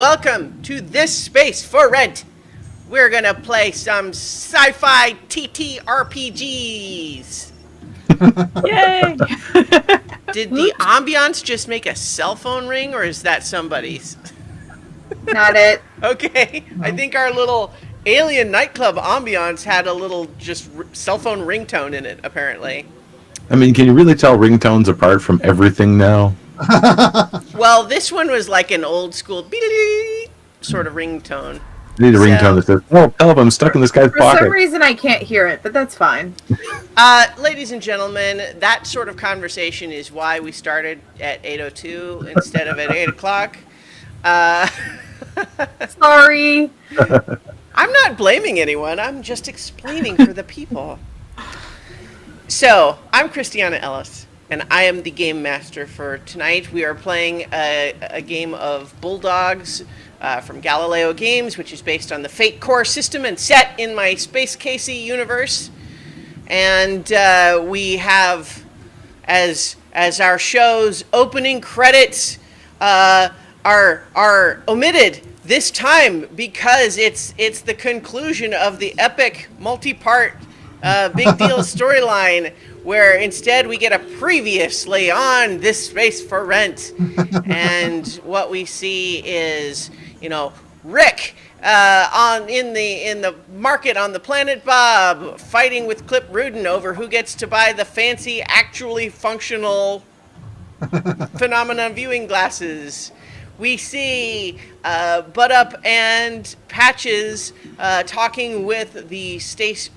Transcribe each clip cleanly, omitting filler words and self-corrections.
Welcome to This Space for Rent. We're gonna play some sci-fi TTRPGs. Yay! Did the ambiance just make a cell phone ring, or is that somebody's? Not it. Okay, I think our little alien nightclub ambiance had a little cell phone ringtone in it, apparently. I mean, can you really tell ringtones apart from everything now? Well, this one was like an old school sort of ringtone. You need a ringtone that says, "Oh, help! I'm stuck in this guy's For pocket." some reason, I can't hear it, but that's fine. Ladies and gentlemen, that sort of conversation is why we started at 8:02 instead of at 8 o'clock. Sorry. I'm not blaming anyone. I'm just explaining for the people. So, I'm Christiana Ellis, and I am the game master for tonight. We are playing a game of Bulldogs from Galileo Games, which is based on the Fate Core system and set in my Space Casey universe. And we have, as our show's opening credits are omitted this time because it's the conclusion of the epic multi-part big deal storyline, where instead we get a previously on This Space for Rent. And what we see is, Rick in the market on the planet Bob fighting with Clip Rudin over who gets to buy the fancy, actually functional phenomenon viewing glasses. We see Butt Up and Patches talking with the space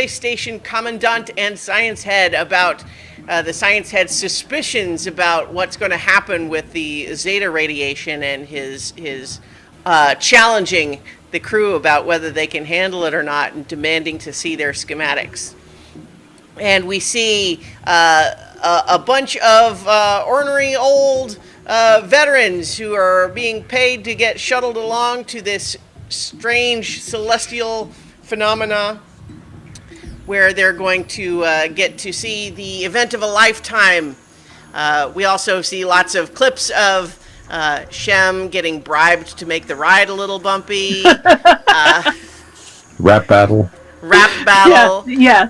station commandant and science head about the science head's suspicions about what's going to happen with the Zeta radiation, and his challenging the crew about whether they can handle it or not, and demanding to see their schematics. And we see a bunch of ornery old veterans who are being paid to get shuttled along to this strange celestial phenomena where they're going to get to see the event of a lifetime. We also see lots of clips of Shem getting bribed to make the ride a little bumpy. Rap battle. Yeah.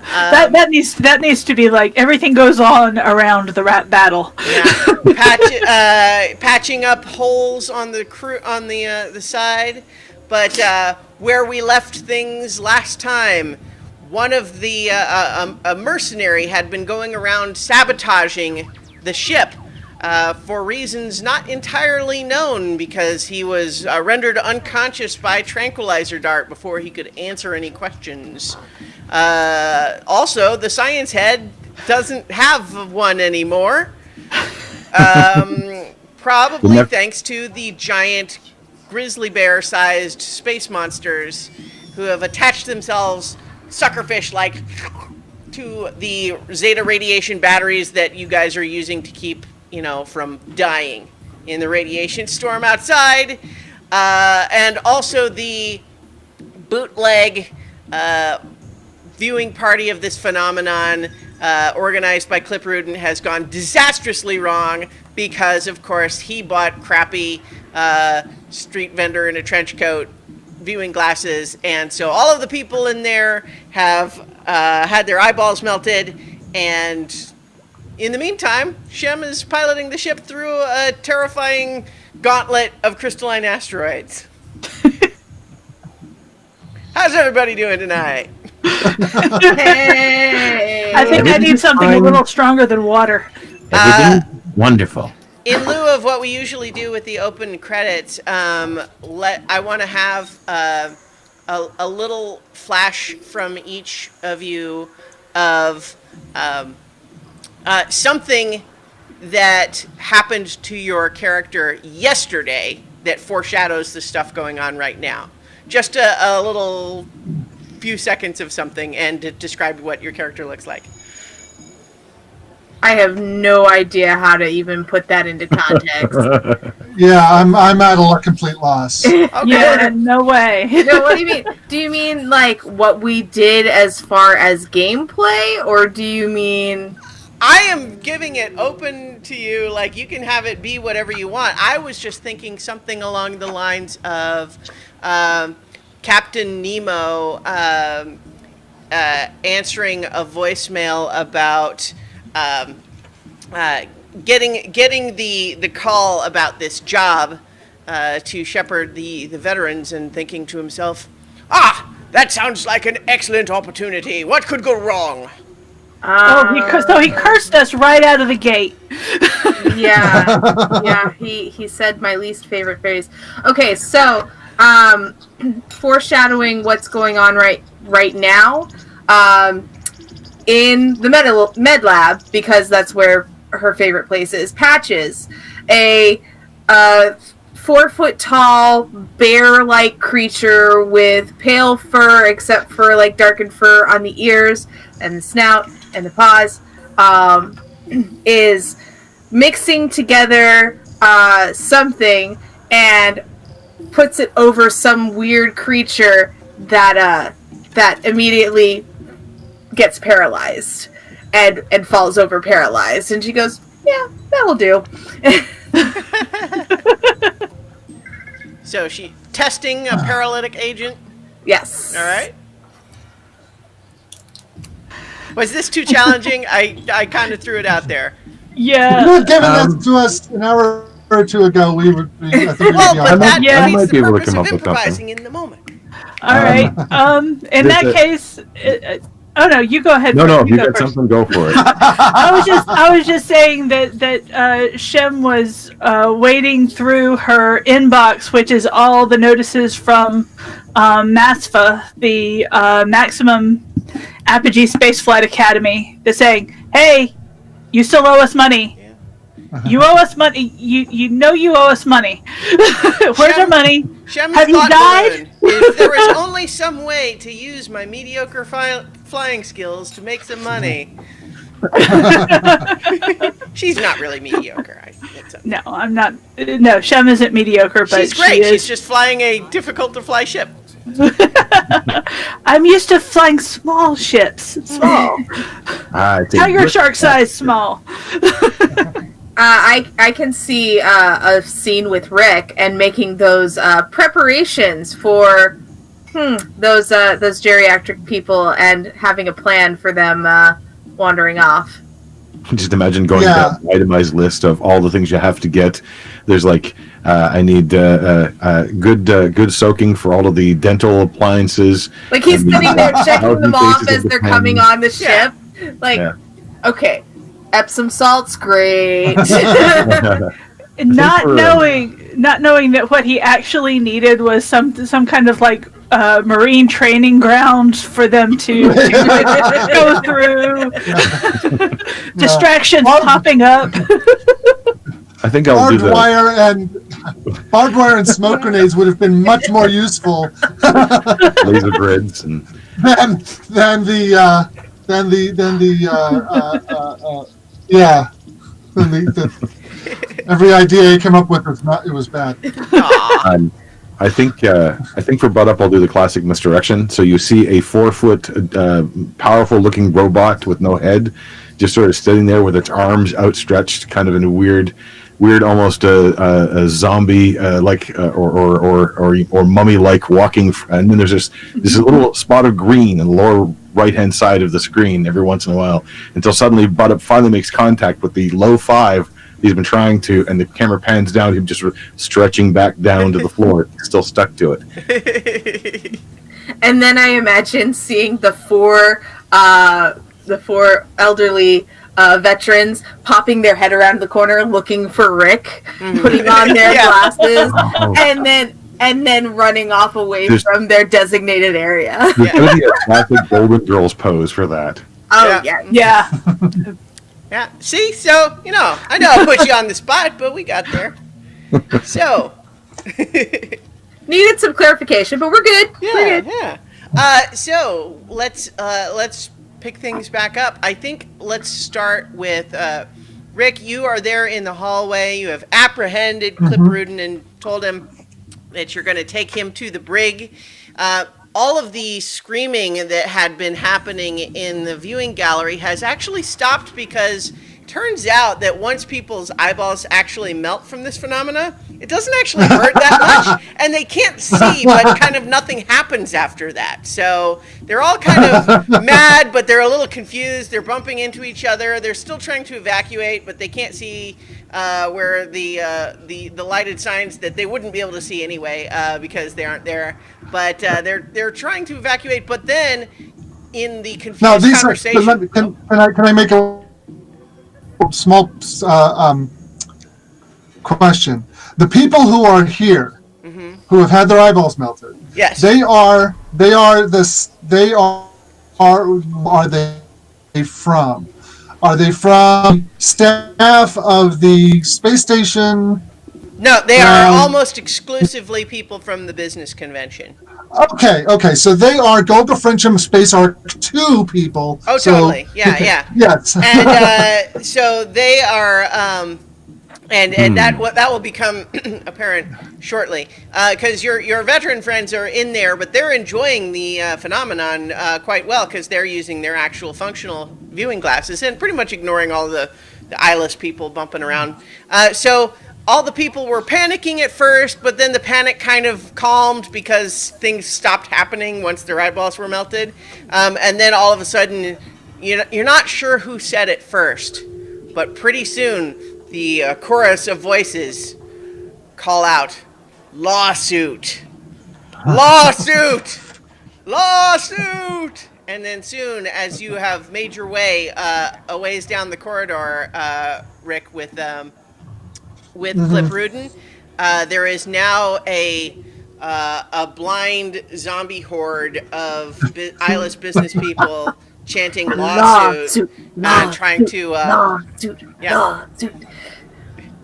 That needs to be like everything goes on around the rap battle. Yeah, patching up holes on the the side, but where we left things last time, one of the a mercenary had been going around sabotaging the ship for reasons not entirely known, because he was rendered unconscious by tranquilizer dart before he could answer any questions. Also, the science head doesn't have one anymore, probably thanks to the giant grizzly bear-sized space monsters who have attached themselves suckerfish-like to the Zeta radiation batteries that you guys are using to keep from dying in the radiation storm outside, and also the bootleg viewing party of this phenomenon, organized by Clip Rudin, has gone disastrously wrong because, of course, he bought crappy street vendor in a trench coat viewing glasses, and so all of the people in there have had their eyeballs melted, and in the meantime, Shem is piloting the ship through a terrifying gauntlet of crystalline asteroids. How's everybody doing tonight? Hey. I think I need something a little stronger than water. Everything wonderful. In lieu of what we usually do with the open credits, I want to have a little flash from each of you of something that happened to your character yesterday that foreshadows the stuff going on right now. Just a little few seconds of something, and to describe what your character looks like. I have no idea how to even put that into context. Yeah, I'm at a complete loss. Okay. Yeah, no way. No, what do you mean? Do you mean like what we did as far as gameplay, or do you mean I am giving it open to you. Like, you can have it be whatever you want. I was just thinking something along the lines of Captain Nemo answering a voicemail about getting the call about this job to shepherd the veterans, and thinking to himself, that sounds like an excellent opportunity. What could go wrong? He cursed us right out of the gate. Yeah. He said my least favorite phrase. Okay, so foreshadowing what's going on right now. In the med lab, because that's where her favorite place is. Patches, a 4-foot tall bear-like creature with pale fur, except for like darkened fur on the ears and the snout and the paws, is mixing together something and puts it over some weird creature that immediately gets paralyzed and falls over paralyzed. And she goes, yeah, that will do. So she testing a paralytic agent? Yes. All right. Was this too challenging? I kind of threw it out there. Yeah. If you had given that to us an hour or two ago, we would be. I think Well, we'd be but on that Yeah. defeats I might the be able to purpose come of up with something. improvising in the moment. All right. In that a- case, oh no, you go ahead. No, Fred. no, if you go got first. something, go for it. I was just saying that Shem was wading through her inbox, which is all the notices from MASFA, the Maximum Apogee Spaceflight Academy. They're saying, "Hey, you still owe us money. You owe us money. You know you owe us money. Where's our money? Shem's Have you thought died?" balloon. If there was only some way to use my mediocre flying skills to make some money. She's not really mediocre. No, I'm not. No, Shem isn't mediocre, but She's great. she is. She's just flying a difficult to fly ship. I'm used to flying small ships. Small. Tiger shark size small. I can see a scene with Rick and making those preparations for those geriatric people and having a plan for them wandering off. Just imagine going down an itemized list of all the things you have to get. There's like, I need good soaking for all of the dental appliances. Like he's sitting there checking them off as they're coming on the ship. Okay, Epsom salt's great. Not knowing that what he actually needed was some kind of like marine training grounds for them to go through. Distractions popping up. I think I'll do that. Barbed wire and smoke grenades would have been much more useful. Laser grids and every idea he came up with was bad. I think for butt up I'll do the classic misdirection. So you see a 4-foot powerful looking robot with no head, just sort of sitting there with its arms outstretched, kind of in a weird almost a zombie like or mummy like walking, and then there's this little spot of green in the lower right hand side of the screen every once in a while, until suddenly butt up finally makes contact with the low 5 he's been trying to, and the camera pans down, him just stretching back down to the floor, still stuck to it. And then I imagine seeing the four elderly veterans popping their head around the corner, looking for Rick, putting on their glasses, and then running off away from their designated area. There's going to be a classic Golden Girls pose for that. Oh yeah. Yeah. See, so I know I put you on the spot, but we got there. So needed some clarification, but we're good. We're good. Yeah. So let's pick things back up. I think let's start with Rick. You are there in the hallway. You have apprehended Clip Rudin and told him that you're going to take him to the brig. all of the screaming that had been happening in the viewing gallery has actually stopped because it turns out that once people's eyeballs actually melt from this phenomena, it doesn't actually hurt that much, and they can't see, but kind of nothing happens after that. So they're all kind of mad, but they're a little confused. They're bumping into each other. They're still trying to evacuate, but they can't see where the lighted signs that they wouldn't be able to see anyway because they aren't there. But they're trying to evacuate. But then, in the confused Now, these conversation, can I make a small question? The people who are here, who have had their eyeballs melted, yes, are they from? Are they from staff of the space station? No, they are almost exclusively people from the business convention. Okay. So they are Golga Frencham Space Arc 2 people. Oh, totally. Yeah. Yes. And so they are, and that will become apparent shortly, because your veteran friends are in there, but they're enjoying the phenomenon quite well because they're using their actual functional viewing glasses and pretty much ignoring all the eyeless people bumping around. So all the people were panicking at first, but then the panic kind of calmed because things stopped happening once their eyeballs were melted. And then all of a sudden, you're not sure who said it first, but pretty soon the chorus of voices call out, "Lawsuit! Lawsuit! Lawsuit!" And then soon, as you have made your way a ways down the corridor, Rick, with Clip Rudin, there is now a blind zombie horde of eyeless business people chanting "lawsuit," trying to lawsuit.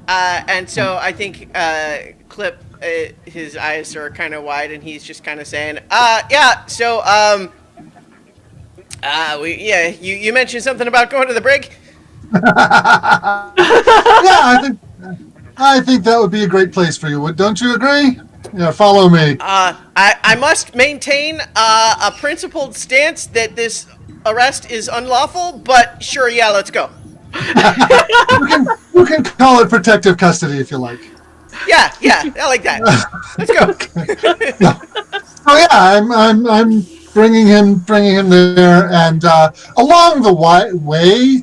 and so I think Clip, his eyes are kind of wide, and he's just kind of saying, you mentioned something about going to the brig. Yeah, I think that would be a great place for you. Don't you agree? Yeah, follow me. I must maintain a principled stance that this arrest is unlawful, but sure, yeah, let's go. You can call it protective custody if you like. Yeah, I like that. Let's go. Oh yeah, I'm bringing him there, and along the way,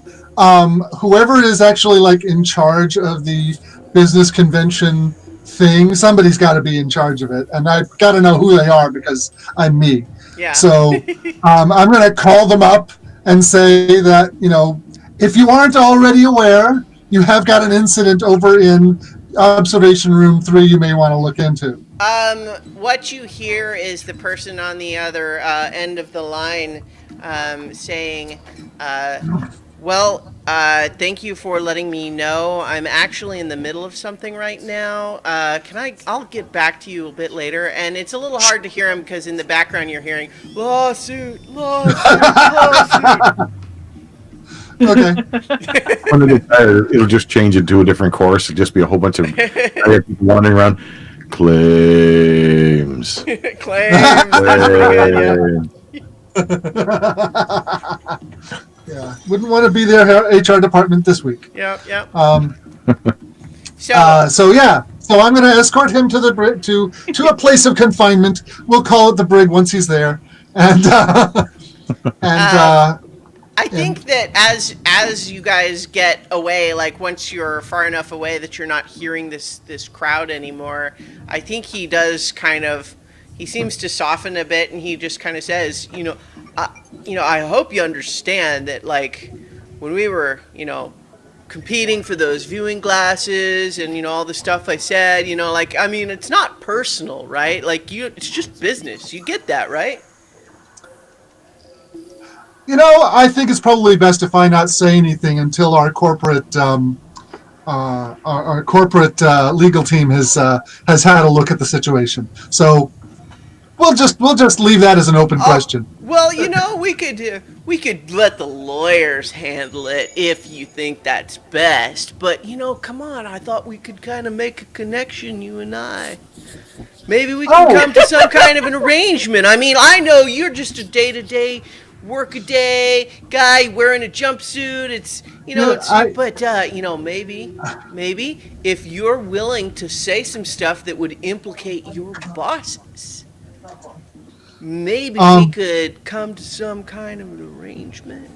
whoever is actually like in charge of the business convention thing, somebody's got to be in charge of it, and I've got to know who they are because I'm me. Yeah. So I'm going to call them up and say that, if you aren't already aware, you have got an incident over in observation room 3 you may want to look into. What you hear is the person on the other end of the line saying, thank you for letting me know. I'm actually in the middle of something right now. I'll get back to you a bit later. And it's a little hard to hear him because in the background you're hearing, "Lawsuit, lawsuit, lawsuit." Okay. When they get tired, it'll just change it to a different chorus. It'll just be a whole bunch of people wandering around. Claims. Claims. That's pretty good, Yeah. Wouldn't want to be their HR department this week. Yep. So I'm going to escort him to the brig, to a place of confinement. We'll call it the brig once he's there, and I think that as you guys get away, like once you're far enough away that you're not hearing this crowd anymore, I think he does he seems to soften a bit, and he just kind of says, I hope you understand that, like, when we were, competing for those viewing glasses and, all the stuff I said, it's not personal, right? Like, it's just business. You get that, right? I think it's probably best if I not say anything until our corporate legal team has had a look at the situation. So we'll just leave that as an open question. Well, we could let the lawyers handle it if you think that's best. But come on, I thought we could kind of make a connection, you and I. Maybe we can come to some kind of an arrangement. I mean, I know you're just a day-to-day, work-a-day guy wearing a jumpsuit. It's, maybe if you're willing to say some stuff that would implicate your bosses, maybe we could come to some kind of an arrangement.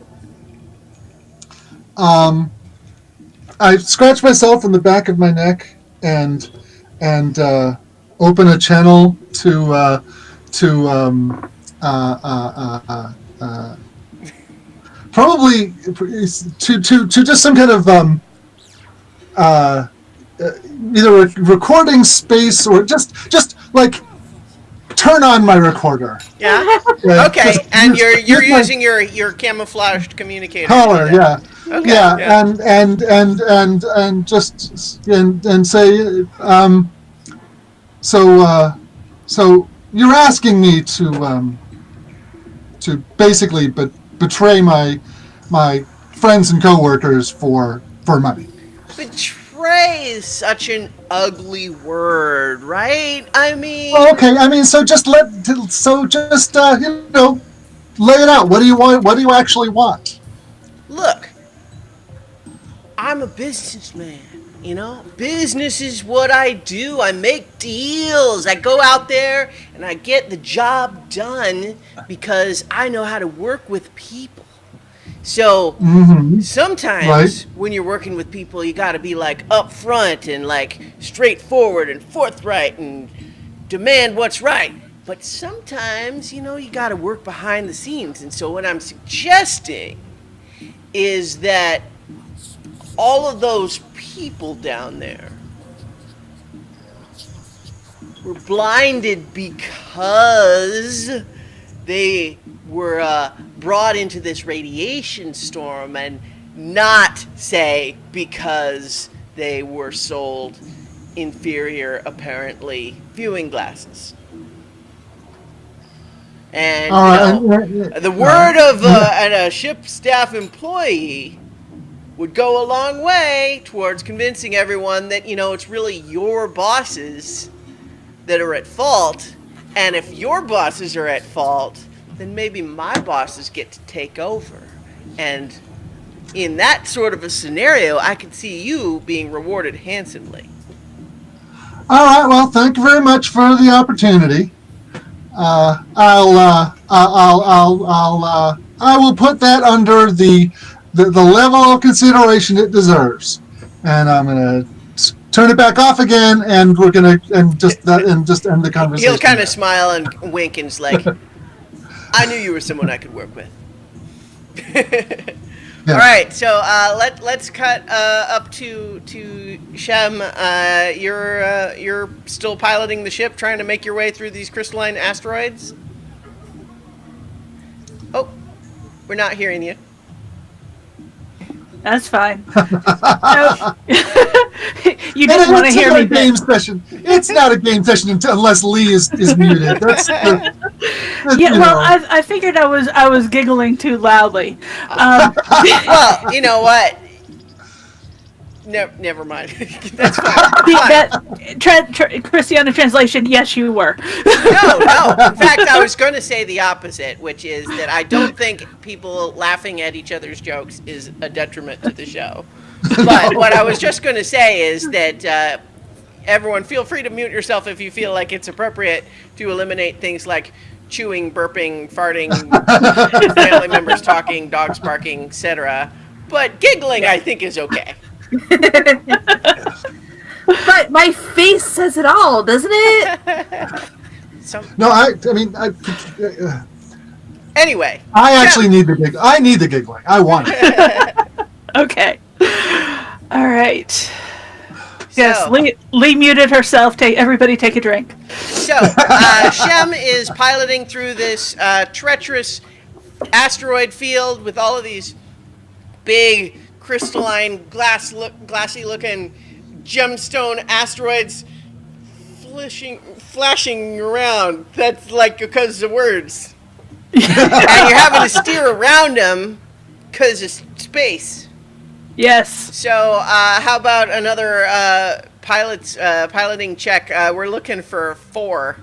I scratch myself in the back of my neck and open a channel to probably to just some kind of either a recording space or just like turn on my recorder. Yeah. Okay. And you're using your camouflaged communicator. Collar, yeah. Okay. Yeah. And just say so you're asking me to basically betray my friends and coworkers for money. Betray is such an ugly word, right? I mean. Okay. I mean, so just lay it out. What do you want? What do you actually want? Look, I'm a businessman. Business is what I do. I make deals. I go out there and I get the job done because I know how to work with people. So sometimes when you're working with people, you got to be like upfront and like straightforward and forthright and demand what's right. But sometimes, you got to work behind the scenes. And so what I'm suggesting is that all of those people down there were blinded because they were brought into this radiation storm, and not, say, because they were sold inferior, apparently, viewing glasses. And the word of a ship staff employee would go a long way towards convincing everyone that, it's really your bosses that are at fault. And if your bosses are at fault, then maybe my bosses get to take over. And in that sort of a scenario, I could see you being rewarded handsomely. All right. Well, thank you very much for the opportunity. I will put that under the level of consideration it deserves, and I'm gonna turn it back off again, and we're gonna just end the conversation. He'll kind of smile and wink, and is like, "I knew you were someone I could work with." Yeah. All right, so let's cut up to Shem. You're still piloting the ship, trying to make your way through these crystalline asteroids. Oh, we're not hearing you. That's fine. You just want to hear me. Game session. It's not a game session unless Lee is muted. I figured I was giggling too loudly. Well, you know what? Never mind. That's fine. Christiana translation, yes, you were. No. In fact, I was going to say the opposite, which is that I don't think people laughing at each other's jokes is a detriment to the show. But what I was just going to say is that everyone feel free to mute yourself if you feel like it's appropriate to eliminate things like chewing, burping, farting, family members talking, dogs barking, etc. But giggling, I think, is okay. But my face says it all, doesn't it? Anyway, I actually need the giggle. I need the giggling. I want it. Okay. All right. Yes, Lee muted herself. Everybody take a drink. So, Shem is piloting through this treacherous asteroid field with all of these big, crystalline, glassy-looking gemstone asteroids flashing around. That's like because of words. And you're having to steer around them because of space. Yes. So, how about another piloting check. We're looking for 4.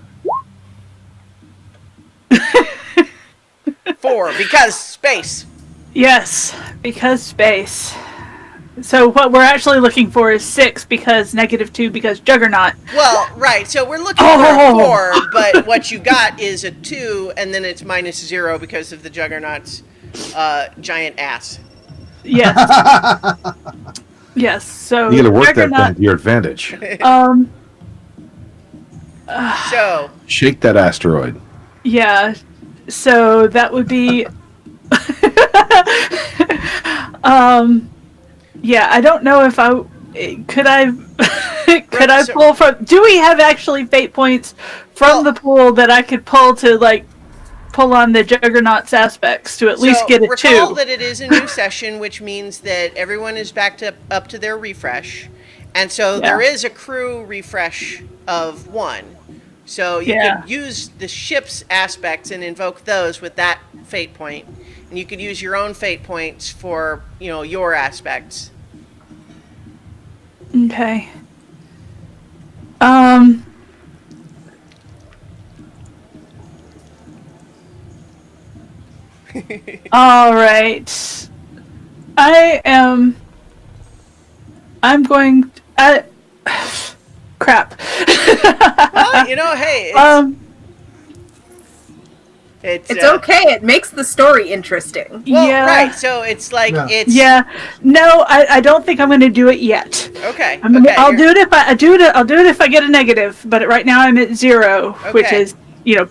4 because space. Yes, because space. So what we're actually looking for is 6 because -2 because Juggernaut. Well, right. So we're looking for a 4, but what you got is a 2, and then it's -0 because of the Juggernaut's giant ass. Yes. Yes. So You got to work that Juggernaut, thing to your advantage. So Shake that asteroid. Yeah. So that would be. Yeah, I don't know if I could. Could I pull from? Do we have actually fate points from the pool that I could pull to pull on the Juggernaut's aspects to at least get a 2? Recall that it is a new session, which means that everyone is back up to their refresh, and so there is a crew refresh of 1. So you could use the ship's aspects and invoke those with that fate point, and you could use your own fate points for your aspects. Okay. All right. I'm going. Crap. Well, hey. It's okay. It makes the story interesting. Well, yeah. right. So it's like it's. Yeah. No, I don't think I'm going to do it yet. Okay. I'll do it if I'll do it if I get a negative. But right now I'm at 0, which is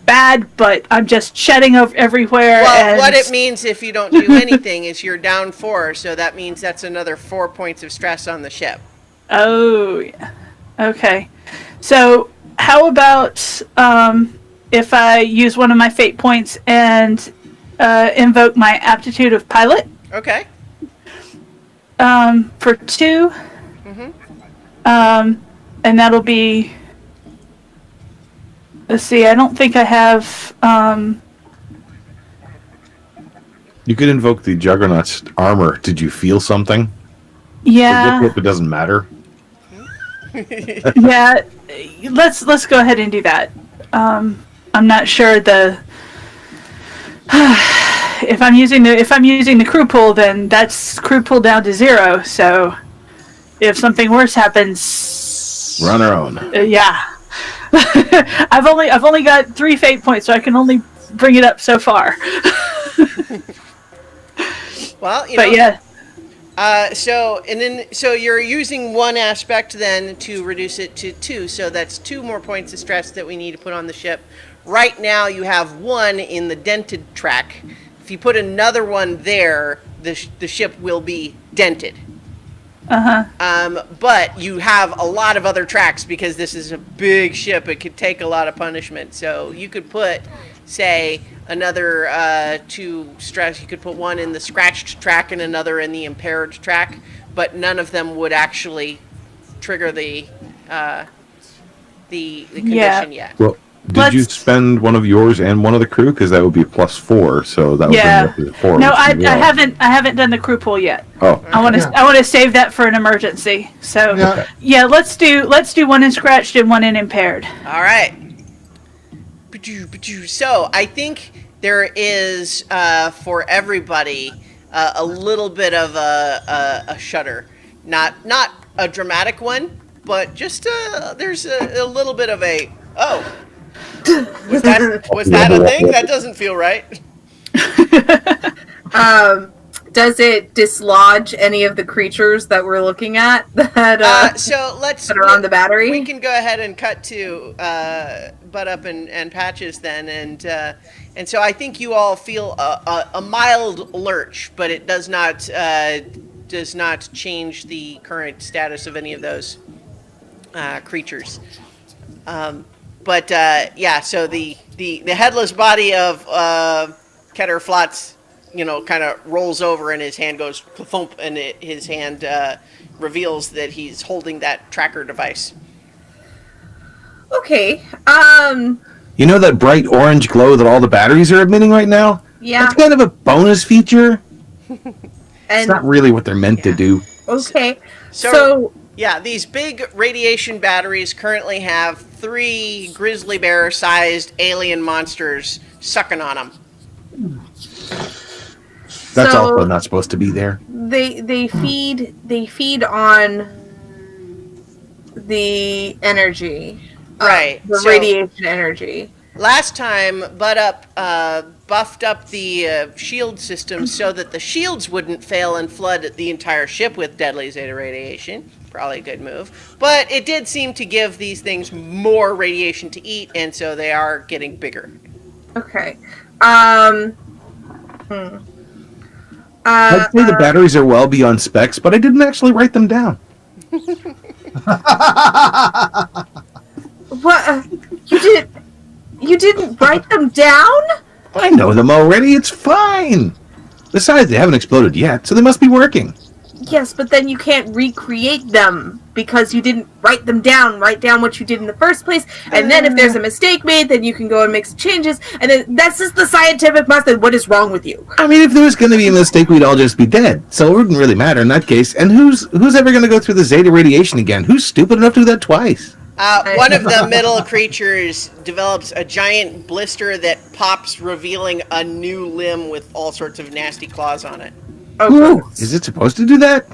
bad. But I'm just shedding everywhere. Well, what it means if you don't do anything is you're down 4. So that means that's another 4 points of stress on the ship. Oh, yeah. Okay. So how about if I use one of my fate points and invoke my aptitude of pilot? Okay. For 2. Mm-hmm. And that'll be. Let's see. I don't think I have. You could invoke the Juggernaut's armor. Did you feel something? Yeah. It doesn't matter. Yeah. Let's go ahead and do that. I'm not sure if I'm using the crew pool, then that's crew pool down to 0. So if something worse happens, we're on our own. Yeah. I've only got 3 fate points, so I can only bring it up so far. Well, yeah. So you're using 1 aspect then to reduce it to 2. So that's 2 more points of stress that we need to put on the ship. Right now you have 1 in the dented track. If you put another 1 there, the ship will be dented. But you have a lot of other tracks because this is a big ship. It could take a lot of punishment. So you could put, say, another 2 stress. You could put 1 in the scratched track and another in the impaired track, but none of them would actually trigger the condition yet. Well, did you spend one of yours and one of the crew? Because that would be +4, so that would bring it up to 4. No, I haven't done the crew pool yet. Oh, I want to save that for an emergency. So let's do 1 in scratched and 1 in impaired. All right. So I think there is for everybody a little bit of a shudder, not a dramatic one, but just there's a little bit of a was that a thing? That doesn't feel right. Does it dislodge any of the creatures that we're looking at that that are on the battery? We can go ahead and cut to Butt Up and Patches then, and so I think you all feel a mild lurch, but it does not change the current status of any of those creatures. So the headless body of Keter Flotz, kind of rolls over and his hand goes thump, and his hand reveals that he's holding that tracker device. Okay. You know that bright orange glow that all the batteries are emitting right now? Yeah. That's kind of a bonus feature. It's not really what they're meant to do. Okay. So Yeah, these big radiation batteries currently have 3 grizzly bear-sized alien monsters sucking on them. That's So also not supposed to be there. they feed on the energy, Right. the So radiation energy. last time, Bud Up buffed up the shield system so that the shields wouldn't fail and flood the entire ship with deadly zeta radiation. Probably a good move. But it did seem to give these things more radiation to eat, and so they are getting bigger. Okay. I'd say the batteries are well beyond specs, but I didn't actually write them down. What? You didn't write them down? I know them already. It's fine. Besides, they haven't exploded yet, so they must be working. Yes, but then you can't recreate them because you didn't write them down. Write down what you did in the first place, and then if there's a mistake made, then you can go and make some changes. And then that's just the scientific method. What is wrong with you? I mean, if there was going to be a mistake, we'd all just be dead. So it wouldn't really matter in that case. And who's ever going to go through the zeta radiation again? Who's stupid enough to do that twice? One of the middle creatures develops a giant blister that pops, revealing a new limb with all sorts of nasty claws on it. Okay. Is it supposed to do that?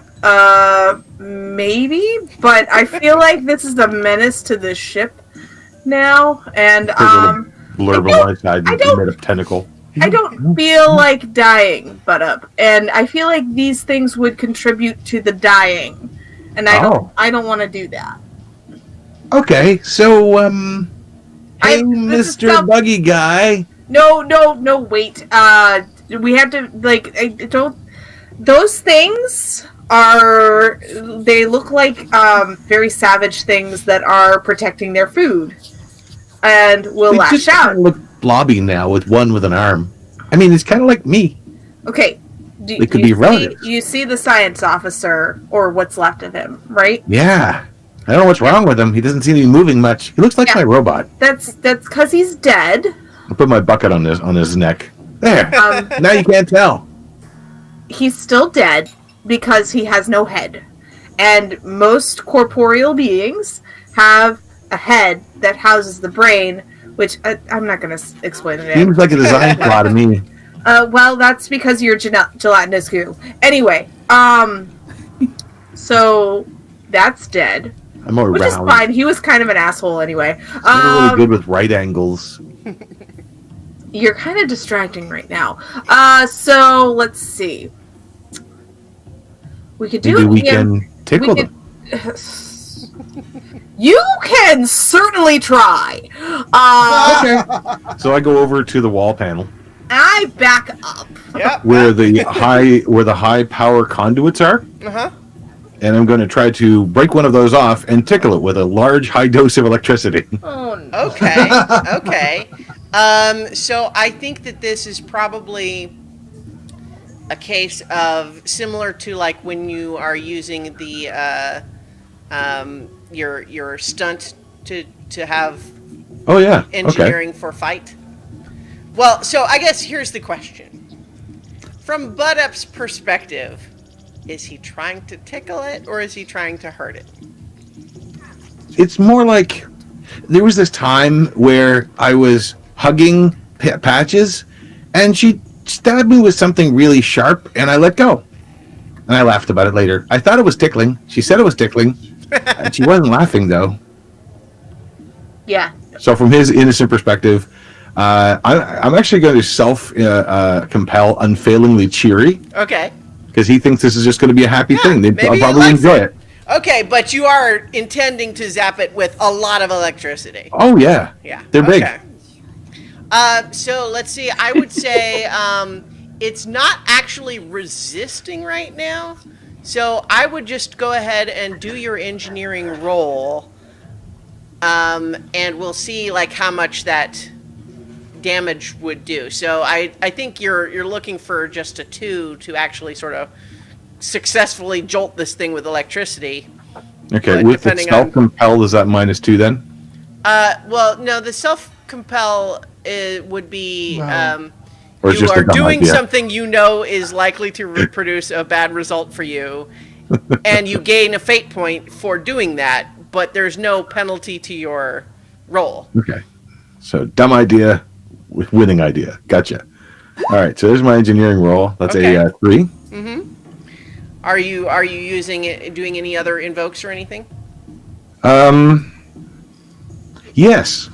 Maybe, but I feel like this is a menace to the ship now, and Blurb on my side I don't- made of tentacle. I don't feel like dying, but up, and I feel like these things would contribute to the dying, and I don't want to do that. Okay, so hey, this is Mr. Buggy Guy. No, wait. We have to don't. Those things they look like very savage things that are protecting their food, and will They lash just out. kind of look blobby now with an arm. I mean, it's kind of like me. Okay. They could be relatives. You see the science officer, or what's left of him, right? Yeah. I don't know what's wrong with him. He doesn't seem to be moving much. He looks like my robot. That's because he's dead. I'll put my bucket on his neck. There. Now you can't tell. He's still dead because he has no head. And most corporeal beings have a head that houses the brain, which I'm not going to explain it. Seems like a design flaw to me. Well, that's because you're gelatinous goo. Anyway, so that's dead. I'm more Which round. is fine. He was kind of an asshole anyway. I'm really good with right angles. You're kind of distracting right now. So let's see. We could do Maybe it we again. can tickle them. You can certainly try. Okay. So I go over to the wall panel I back up. Yep. where the high power conduits are, Uh-huh. and I'm going to try to break one of those off and tickle it with a large high dose of electricity. Oh no. Okay. Okay. So I think that this is probably a case of similar to like when you are using the your stunt to have Oh yeah. Okay. engineering for fight. Well, so I guess here's the question. From Bud Up's perspective, is he trying to tickle it or is he trying to hurt it? It's more like there was this time where I was hugging Patches, and she stabbed me with something really sharp, and I let go. And I laughed about it later. I thought it was tickling. She said it was tickling. And she wasn't laughing, though. Yeah. So from his innocent perspective, I'm actually going to self-compel unfailingly cheery, Okay. because he thinks this is just going to be a happy thing. maybe I'll he probably likes enjoy it. it. Okay, but you are intending to zap it with a lot of electricity. Oh, yeah. Yeah. They're big. Okay. So let's see. I would say it's not actually resisting right now. So I would just go ahead and do your engineering roll, and we'll see like how much that damage would do. So I think you're looking for just a 2 to actually sort of successfully jolt this thing with electricicity. Okay, But with the depending on- self-compel, is that -2 then? Well, no, the self-compel would be Or it's you just a are dumb doing idea? something you know is likely to produce a bad result for you, and you gain a fate point for doing that, but there's no penalty to your roll. Okay. So dumb idea with winning idea. Gotcha. All right. So there's my engineering roll. That's Okay. a 3. Are you using it, doing any other invokes or anything? Yes.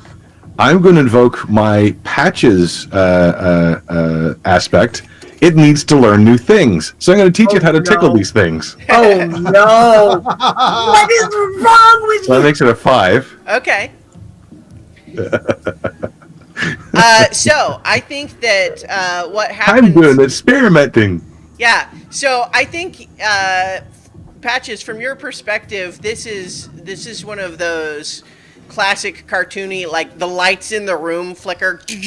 I'm going to invoke my patches aspect. It needs to learn new things. So I'm going to teach it how to tickle these things. Oh no! What is wrong with So that makes it a 5. Okay. So I think that what happens. I'm doing experimenting. Yeah. So I think Patches, from your perspective, this is one of those classic cartoony, like the lights in the room flicker. And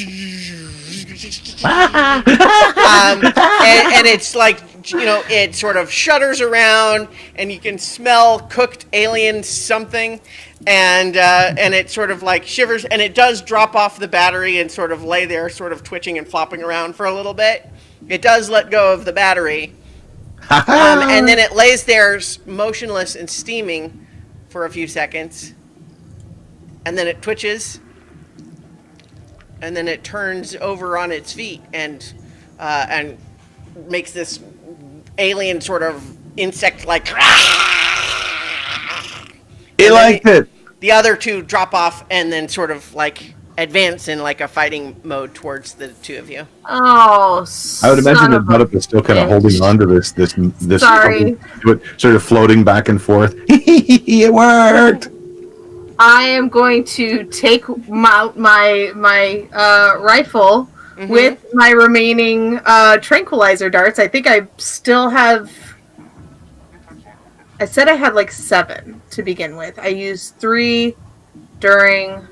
it's like, it sort of shudders around, and you can smell cooked alien something, and it sort of like shivers, and it does drop off the battery and sort of lay there, sort of twitching and flopping around for a little bit. It does let go of the battery, and then it lays there motionless and steaming for a few seconds, and then it twitches, and then it turns over on its feet and makes this alien sort of insect-like. He liked it. The other two drop off and then sort of like advance in like a fighting mode towards the two of you. Oh, I would imagine that Butt Up is still kind of holding on to this Sorry. Sort of floating back and forth. It worked. I am going to take my rifle with my remaining tranquilizer darts. I think I still have. I said I had like 7 to begin with. I used 3 during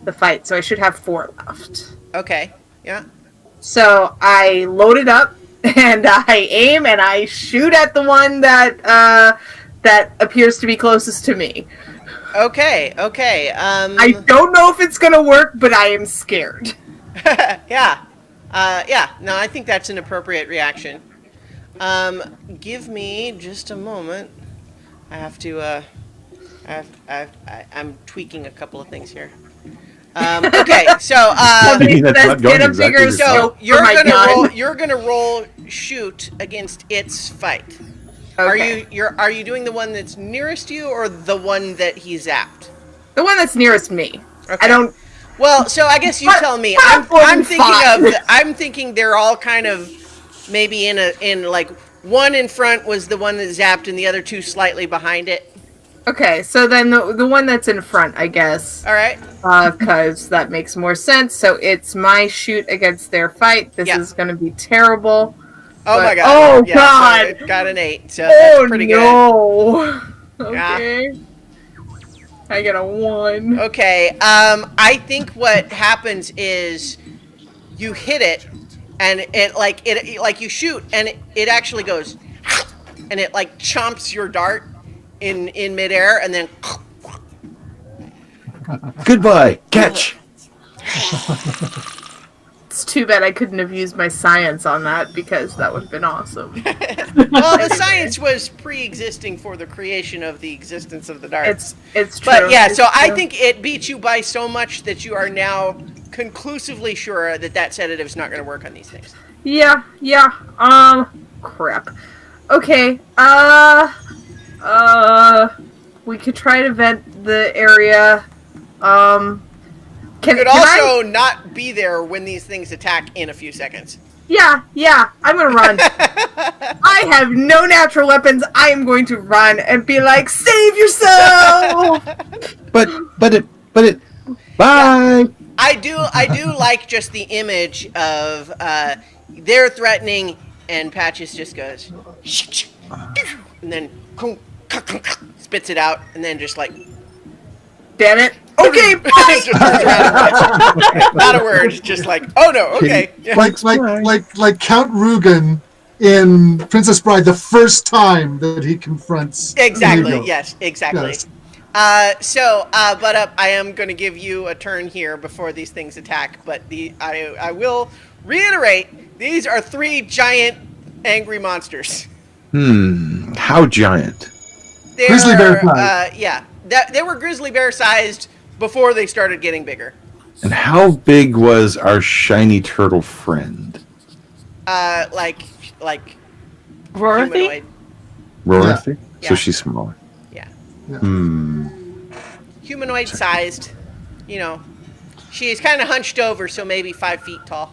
the fight, so I should have 4 left. Okay. Yeah. So I load it up and I aim and I shoot at the one that appears to be closest to me. Okay. I don't know if it's gonna work, but I am scared. Yeah. No, I think that's an appropriate reaction. Give me just a moment. I have to. I'm tweaking a couple of things here. Okay, so so you're gonna roll shoot against its fight. Okay. Are you doing the one that's nearest you or the one that he zapped? The one that's nearest me. Okay. I don't. Well, so I guess you tell me. I'm thinking they're all kind of maybe in like one in front was the one that zapped and the other two slightly behind it. Okay, so then the one that's in front, I guess. All right. Because that makes more sense. So it's my shoot against their fight. This is going to be terrible. Oh my god. Oh yeah, god. So it got an 8. So that's pretty good. No. Okay. Yeah. I get a 1. Okay. I think what happens is you hit it, and it you shoot, and it actually goes, and it like chomps your dart in midair, and then. Goodbye. Catch. It's too bad I couldn't have used my science on that because that would have been awesome. Well, the science was pre-existing for the creation of the existence of the darts. It's true. But yeah, so I think it beats you by so much that you are now conclusively sure that sedative is not going to work on these things. Yeah. Crap. Okay. We could try to vent the area. Could also not be there when these things attack in a few seconds. Yeah, I'm gonna run. I have no natural weapons. I am going to run and be like, save yourself! But it, bye! Yeah. I do like just the image of, they're threatening, and Patches just goes, and then spits it out, and then just like, damn it. Okay, bye! Just turns around and not a word, just like, oh no, okay. Like Count Rugen in Princess Bride, the first time that he confronts Exactly, Inigo. yes, exactly. Yes. Butt Up, I am going to give you a turn here before these things attack, but I will reiterate, these are 3 giant angry monsters. Can How giant? Grizzly bear size. Yeah, they were grizzly bear sized before they started getting bigger. And how big was our shiny turtle friend? Like Rorothy? humanoid. Rorothy? Yeah. So she's smaller. Yeah, humanoid sized. You know, she's kind of hunched over, so maybe 5 feet tall.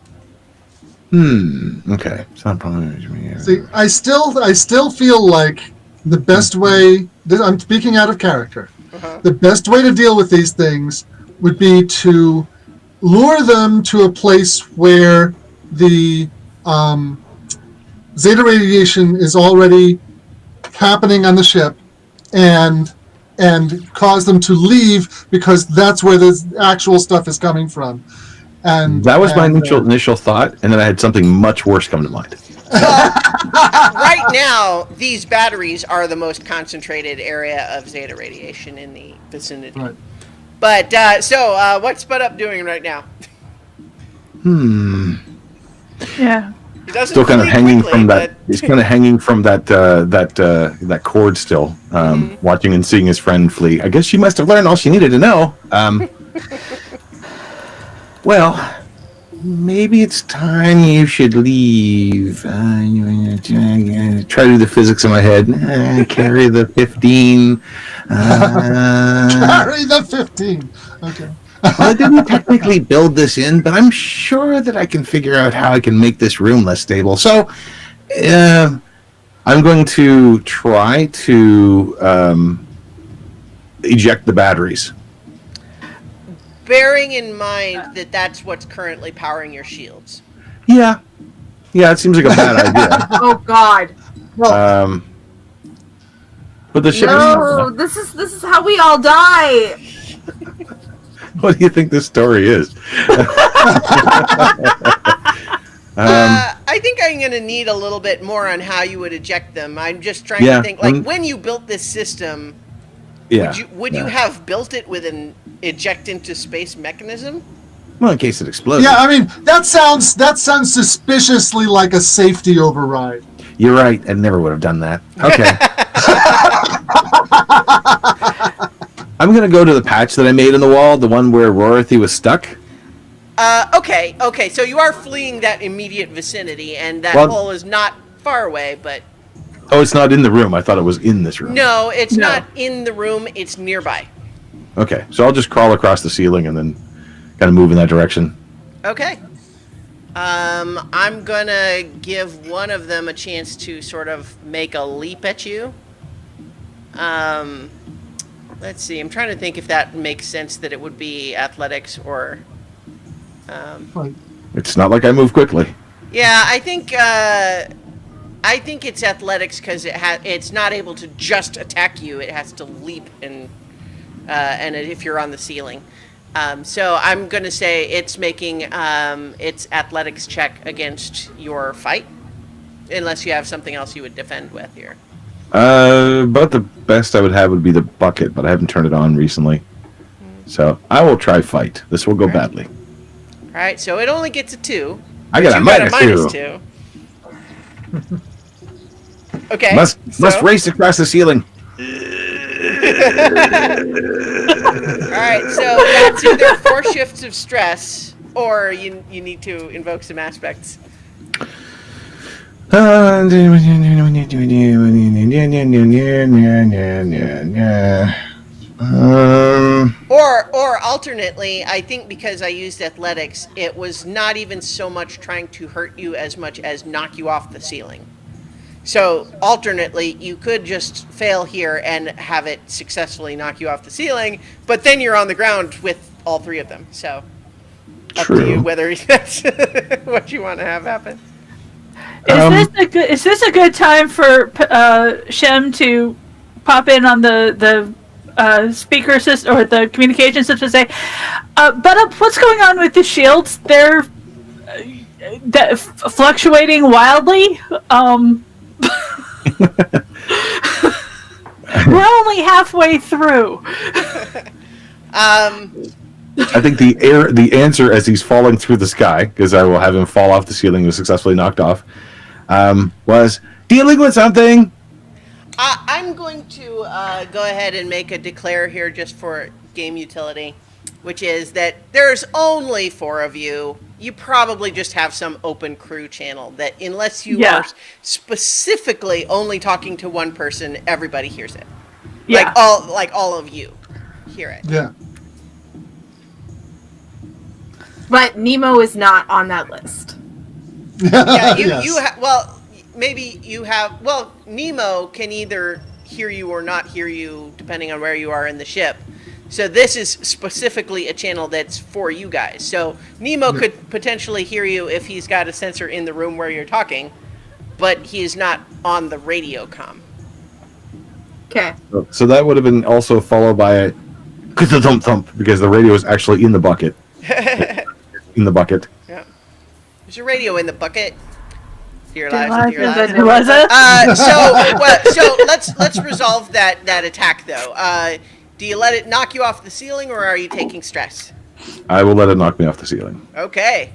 Okay. It's not probably. See, I still feel like the best way. I'm speaking out of character. The best way to deal with these things would be to lure them to a place where the zeta radiation is already happening on the ship, and cause them to leave because that's where the actual stuff is coming from. And That was my initial thought, and then I had something much worse come to mind. Right now, these batteries are the most concentrated area of zeta radiation in the vicinity. Right. But what's Spud Up doing right now? Yeah. He doesn't Still kind of flee hanging quickly, from that. but- He's kind of hanging from that cord still, watching and seeing his friend flee. I guess she must have learned all she needed to know. Well, maybe it's time you should leave. Try to do the physics in my head. Carry the 15. Carry the 15. Okay. Well, I didn't technically build this in, but I'm sure that I can figure out how I can make this room less stable. So, I'm going to try to eject the batteries. Bearing in mind that that's what's currently powering your shields. Yeah, it seems like a bad idea. Oh God. But the ship No, this is how we all die. What do you think this story is? I think I'm going to need a little bit more on how you would eject them. I'm just trying to think, like, when you built this system, would you have built it with an eject into space mechanism? Well, in case it explodes. Yeah, I mean that sounds suspiciously like a safety override. You're right. I never would have done that. Okay. I'm going to go to the patch that I made in the wall, the one where Rorothy was stuck. Okay. So you are fleeing that immediate vicinity, and that hole is not far away, but... Oh, it's not in the room. I thought it was in this room. No, it's not in the room. It's nearby. Okay, so I'll just crawl across the ceiling and then kind of move in that direction. Okay. I'm going to give one of them a chance to sort of make a leap at you. Let's see. I'm trying to think if that makes sense that it would be athletics or... It's not like I move quickly. Yeah, I think it's athletics because it's not able to just attack you. It has to leap and if you're on the ceiling. So I'm going to say it's making its athletics check against your fight, unless you have something else you would defend with here. About the best I would have would be the bucket, but I haven't turned it on recently. So I will try fight. This will go badly. All right, so it only gets a 2. I got a minus 2. Okay. Must race across the ceiling. All right, so that's either 4 shifts of stress, or you need to invoke some aspects. Or alternately, I think because I used athletics, it was not even so much trying to hurt you as much as knock you off the ceiling. So alternately, you could just fail here and have it successfully knock you off the ceiling, but then you're on the ground with all 3 of them. So up to you whether that's what you want to have happen. Is this a good time for Shem to pop in on the speaker system or the communication system and say, but what's going on with the shields? They're fluctuating wildly. We're only halfway through. I think the answer as he's falling through the sky, because I will have him fall off the ceiling and successfully knocked off, was dealing with something. I'm going to go ahead and make a declare here just for game utility, which is that there's only 4 of you. You probably just have some open crew channel that unless you are specifically only talking to one person, everybody hears it. Yeah. Like all of you hear it. Yeah. But Nemo is not on that list. Yeah, Yes. maybe you have. Well, Nemo can either hear you or not hear you, depending on where you are in the ship. So this is specifically a channel that's for you guys. So Nemo could potentially hear you if he's got a sensor in the room where you're talking, but he is not on the radio comm. Okay. So that would have been also followed by a thump thump because the radio is actually in the bucket. In the bucket. Yeah. There's a radio in the bucket. Dear Eliza. Eliza. So let's resolve that attack though. Do you let it knock you off the ceiling, or are you taking stress? I will let it knock me off the ceiling. Okay.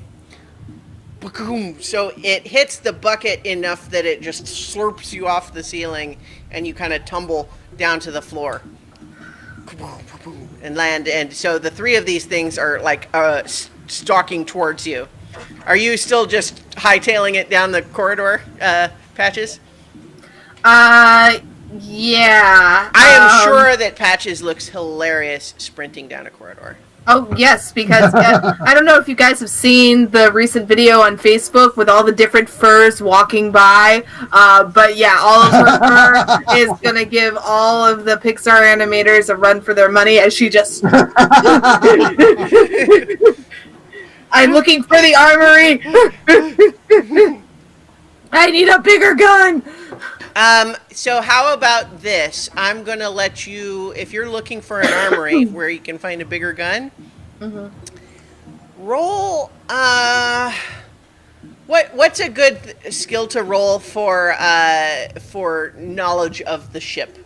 So it hits the bucket enough that it just slurps you off the ceiling, and you kind of tumble down to the floor and land. And so the 3 of these things are like stalking towards you. Are you still just hightailing it down the corridor, Patches? Yeah. I am sure that Patches looks hilarious sprinting down a corridor. Oh, yes, because I don't know if you guys have seen the recent video on Facebook with all the different furs walking by, but yeah, all of her fur is going to give all of the Pixar animators a run for their money as she just... I'm looking for the armory! I need a bigger gun! So how about this? I'm going to let you, if you're looking for an armory where you can find a bigger gun, roll, what's a good skill to roll for knowledge of the ship?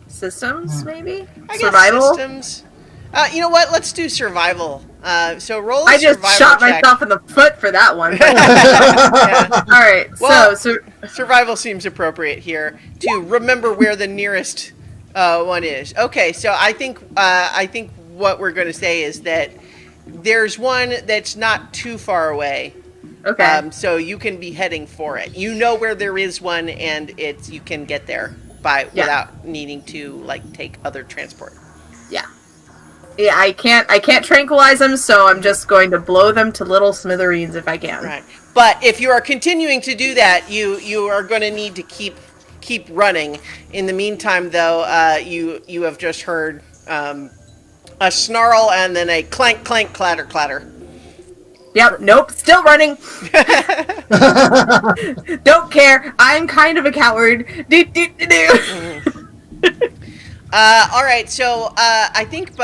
Systems, maybe? I Survival? guess systems. You know what? Let's do survival. So roll a I just survival shot check. myself in the foot for that one. Yeah. All right, Well, so survival seems appropriate here to remember where the nearest one is. Okay, so I think what we're going to say is that there's one that's not too far away. okay. So you can be heading for it. You know where there is one, and you can get there without needing to take other transport. Yeah, I can't tranquilize them, so I'm just going to blow them to little smithereens if I can. Right. But if you are continuing to do that, you are going to need to keep running. In the meantime, though, you have just heard a snarl and then a clank, clank, clatter, clatter. Yep, nope, still running. Don't care. I'm kind of a coward. All right, so I think,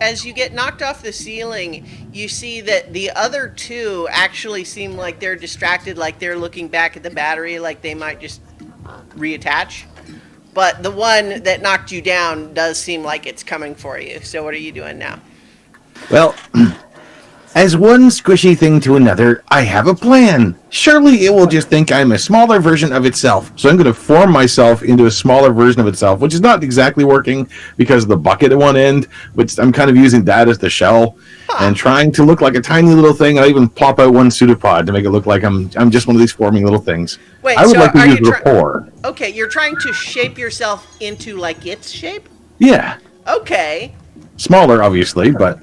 as you get knocked off the ceiling, you see that the other 2 actually seem like they're distracted, like they're looking back at the battery, like they might just reattach. But the one that knocked you down does seem like it's coming for you. So what are you doing now? Well, as one squishy thing to another, I have a plan. Surely it will just think I'm a smaller version of itself. So I'm going to form myself into a smaller version of itself, which is not exactly working because of the bucket at one end, which I'm kind of using that as the shell and trying to look like a tiny little thing. I even plop out one pseudopod to make it look like I'm just one of these forming little things. Wait, I would so like to are use you rapport. Okay, you're trying to shape yourself into its shape? Yeah. Okay. Smaller, obviously, but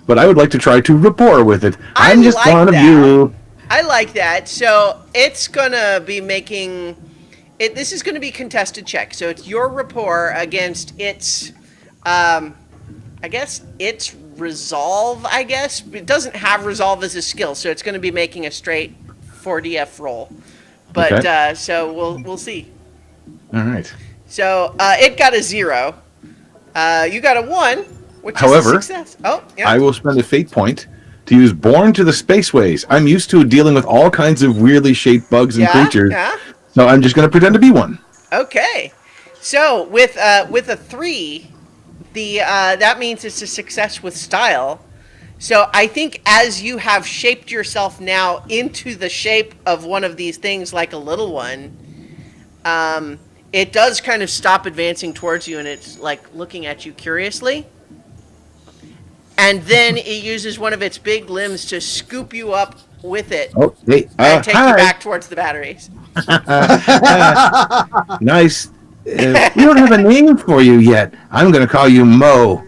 I would like to try to rapport with it. I'm just like one of that. you. I like that. So it's gonna be making it. This is gonna be contested check. So it's your rapport against its, I guess its resolve. I guess it doesn't have resolve as a skill, so it's gonna be making a straight 4DF roll. But Okay. So we'll see. All right. So it got a 0. You got a 1, which However, is a success. Oh, yeah. I will spend a fate point to use Born to the Spaceways. I'm used to dealing with all kinds of weirdly shaped bugs and creatures, so I'm just going to pretend to be one. Okay. So with a 3, that means it's a success with style. So I think as you have shaped yourself now into the shape of one of these things, like a little one, it does kind of stop advancing towards you, and it's like looking at you curiously. And then it uses one of its big limbs to scoop you up with it Oh, hey, and take hi. you back towards the batteries. Nice. We don't have a name for you yet. I'm going to call you Mo.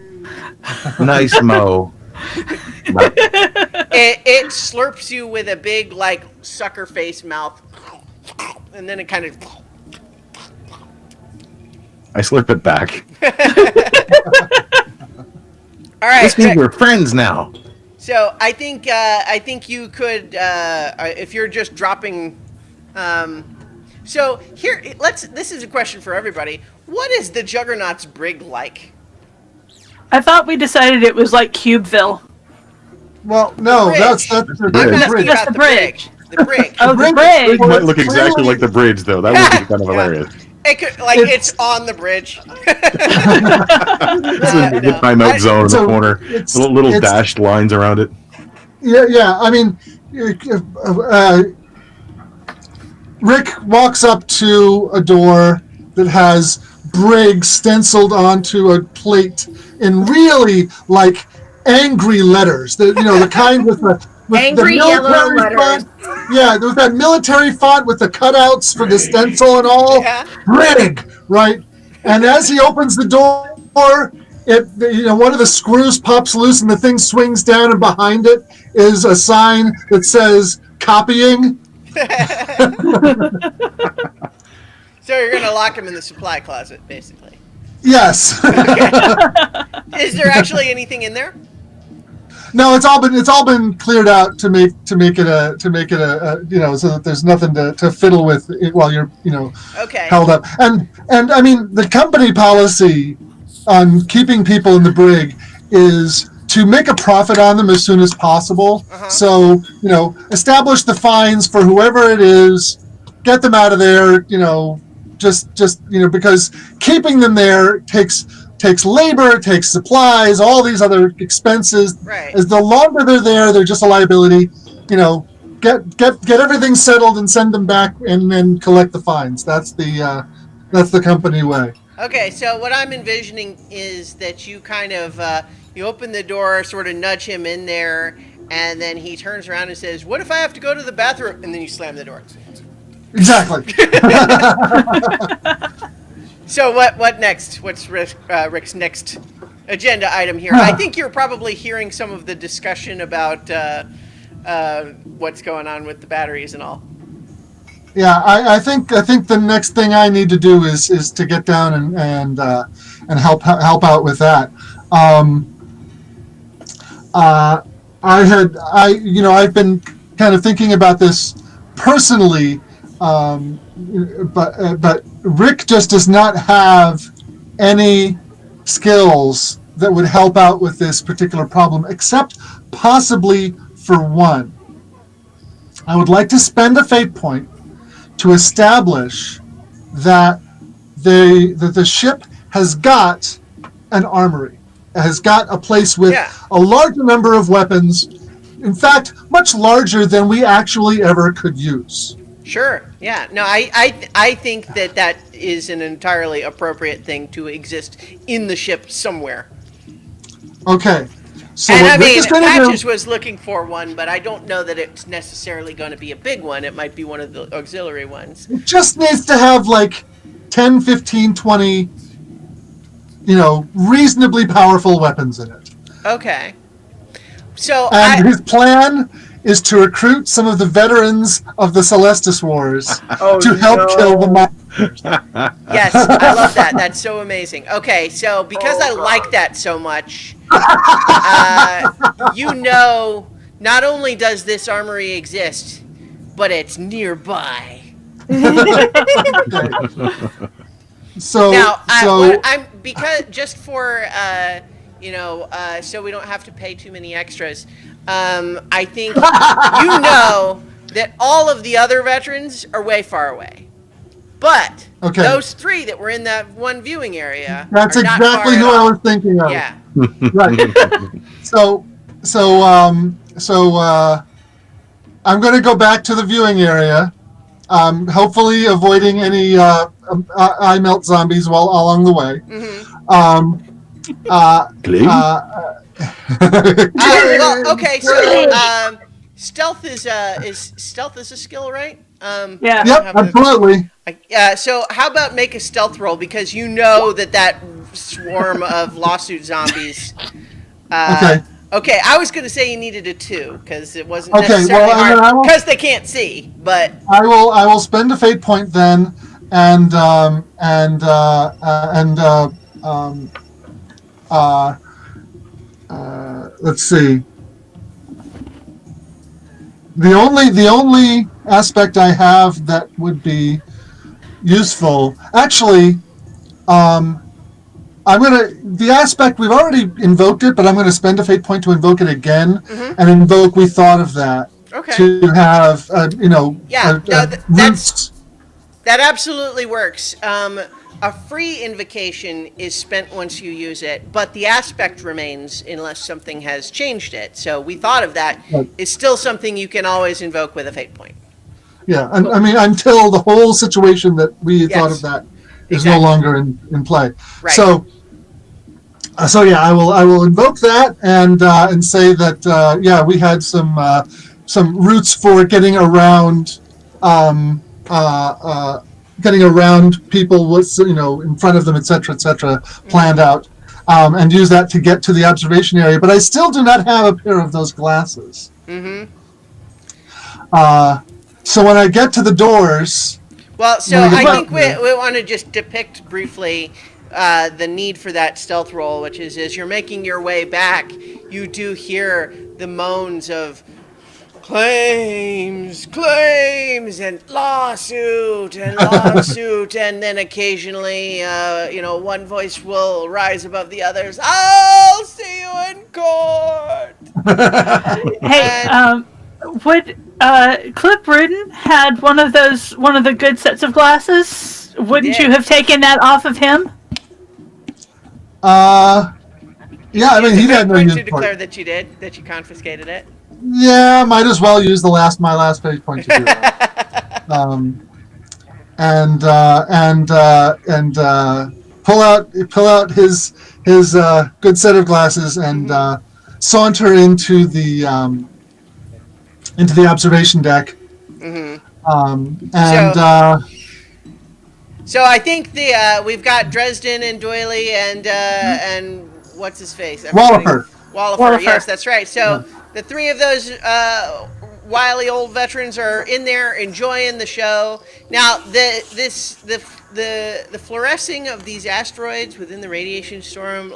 Nice, Mo. It slurps you with a big, like, sucker face mouth. And then it kind of... I slurp it back. All right. This means we're friends now. So I think you could, if you're just dropping... so here, this is a question for everybody. What is the Juggernaut's brig like? I thought we decided it was like Cubeville. Well, no, that's I'm the asking bridge. about the the brig. The brig. Oh, the bridge- bridge. It might look It's exactly clearly- like the bridge, though. That would be kind of Yeah. hilarious. It could, like, it's on the bridge. It's in the No. timeout zone in So the corner. it's- Little it's- dashed lines around it. Yeah. I mean, Rick walks up to a door that has brig stenciled onto a plate in really like angry letters. The kind with the Angry yellow military letters. font. Yeah, with that military font with the cutouts for the stencil and all. Yeah. Brig, right? And as he opens the door, one of the screws pops loose and the thing swings down, and behind it is a sign that says "copying." So you're gonna lock him in the supply closet, basically. Yes. Is there actually anything in there? No, it's all been cleared out to make it a so that there's nothing to fiddle with while you're Okay. held up. And I mean, the company policy on keeping people in the brig is to make a profit on them as soon as possible. Uh-huh. So establish the fines for whoever it is, get them out of there. Just because keeping them there takes labor, takes supplies, all these other expenses. Right. As the longer they're there, they're just a liability. Get everything settled and send them back, and then collect the fines. That's the company way. Okay, so what I'm envisioning is that you kind of you open the door, sort of nudge him in there, and then he turns around and says, "What if I have to go to the bathroom?" And then you slam the door. Exactly. So what next? What's Rick's next agenda item here? I think you're probably hearing some of the discussion about what's going on with the batteries and all. Yeah, I think the next thing I need to do is to get down and help out with that. I've been kind of thinking about this personally, but Rick just does not have any skills that would help out with this particular problem, except possibly for one. I would like to spend a fate point to establish that the ship has got an armory. It has got a place with a large number of weapons, in fact, much larger than we actually ever could use. Sure. Yeah. No, I think that is an entirely appropriate thing to exist in the ship somewhere. Okay. So And what I Rick mean, is going to Patches do, was looking for one, but I don't know that it's necessarily going to be a big one. It might be one of the auxiliary ones. it just needs to have like 10, 15, 20, reasonably powerful weapons in it. Okay. So And his plan is to recruit some of the veterans of the Celestis Wars to help kill the monsters. yes, I love that. That's so amazing. Okay, so because I like that so much, not only does this armory exist, but it's nearby. So Now, so because just for so we don't have to pay too many extras. I think that all of the other veterans are way far away, but those three that were in that one viewing area. that's are not exactly far who at all. I was thinking of. Yeah. Right. So I'm going to go back to the viewing area. hopefully avoiding any eye melt zombies while along the way. Well, okay, so stealth is a skill, right? Yeah. Yep, absolutely. So how about make a stealth roll, because you know that swarm of lawsuit zombies. Okay. Okay, I was going to say you needed a 2 because it wasn't Okay, necessarily well, and then hard because they can't see. But I will spend a fate point then, and let's see. The only aspect I have that would be useful, actually, the aspect we've already invoked it, but I'm gonna spend a fate point to invoke it again, and invoke. We thought of that to have roots. That absolutely works. A free invocation is spent once you use it, but the aspect remains unless something has changed it. So we thought of that. Right. It's still something you can always invoke with a fate point. Yeah, I mean, until the whole situation that we thought of that is no longer in play. Right. So yeah, I will invoke that and say that we had some roots for getting around people with in front of them, etc., planned out, and use that to get to the observation area. But I still do not have a pair of those glasses. So when I get to the doors, well, so I think we want to just depict briefly the need for that stealth roll, which is as you're making your way back, you do hear the moans of claims, and lawsuit, and then occasionally, one voice will rise above the others. I'll see you in court. Hey, would Clip Rudin had one of the good sets of glasses? Wouldn't you have taken that off of him? Yeah, I mean, he had no use to for declare it. that you confiscated it. Yeah, might as well use my last page point to do that. And pull out his good set of glasses and saunter into the observation deck. So I think we've got Dresden and Doyley and what's his face? Wallifer. Yes, that's right. So the three of those wily old veterans are in there enjoying the show. Now the fluorescing of these asteroids within the radiation storm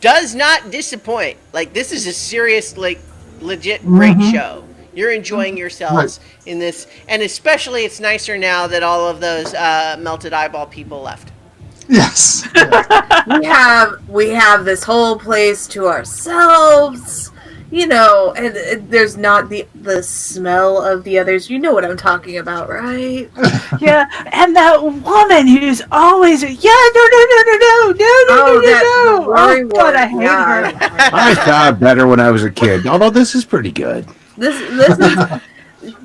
does not disappoint. This is a serious legit great show. You're enjoying yourselves in this, and especially it's nicer now that all of those melted eyeball people left. Yes. We have this whole place to ourselves, and there's not the smell of the others. You know what I'm talking about, right? Yeah, and that woman who's always no. Oh God, I hate her. I thought better when I was a kid, although this is pretty good. This is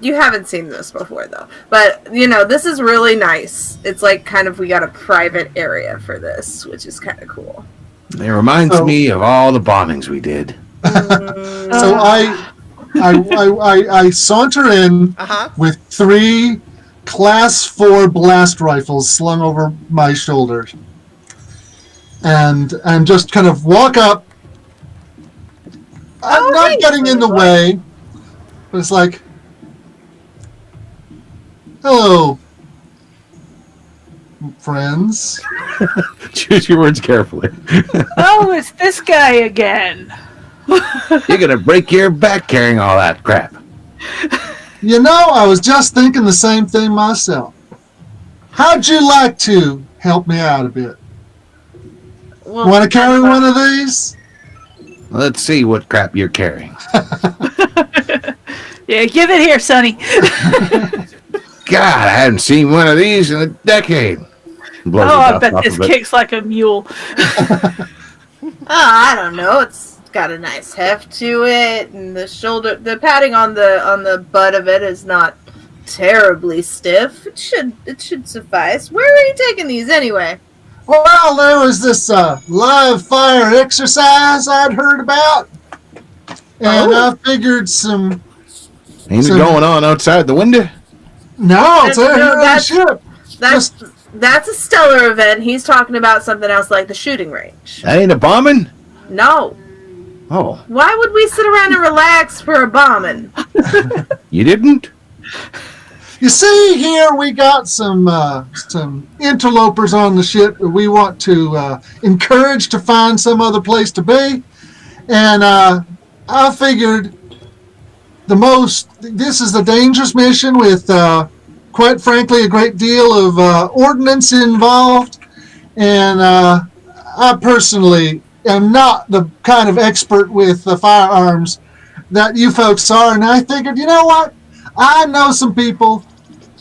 you haven't seen this before though, but this is really nice. It's we got a private area for this, which is kind of cool. It reminds me of all the bombings we did. So I saunter in with 3 Class 4 blast rifles slung over my shoulders, and just kind of walk up. I'm not getting in the way. But it's hello, friends. Choose your words carefully. Oh, it's this guy again. You're going to break your back carrying all that crap. I was just thinking the same thing myself. How'd you like to help me out a bit? Well, want to carry one of these? Let's see what crap you're carrying. Yeah, give it here, Sonny. God, I haven't seen one of these in a decade. I bet this kicks like a mule. I don't know. It's got a nice heft to it, and the padding on the butt of it is not terribly stiff. It should suffice. Where are you taking these anyway? Well, there was this live fire exercise I'd heard about, and I figured some. Ain't it going on outside the window? No, it's No, here on the that's- ship. That's a stellar event. He's talking about something else like the shooting range. That ain't a bombing? No. Oh, Why would we sit around and relax for a bombing? you didn't? You see, here we got some interlopers on the ship that we want to encourage to find some other place to be, and I figured this is a dangerous mission with, quite frankly, a great deal of ordnance involved, and I personally am not the kind of expert with firearms that you folks are, and I figured, you know what? I know some people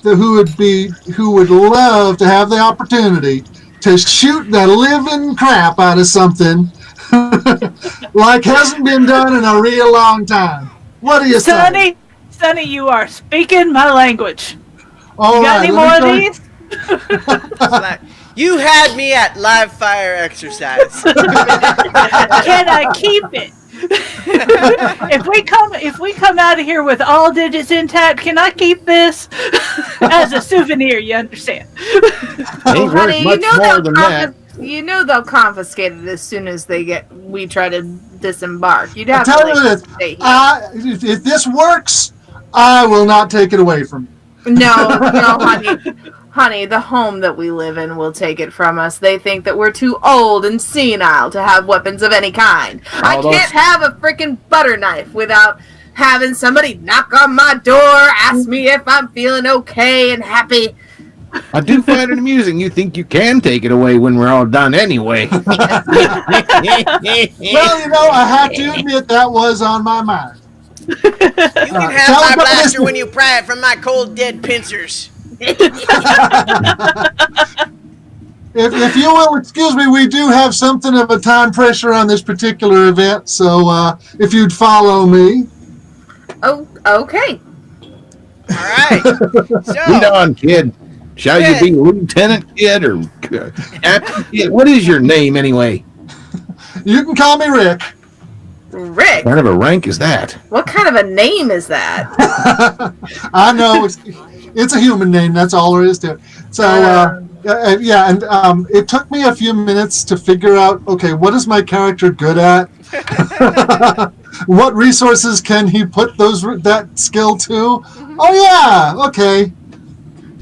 who would love to have the opportunity to shoot the living crap out of something like hasn't been done in a real long time. What do you say? Sonny, you are speaking my language. All You got right, any let more me of try- these? You had me at live fire exercise. Can I keep it? if we come out of here with all digits intact, can I keep this as a souvenir? You understand? Ain't worth Honey, much more than that. you know they'll confiscate it as soon as we try to disembark. You'd have Tell to you like, this, stay here. if this works, I will not take it away from you. No, honey, the home that we live in will take it from us. They think that we're too old and senile to have weapons of any kind. I can't have a freaking butter knife without having somebody knock on my door, ask me if I'm feeling okay and happy. I do find it amusing. You think you can take it away when we're all done anyway. Well, I have to admit that was on my mind. You can have tell my me about blaster this- when you pry it from my cold dead pincers. If you will excuse me, we do have something of a time pressure on this particular event, so if you'd follow me. Oh, okay. All right. Lead So, on, kid. Shall you be Lieutenant Kid or Captain Kid? What is your name anyway? You can call me Rick. Rick, What kind of a rank is that? what kind of a name is that? I know it's a human name. That's all there is to it. So yeah, and it took me a few minutes to figure out. Okay, what is my character good at? What resources can he put that skill to? Oh yeah, okay.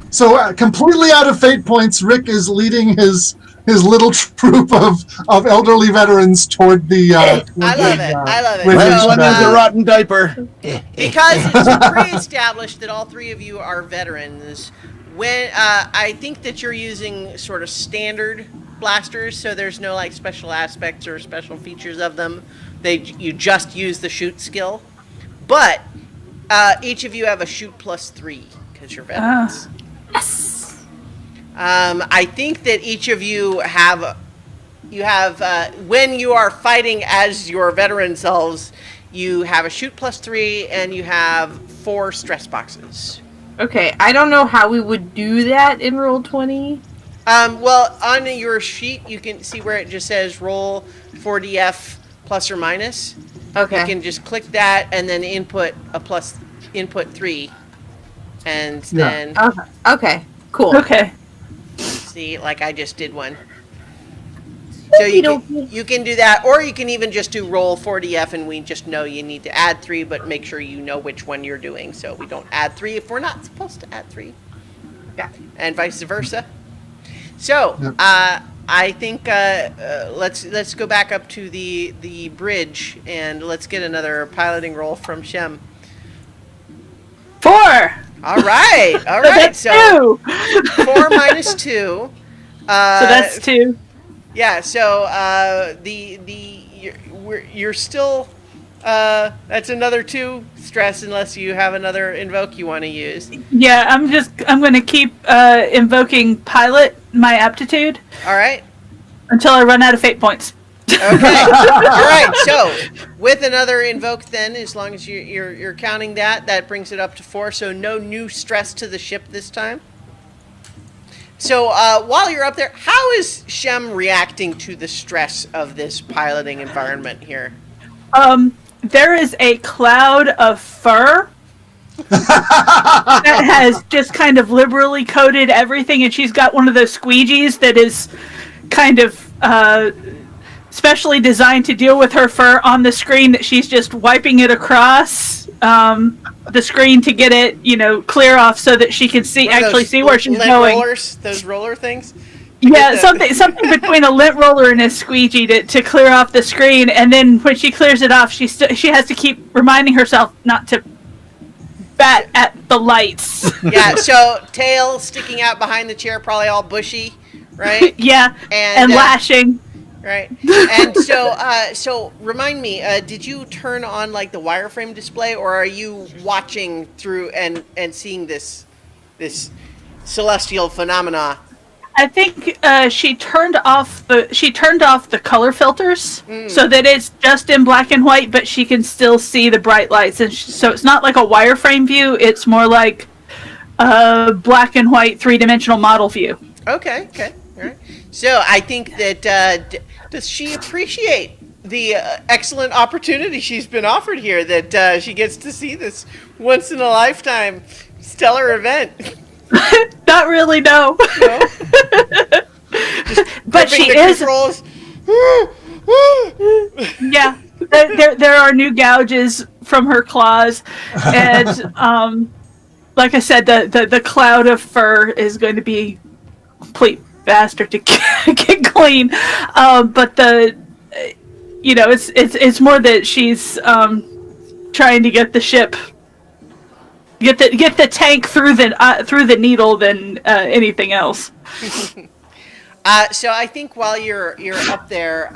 So completely out of fate points, Rick is leading his little troop of elderly veterans toward the. I love it. I love it. Last So, one is a rotten diaper. because it's pre-established that all three of you are veterans, when I think that you're using sort of standard blasters, so there's no like special aspects or special features of them. You just use the shoot skill, but each of you have a shoot +3 because you're veterans. Yes. I think that each of you have when you are fighting as your veteran selves, you have a shoot +3 and you have 4 stress boxes. Okay, I don't know how we would do that in Roll20. Well, on your sheet you can see where it just says roll 4DF plus or minus. Okay. You can just click that and then input 3, and then Okay. Cool. Okay. see, like I just did one. So you can do that, or you can even just do roll 4DF, and we just know you need to add 3, but make sure you know which one you're doing, so we don't add 3 if we're not supposed to add 3. Yeah. And vice versa. So Yep. I think let's go back up to the bridge and let's get another piloting roll from Shem. 4. All right, all So right. that's So 2. 4 minus 2. So that's 2. Yeah, so you're still that's another 2 stress unless you have another invoke you want to use. Yeah, I'm going to keep invoking pilot my aptitude All right. until I run out of fate points. Okay. All right. So with another invoke, then, as long as you're counting that brings it up to 4. So no new stress to the ship this time. So while you're up there, how is Shem reacting to the stress of this piloting environment here? There is a cloud of fur that has just kind of liberally coated everything, and she's got one of those squeegees that is kind of specially designed to deal with her fur on the screen, that she's just wiping it across the screen to get it, clear off so that she can see where she's going. Rollers, those roller things? Yeah, something between a lint roller and a squeegee to clear off the screen, and then when she clears it off, she has to keep reminding herself not to bat at the lights. Yeah, so tail sticking out behind the chair, probably all bushy, right? Yeah, and lashing. Right, and so remind me, did you turn on like the wireframe display, or are you watching through and seeing this celestial phenomena? I think she turned off the color filters so that it's just in black and white, but she can still see the bright lights, and so it's not like a wireframe view. It's more like a black and white 3-dimensional model view. Okay, all right. So I think that does she appreciate the excellent opportunity she's been offered here, that she gets to see this once in a lifetime stellar event? Not really, no. No? But she is. Yeah, there are new gouges from her claws, and like I said, the cloud of fur is going to be a complete bastard to get clean. But it's more that she's trying to get the ship. Get the tank through the needle than anything else. So I think while you're up there,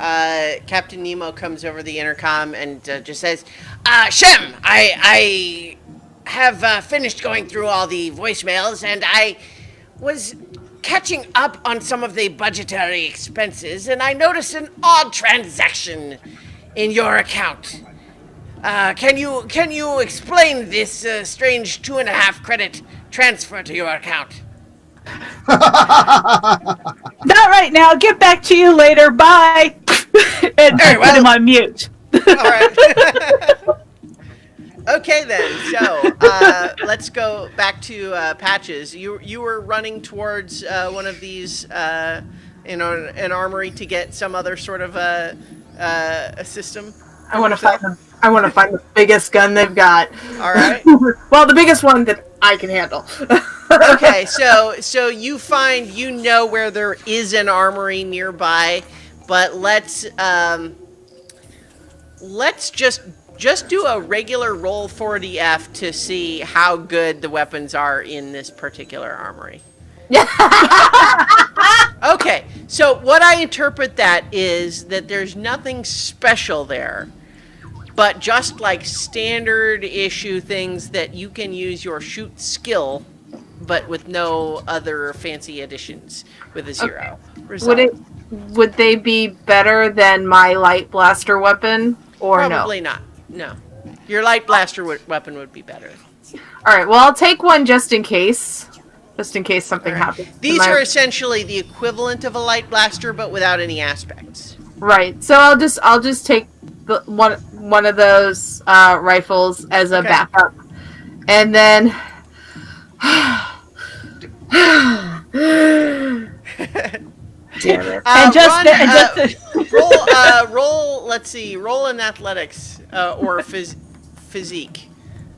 Captain Nemo comes over the intercom and just says, "Shem, I have finished going through all the voicemails, and I was catching up on some of the budgetary expenses, and I noticed an odd transaction in your account. Can you explain this strange 2.5 credit transfer to your account?" Not right now. Get back to you later. Bye. And put him on mute. All right. Okay then. So let's go back to Patches. You were running towards one of these, an armory to get some other sort of a system. I want to find them. I want to find the biggest gun they've got. All right. Well, the biggest one that I can handle. Okay, so you find where there is an armory nearby, but let's just do a regular roll 4DF to see how good the weapons are in this particular armory. Okay, so what I interpret that is that there's nothing special there, but just like standard issue things that you can use your shoot skill, but with no other fancy additions, with a 0. Okay. Would they be better than my light blaster weapon, or Probably not. No. Your light blaster weapon would be better. All right. Well, I'll take one just in case something happens. These are essentially the equivalent of a light blaster, but without any aspects. Right. So I'll just take the one of those rifles as a backup, and then. Damn it! Roll. Let's see. Roll in athletics or physique.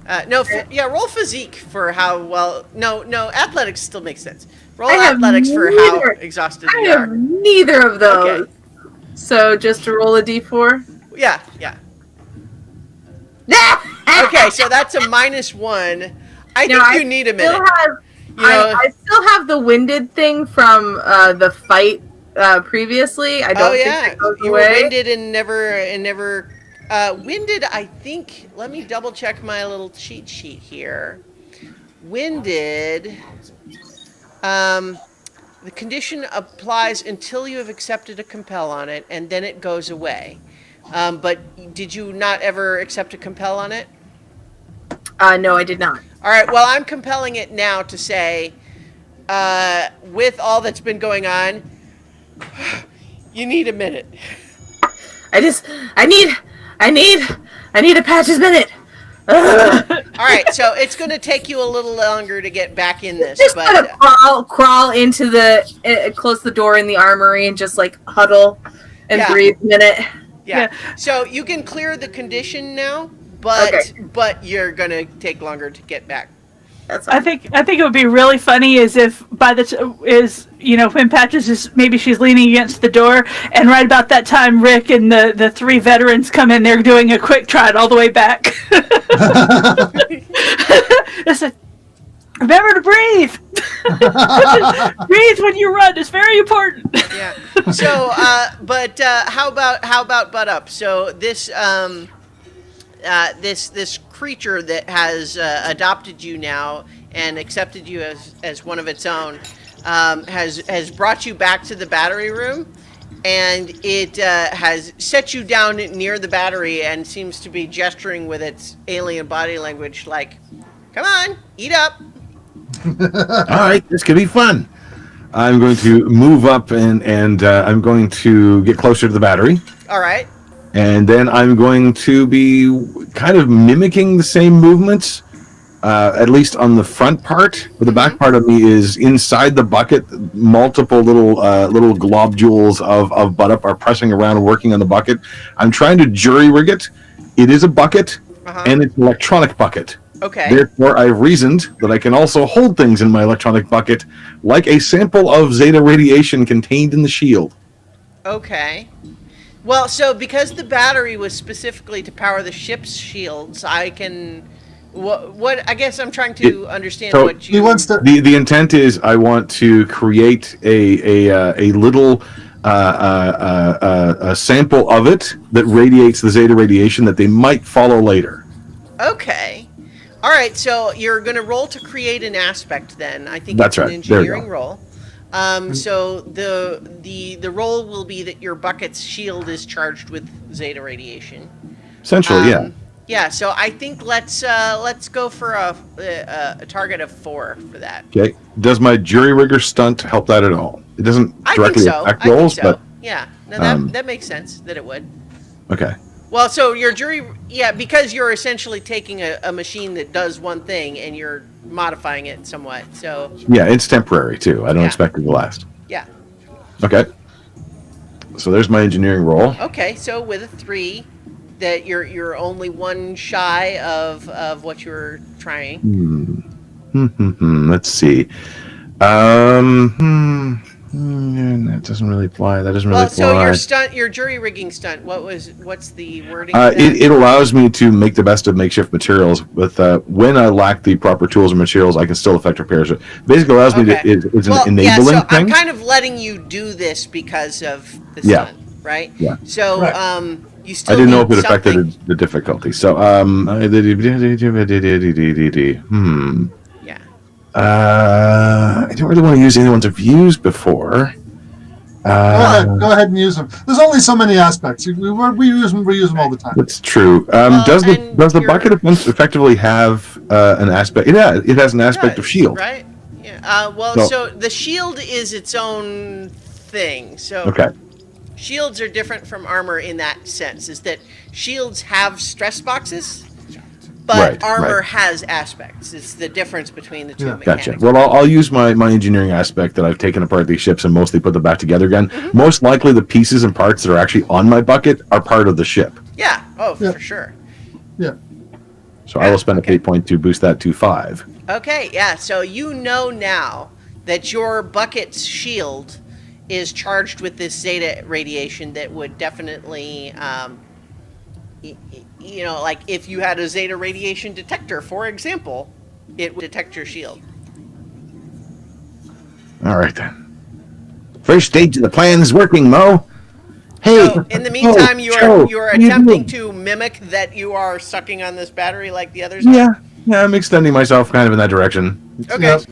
Roll physique for how well. No, athletics still makes sense. Roll athletics for how exhausted you are. I have neither of those. Okay. So just to roll a d4. Yeah. Okay, so that's a -1. I think you need a minute. I still have the winded thing from the fight previously. I don't think that goes you away. Were winded and never winded. I think. Let me double check my little cheat sheet here. Winded. The condition applies until you have accepted a compel on it, and then it goes away. But did you not ever accept a compel on it? No, I did not. All right, well, I'm compelling it now to say, with all that's been going on, you need a minute. I need a Patch's minute. All right, so it's going to take you a little longer to get back in this, Just but gonna crawl into close the door in the armory and just like huddle and breathe a minute. yeah. So you can clear the condition now, but you're going to take longer to get back. That's I think it would be really funny is if when Patches is maybe she's leaning against the door, and right about that time Rick and the three veterans come in. They're doing a quick trot all the way back. It's a, remember to breathe. Breathe when you run. It's very important. Yeah. So, how about butt up? So this this creature that has adopted you now and accepted you as one of its own has brought you back to the battery room, and it has set you down near the battery and seems to be gesturing with its alien body language like, come on, eat up. All right, this could be fun. I'm going to move up and I'm going to get closer to the battery. All right. And then I'm going to be kind of mimicking the same movements, at least on the front part. But the back part of me is inside the bucket. Multiple little globules of butt up are pressing around and working on the bucket. I'm trying to jury rig it. It is a bucket, and it's an electronic bucket. Okay. Therefore, I've reasoned that I can also hold things in my electronic bucket, like a sample of Zeta radiation contained in the shield. Okay. Well, so because the battery was specifically to power the ship's shields, I can. What I guess I'm trying to understand so what you. He wants to. The intent is I want to create a little a sample of it that radiates the Zeta radiation that they might follow later. Okay. All right. So you're going to roll to create an aspect. Then I think That's it's an right. There you engineering go. roll. So the roll will be that your bucket's shield is charged with Zeta radiation. Essentially, yeah. Yeah. So I think let's go for a target of 4 for that. Okay. Does my jury rigger stunt help that at all? It doesn't I think directly so. affect I think rolls, so. but Yeah. No, that makes sense that it would. okay. Well, so your jury, because you're essentially taking a machine that does one thing and you're modifying it somewhat. So Yeah, it's temporary too. I don't expect it to last. yeah. Okay. So there's my engineering roll. Okay, so with a 3, that you're only 1 shy of what you were trying. Let's see. That doesn't really apply. That doesn't really apply. So your jury rigging stunt. What's the wording? of that? It allows me to make the best of makeshift materials. With when I lack the proper tools and materials, I can still effect repairs. It basically allows me to. It's an enabling so thing. I'm kind of letting you do this because of the stunt, right? Yeah. So Right. you still. I didn't know need if it affected something- the difficulty. So Yeah. I don't really want to use any ones I've used before. Go ahead and use them. There's only so many aspects. We use them all the time. That's true. Does the your- bucket effectively have an aspect? It has an aspect of shield. Right? Yeah. So- So the shield is its own thing. So Okay. shields are different from armor in that sense. Is that shields have stress boxes, but Right, armor right. has aspects. It's the difference between the two Yeah. mechanics. Gotcha. Well, I'll use my engineering aspect that I've taken apart these ships and mostly put them back together again. Most likely, the pieces and parts that are actually on my bucket are part of the ship. Yeah. Oh, Yeah. for sure. Yeah. So I will spend a fate point to boost that to 5. Okay. Yeah. So you know now that your bucket's shield is charged with this Zeta radiation that would definitely, like if you had a Zeta radiation detector, for example, it would detect your shield. All right then. First stage of the plan is working, Mo. Hey. So in the meantime, you're Joe, what are you attempting doing? to mimic that you are sucking on this battery like the others. Yeah, I'm extending myself kind of in that direction. Okay. Yep.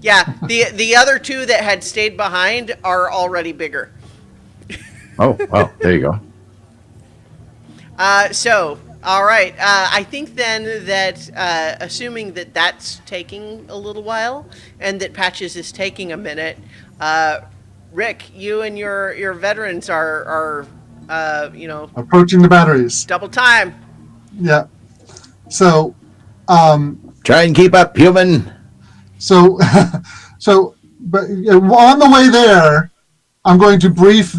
Yeah, the other two that had stayed behind are already bigger. Oh, well, there you go. So, all right. I think then that, assuming that that's taking a little while and that Patches is taking a minute, Rick, you and your veterans are Approaching the batteries. double time. Yeah. So, Try and keep up, human. so, but on the way there, I'm going to brief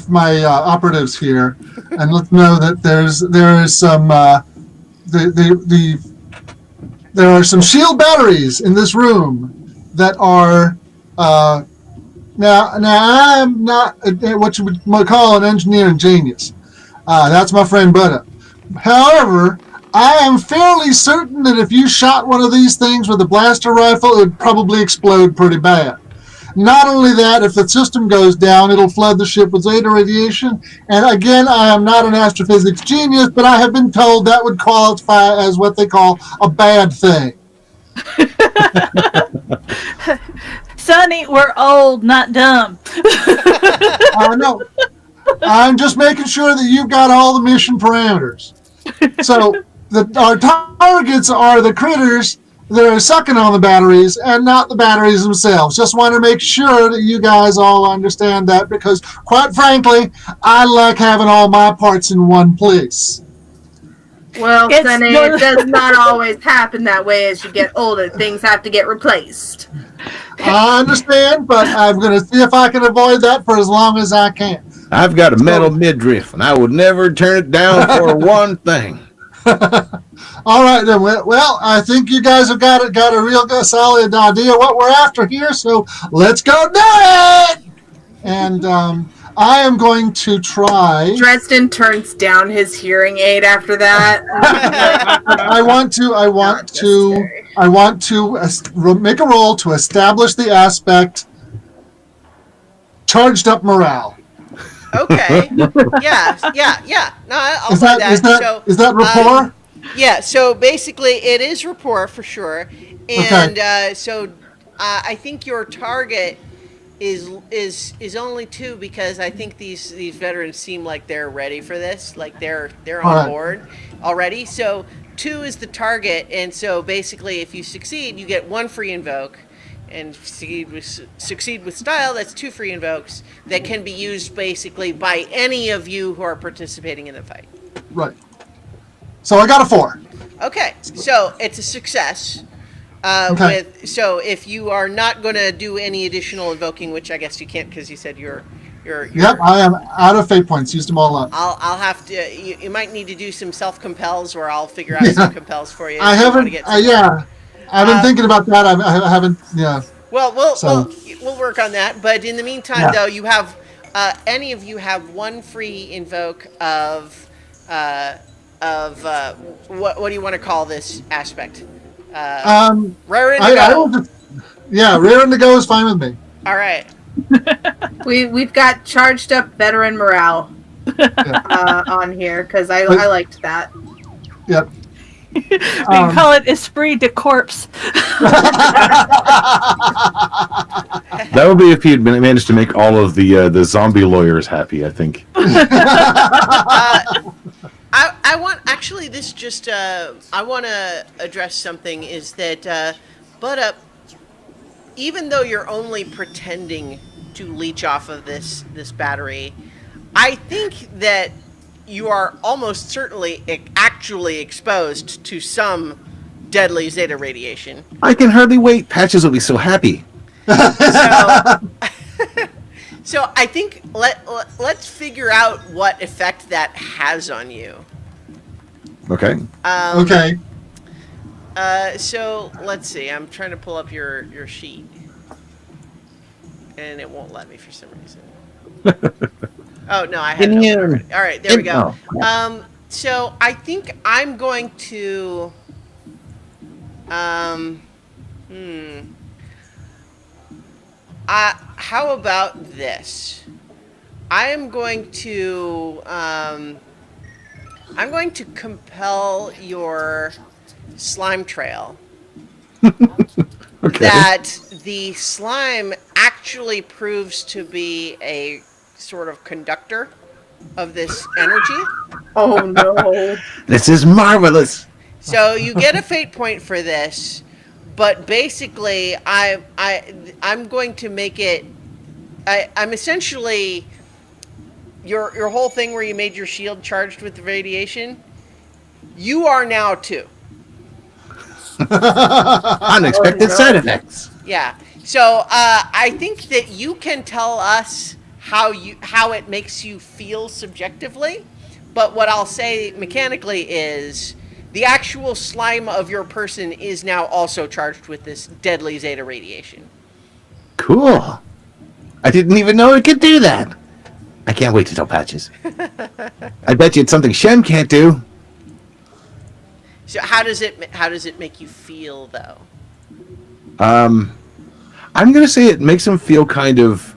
my operatives here, and let them know that there is some there are some shield batteries in this room that are now I'm not what you would call an engineering genius. That's my friend Buddha. However, I am fairly certain that if you shot one of these things with a blaster rifle, it would probably explode pretty bad. Not only that, if the system goes down, it'll flood the ship with zeta radiation. And again, I am not an astrophysics genius, but I have been told that would qualify as what they call a bad thing. Sonny, we're old, not dumb. I know. I'm just making sure that you've got all the mission parameters. So our targets are the critters that are sucking on the batteries and not the batteries themselves. Just want to make sure that you guys all understand that, because quite frankly, I like having all my parts in one place. Well, Sonny, it does not always happen that way as you get older. Things have to get replaced. I understand, but I'm going to see if I can avoid that for as long as I can. I've got a metal midriff, and I would never turn it down for one thing. All right, then. Well, I think you guys have got a real solid idea what we're after here, so let's go do it! And I am going to try... Dresden turns down his hearing aid after that. I want to make a roll to establish the aspect charged up morale. Okay. Yeah. No, I'll say that. Is that rapport? Yeah. So basically, it is rapport for sure, and Okay. I think your target is only 2, because I think these veterans seem like they're ready for this, like they're on board already. So 2 is the target, and so basically, if you succeed, you get 1 free invoke. And succeed with style, that's 2 free invokes that can be used basically by any of you who are participating in the fight. Right. So I got a 4. Okay, so it's a success. Okay. So if you are not going to do any additional invoking, which I guess you can't because you said you're. Yep, I am out of fate points. Used them all up. I'll have to. You might need to do some self compels, or I'll figure out some compels for you. I haven't. I've been thinking about that. I haven't. Yeah. Well, we'll work on that. But in the meantime, though, you have any of you have 1 free invoke of what do you want to call this aspect? Rare and go. Rare and to go is fine with me. All right. We've got charged up veteran morale on here because I liked that. Yep. We can call it esprit de corpse. That would be if you'd managed to make all of the zombie lawyers happy, I think. I want actually this just I want to address something is that even though you're only pretending to leech off of this battery, I think that you are almost certainly actually exposed to some deadly zeta radiation. I can hardly wait. Patches will be so happy. So I think let's figure out what effect that has on you. Okay. Okay. So let's see. I'm trying to pull up your sheet, and it won't let me for some reason. Oh no, I have it open already. All right, there we go. So I think I'm going to. How about this? I am going to. I'm going to compel your slime trail. that the slime actually proves to be a sort of conductor of this energy. Oh no. This is marvelous. So you get a fate point for this, but basically, I'm going to make it. I'm essentially your whole thing where you made your shield charged with the radiation. You are now too. Unexpected side effects. Yeah. So I think that you can tell us how it makes you feel subjectively, but what I'll say mechanically is the actual slime of your person is now also charged with this deadly zeta radiation. Cool. I didn't even know it could do that. I can't wait to tell Patches. I bet you it's something Shem can't do. So how does it make you feel though? I'm gonna say it makes him feel kind of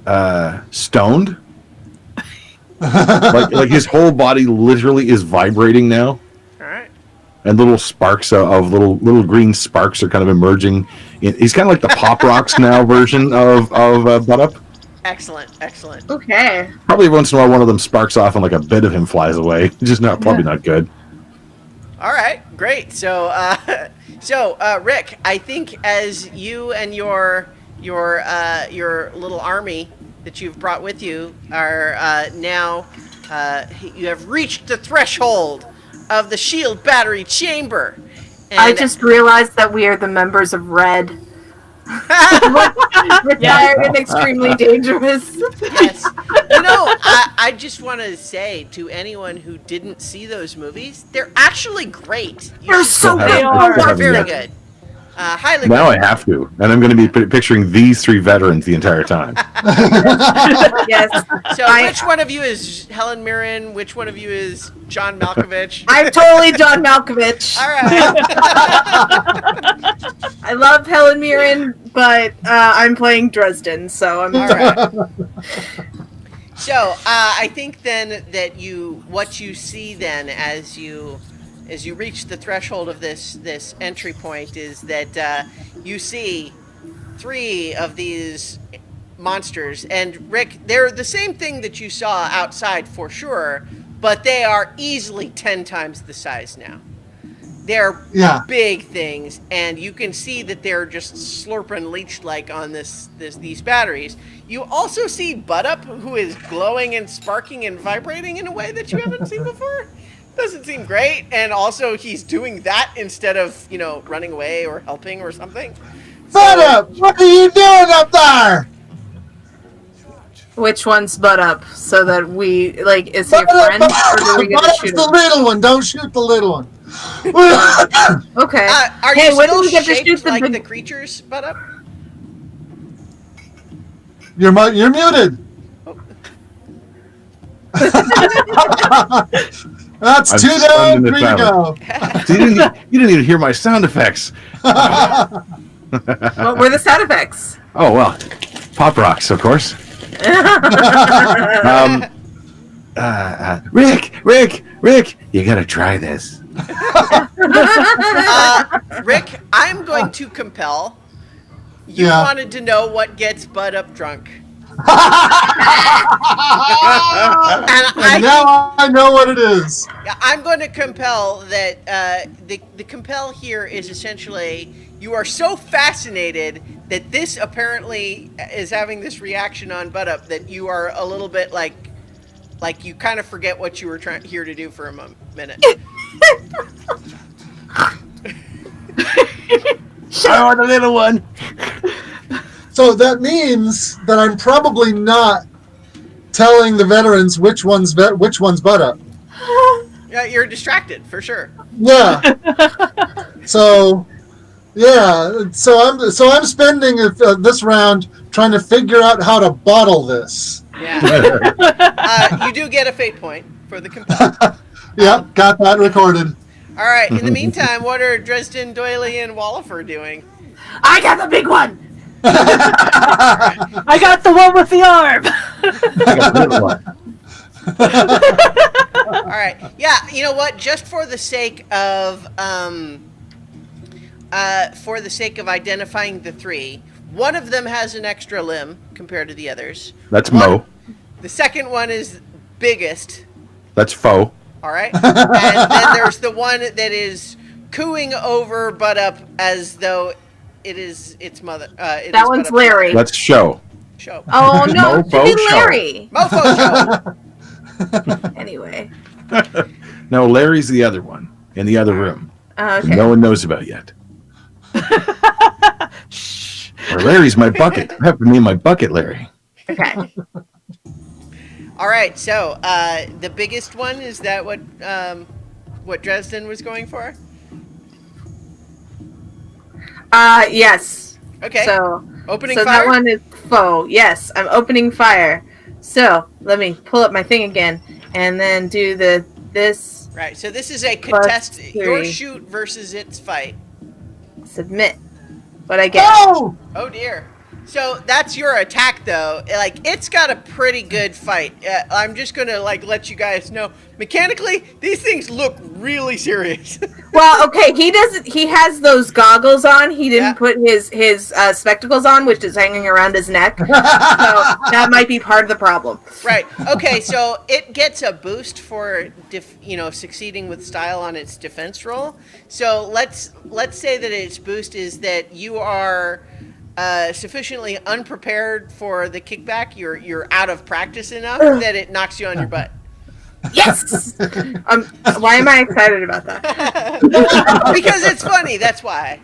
stoned. like his whole body literally is vibrating now. All right. And little sparks of little green sparks are kind of emerging. He's kind of like the Pop Rocks now version of Butt Up. Excellent. Okay. Probably once in a while one of them sparks off and like a bit of him flies away. Just probably not good. All right, great. So Rick, I think as you and your little army that you've brought with you are now you have reached the threshold of the shield battery chamber. And I just realized that we are the members of Red. Retired and extremely dangerous. yes. You know, I just want to say to anyone who didn't see those movies, they're actually great. They're so They good. are. They're very good. Highly Now I recommend. have to, and I'm going to be picturing these three veterans the entire time. Yes. So, which one of you is Helen Mirren? Which one of you is John Malkovich? I'm totally John Malkovich. All right. I love Helen Mirren, but I'm playing Dresden, so I'm All right. So, I think then that what you see then as you reach the threshold of this entry point is that you see 3 of these monsters, and Rick, they're the same thing that you saw outside for sure, but they are easily 10 times the size now. They're big things, and you can see that they're just slurping leech-like on these batteries. You also see Butt Up, who is glowing and sparking and vibrating in a way that you haven't seen before. Doesn't seem great, and also he's doing that instead of, running away or helping or something. Butt Up, what are you doing up there? Which one's Butt Up? So that we, is he a Butt Up, friend? Or do we get Butt to Up's shoot the him? little one. Don't shoot the little one. Okay. Are Hey, you when do still we get to shaped shoot the like big... the creatures, Butt Up? You're muted. That's I'm 2 stunned down, in the 3 to go. So you didn't even hear my sound effects. What were the sound effects? Oh, well, Pop Rocks, of course. Rick, you gotta try this. Rick, I'm going to compel. You wanted to know what gets Butt Up drunk. And now I know what it is. I'm going to compel that the compel here is essentially you are so fascinated that this apparently is having this reaction on Butt Up that you are a little bit like you kind of forget what you were here to do for a minute. I want the little one. So that means that I'm probably not telling the veterans which one's Butt Up. Yeah, you're distracted for sure. Yeah. So I'm spending this round trying to figure out how to bottle this. Yeah. You do get a fate point for the compel. Yep, got that recorded. All right. In the meantime, what are Dresden, Doyley, and Wallifer doing? I got the big one! I got the one with the arm. I got the little one. All right. Yeah, you know what? Just for the sake of for the sake of identifying the three. One of them has an extra limb compared to the others. That's One- Mo. The second one is biggest. That's Foe. All right. And then there's the one that is cooing over butt up as though it is its mother. That one's Larry. That's Show. Show. Oh no, it should Mofo be show. Larry. Mofo show. Anyway. No, Larry's the other one in the other room. Okay. No one knows about yet. Or Larry's my bucket. You have to name my bucket Larry. Okay. All right. So the biggest one, is that what Dresden was going for? Yes. Okay. So Opening so fire. that one is foe. Yes, I'm opening fire. So let me pull up my thing again and then do this Right. So this is a Plus contest. Your 3. shoot versus its fight. submit. What I get? Oh! Oh dear. So that's your attack, though. Like, it's got a pretty good fight. I'm just gonna let you guys know. Mechanically, these things look really serious. Well, okay, he doesn't. He has those goggles on. He didn't Yeah. put his spectacles on, which is hanging around his neck. So that might be part of the problem. Right. Okay. So it gets a boost for succeeding with style on its defense roll. So let's say that its boost is that you are sufficiently unprepared for the kickback. You're out of practice enough that it knocks you on your butt. Yes. Why am I excited about that? Because it's funny. That's why.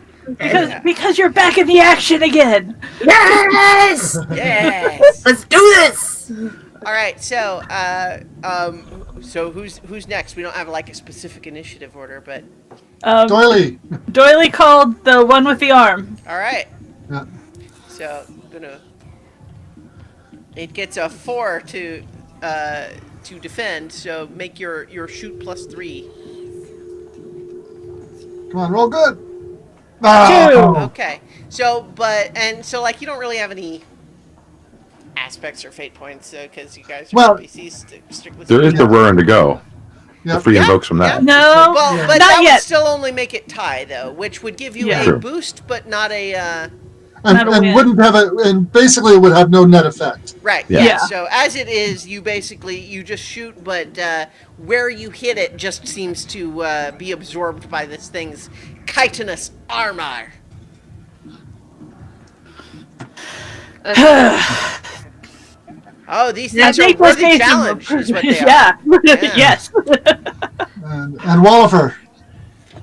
Because you're back in the action again. Yes. Yes. Let's do this. All right. So so who's next? We don't have a specific initiative order, but Doily. Doily called the one with the arm. all right. Yeah. So it gets a 4 to defend. So make your shoot +3. Come on, roll good. Oh. Okay. So you don't really have any aspects or fate points because you guys are Well, NPCs strictly. There is the Ruin to go. Yep. The free Yeah, invokes from that. No, Well, Yeah. but not that yet. would still only make it tie, though, which would give you Yeah. a True. boost, but not a Not a And win. wouldn't have and basically it would have no net effect. right. Yeah. Yeah. Yeah. So as it is, you just shoot, but where you hit it just seems to be absorbed by this thing's chitinous armor. Oh, these Yeah, things are take worthy location. challenge, is what they are. Yeah. Yeah. Yes. And Wallifer.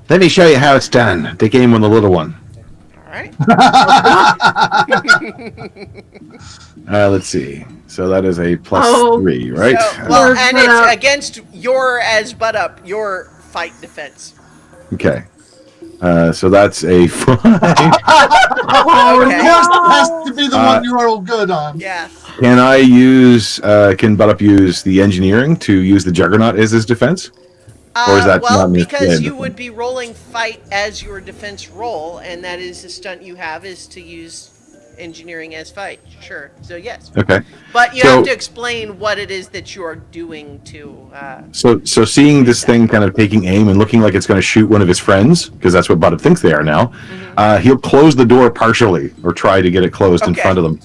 Let me show you how it's done. Take aim on the little one. All right. Let's see. So that is a Oh. +3, right? So, and it's against your fight defense. Okay. So that's a 5. Oh, Okay. yes, that has to be the one you are good on. Yeah. Can I use? Can Butt Up use the engineering to use the Juggernaut as his defense? Or is that well, not in his because plan? you would be rolling fight as your defense roll, and that is the stunt you have is to use engineering as fight. Sure. So yes. Okay. But you So- have to explain what it is that you are doing to. So seeing this thing kind of taking aim and looking like it's going to shoot one of his friends, because that's what Butt Up thinks they are now, he'll close the door partially or try to get it closed in Okay. front of them.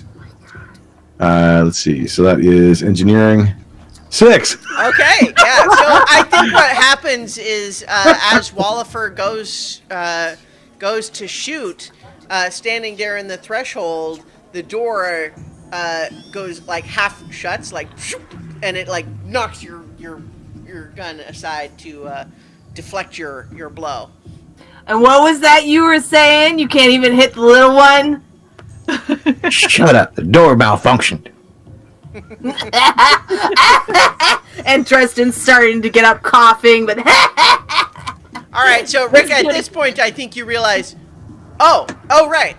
Let's see. So that is engineering 6. Okay. Yeah. So I think what happens is as Wallifer goes to shoot, standing there in the threshold, the door goes half shuts, and it knocks your gun aside to deflect your blow. And what was that you were saying? You can't even hit the little one? Shut up. The door malfunctioned. And Dresden's starting to get up coughing, but All right. So Rick, at this point, I think you realize. Oh, right.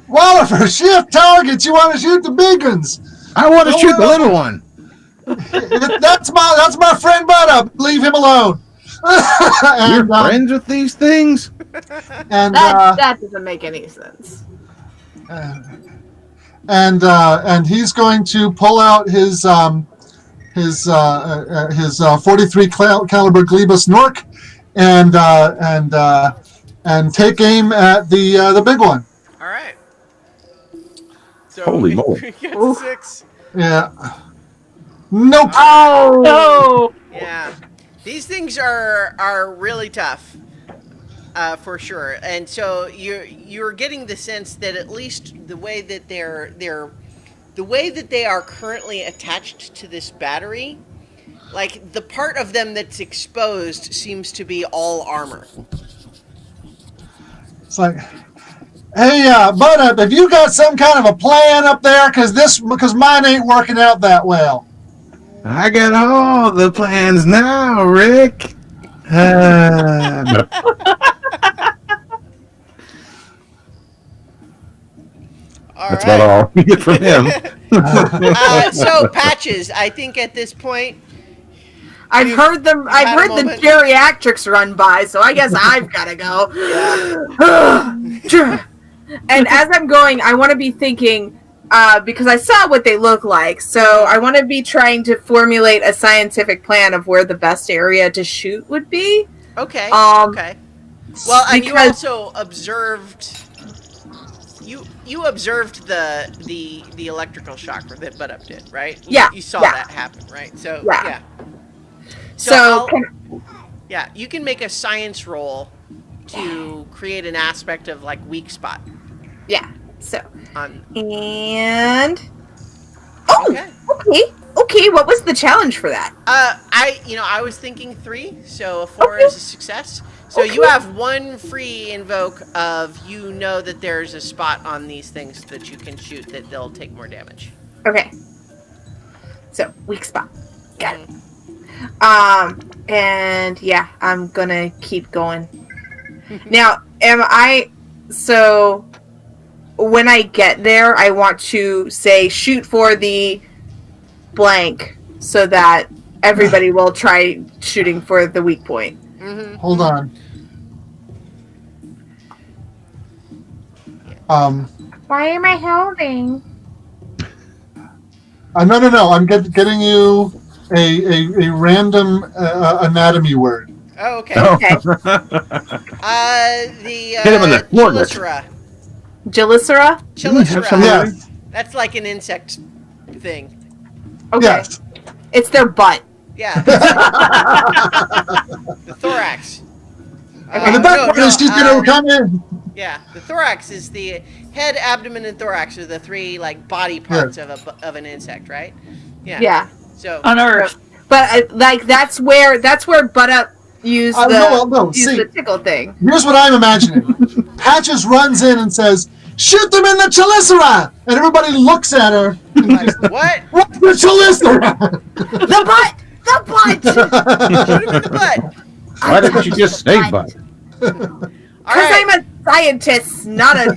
Wallifer, shift targets. You want to shoot the big ones. I want to Oh, shoot the well. little one. That's my friend Butt Up. Leave him alone. You're friends with these things? And that doesn't make any sense. and he's going to pull out his 43 caliber Gleba Snork and take aim at the big one. All right. So Holy moly. you got Oof. 6. Yeah. Nope. Oh No. Yeah. These things are really tough. For sure. And so you're getting the sense that at least the way that the way that they are currently attached to this battery, like the part of them that's exposed seems to be all armor. It's like, hey, Bud, have you got some kind of a plan up there? Because mine ain't working out that well. I got all the plans now, Rick. No. That's about all we get from him. So Patches, I think at this point, I've heard the had a moment. geriatrics run by, so I guess I've got to go. And as I'm going, I want to be thinking, because I saw what they look like, so I want to be trying to formulate a scientific plan of where the best area to shoot would be. okay, Um, okay. Well, and you because- also observed. You observed the electrical shock that Bud Up did, right? Yeah, You saw yeah. that happen, right? So Yeah. yeah. So, Yeah, you can make a science roll to create an aspect of like weak spot yeah. So, on. and Okay. okay. What was the challenge for that? I was thinking 3, so a 4 Okay. is a success. So Okay. you have 1 free invoke of that there's a spot on these things that you can shoot that they'll take more damage. Okay. So weak spot. Got it. And yeah, I'm gonna keep going. Now, so when I get there, I want to say shoot for the blank so that everybody will try shooting for the weak point. Mm-hmm. Hold on. Why am I holding? No. I'm getting you a random anatomy word. Oh, okay. Okay. The Hit him in the forehead. Chelicera. Gelicera? Have some- Yes. That's like an insect thing. Okay. Yes. It's their butt. Yeah. The thorax. And the best part is she's gonna come in. Yeah, the thorax is the head, abdomen, and thorax are the 3 like body parts of an insect, right? Yeah. Yeah. So On Earth. But that's where Butt Up used the tickle thing. Here's what I'm imagining. Patches runs in and says, "Shoot them in the chelicera!" And everybody looks at her. like, what? What's the chelicera? The butt. Shoot him in the butt. Why didn't you just say butt? All Because right. I'm a scientist, not a.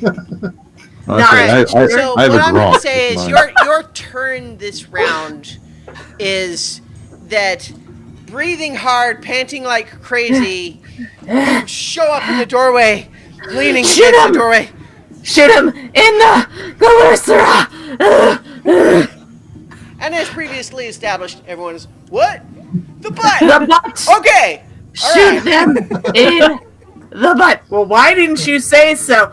Okay, So I have what a I'm grok gonna say is in your turn this round is that breathing hard, panting like crazy, you show up in the doorway, leaning Shoot against him! the doorway. Shoot him in the chelicera. And as previously established, everyone is what? The butt. The butt. Okay. All Shoot right. them in the butt. Well, why didn't you say so?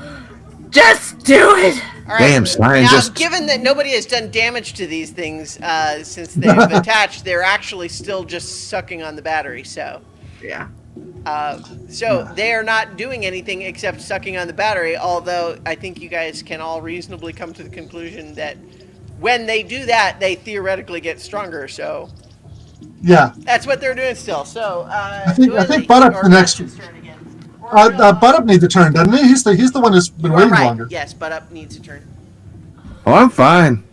Just do it. All right. Damn, Now, scientist. given that nobody has done damage to these things since they've attached, they're actually still just sucking on the battery. So, Yeah. so they are not doing anything except sucking on the battery. Although I think you guys can all reasonably come to the conclusion that when they do that, they theoretically get stronger. So Yeah. that's what they're doing still. So I think Butt Up's the next one. turn again. Butt Up needs a turn, doesn't he? He's the one who's been You are waiting right. longer. Yes, Butt Up needs a turn. Oh, I'm fine.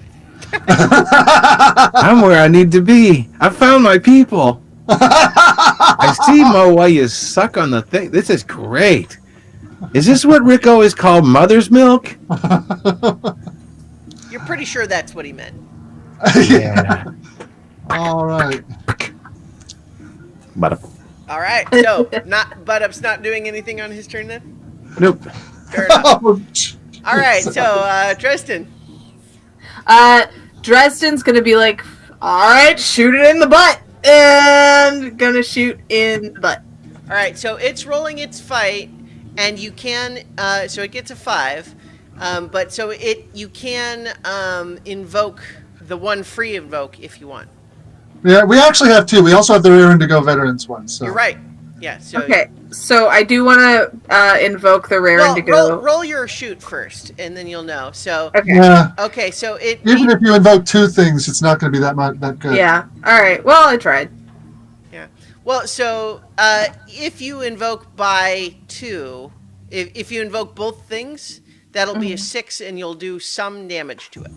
I'm where I need to be. I found my people. I see, Mo, why you suck on the thing. This is great. Is this what Rick always called mother's milk? You're pretty sure that's what he meant. Yeah. All right. But All right. So Butt Up's not doing anything on his turn then. nope. Fair enough. All right. So Tristan. Dresden's gonna be like, all right, shoot it in the butt, and gonna shoot in the butt. All right, so it's rolling its fight, and you can. So it gets a 5, but so you can invoke the one free invoke if you want. Yeah, we actually have 2. We also have the Rare Indigo Veterans one. So. You're right. Yeah. So Okay, so I do want to invoke the rare well, indigo. roll your shoot first, and then you'll know. So Okay. Yeah. okay, so Even if you invoke 2 things, it's not going to be that good. Yeah. All right. Well, I tried. Yeah. Well, so if you invoke by 2, if you invoke both things, that'll be a 6, and you'll do some damage to it.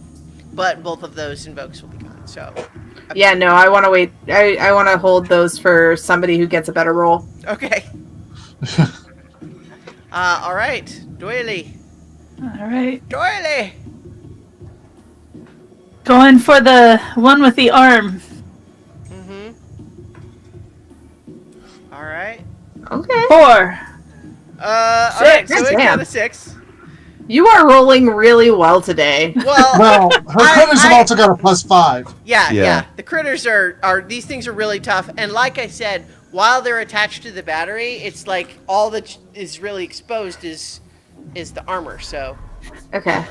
But both of those invokes will be gone. So. Yeah. No, I want to wait. I want to hold those for somebody who gets a better roll. Okay. All right, Doily. All right. Doily. Going for the one with the arm. Mm-hmm. All right. Okay. 4. All right. So it Damn. got a 6. You are rolling really well today. Well, Well, her critters have also got a +5. yeah. The critters are these things are really tough, and like I said, while they're attached to the battery, it's like all that is really exposed is the armor. So. Okay.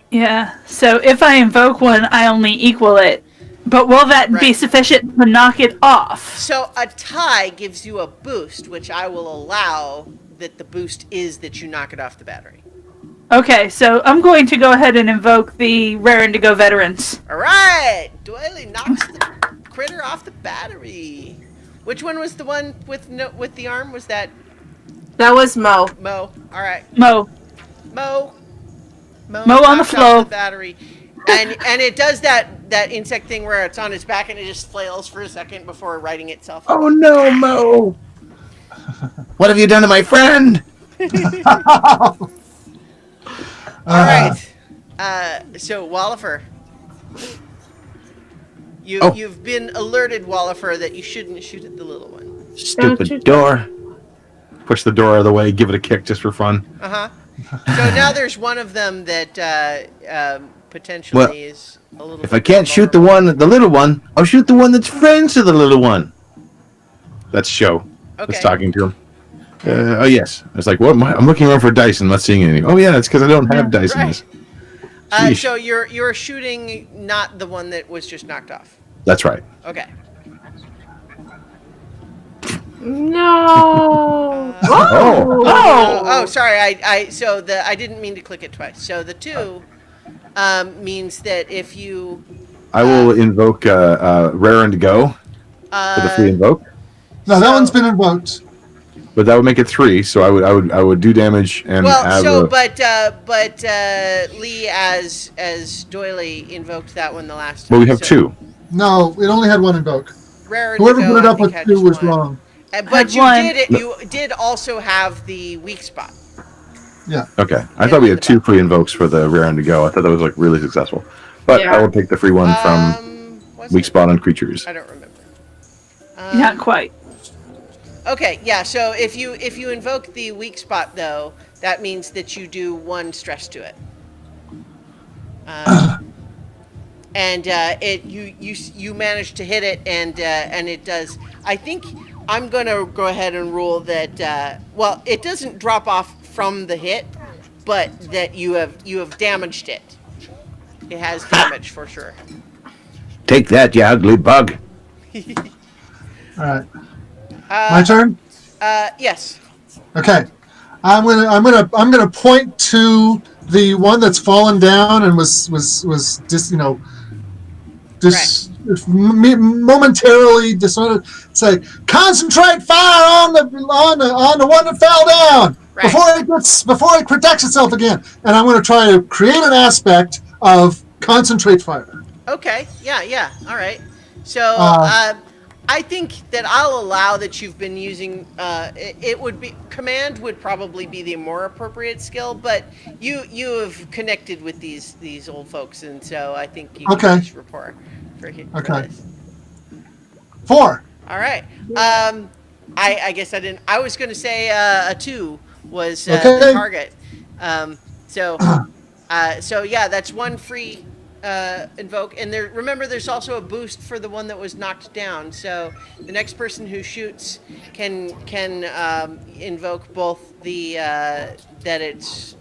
Yeah. So if I invoke one, I only equal it. But will that be Right. sufficient to knock it off? So a tie gives you a boost, which I will allow that the boost is that you knock it off the battery. Okay, so I'm going to go ahead and invoke the Rare Indigo Veterans. All right, Doily knocks the critter off the battery. Which one was the one with the arm? Was that That was Mo. Mo? All right, Mo. Mo Mo on the knocks floor. off the battery, and it does that insect thing where it's on its back and it just flails for a second before righting itself. Oh no, Mo! What have you done to my friend? All right. So Wallifer, you've been alerted, Wallifer, that you shouldn't shoot at the little one. Stupid door. Push the door out of the way, give it a kick just for fun. So now there's one of them that potentially Well, is a little. If I can't shoot the little one, I'll shoot the one that's friends to the little one. That's Show. Okay. That's talking to him. Oh yes. I was like, what? I'm looking around for dice and not seeing anything. Oh yeah, that's because I don't have dice in Right. this. Sheesh. So you're shooting not the one that was just knocked off. That's right. Okay. No. Oh, sorry. I didn't mean to click it twice. So the 2 means that if you I will invoke Rare Indigo for the free invoke, No, that So- one's been invoked. but that would make it 3. So I would do damage and have but Lee as Doily invoked that one the last time. well, we have so 2. No, it only had 1 invoke. Rare Whoever Indigo, put it I up think, with had 2 just was one. wrong. But one. you did also have the weak spot. Yeah. Okay, I thought we had 2 free invokes for the Rare Indigo. I thought that was like really successful, but Yeah. I will take the free one from Was weak it? spot on creatures. I don't remember. Not quite. Okay, yeah. So if you invoke the weak spot though, that means that you do 1 stress to it. And you manage to hit it, and it does. I think I'm gonna go ahead and rule that. Well, it doesn't drop off from the hit, but that you have damaged it. It has damage for sure. Take that, you ugly bug. All right. My turn. Yes. Okay. I'm gonna point to the one that's fallen down and was momentarily disordered. Say, concentrate fire on the one that fell down Right. before it protects itself again. And I'm going to try to create an aspect of concentrate fire. Okay. Yeah. All right. So I think that I'll allow that you've been using. It would be command would probably be the more appropriate skill, but you have connected with these old folks, and so I think you can use rapport for Okay. this. 4. All right. I guess I didn't. I was going to say a 2 was the Okay. target. So yeah, that's 1 free invoke, and remember, there's also a boost for the one that was knocked down. So the next person who shoots can invoke both the that it's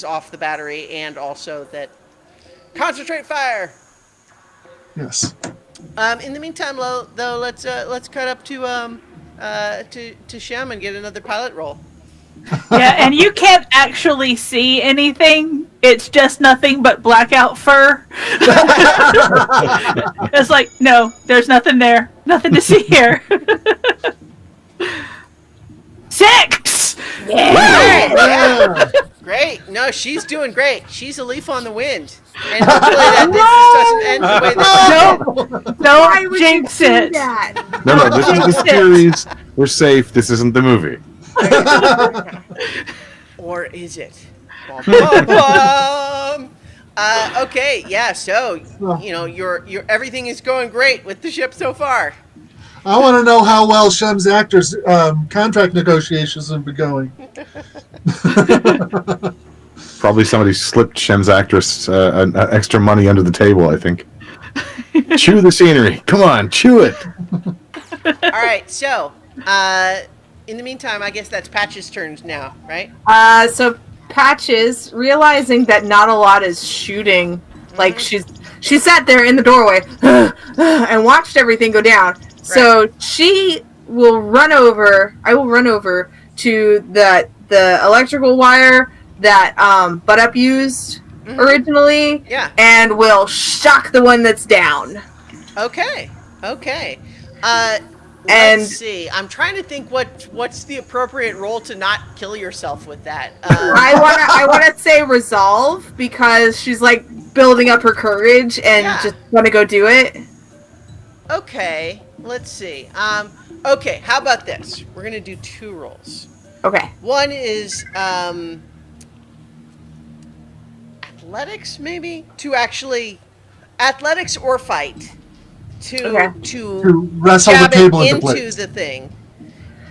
off the battery and also that concentrate fire. Yes. In the meantime, though, let's cut up to Shem and get another pilot roll. Yeah, and you can't actually see anything. It's just nothing but blackout fur. It's like, no, there's nothing there. Nothing to see here. 6! Yeah. Great. No, she's doing great. She's a leaf on the wind. And hopefully this doesn't end the way that Don't jinx it. No, this is the series. We're safe. This isn't the movie. Or is it? Okay, yeah. So your everything is going great with the ship so far. I want to know how well Shem's actors' contract negotiations have been going. Probably somebody slipped Shem's actress extra money under the table, I think. Chew the scenery. Come on, chew it. All right. So, in the meantime, I guess that's Patch's turns now, right? So Patches, realizing that not a lot is shooting, like she sat there in the doorway and watched everything go down. Right. So she will run over. I will run over to the electrical wire that Butt Up used originally. Yeah. And will shock the one that's down. Okay. And let's see. I'm trying to think what's the appropriate role to not kill yourself with that. I wanna say resolve, because she's like building up her courage and just wanna go do it. Okay, let's see. Okay, how about this? We're gonna do 2 rolls. Okay. One is athletics, maybe, to actually athletics or fight. To wrestle the table into place. the thing,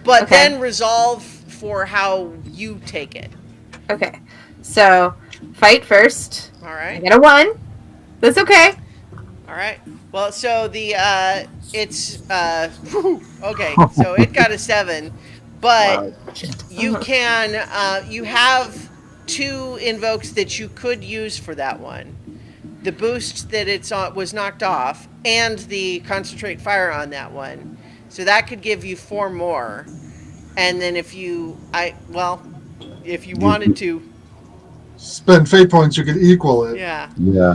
but then resolve for how you take it. Okay, so fight first. All right. I got a 1. That's okay. All right. Well, so the it's okay. So it got a 7, but you can you have 2 invokes that you could use for that one. The boost that was knocked off, and the concentrate fire on that one, so that could give you 4 more. And then if you wanted to spend fate points, you could equal it. Yeah.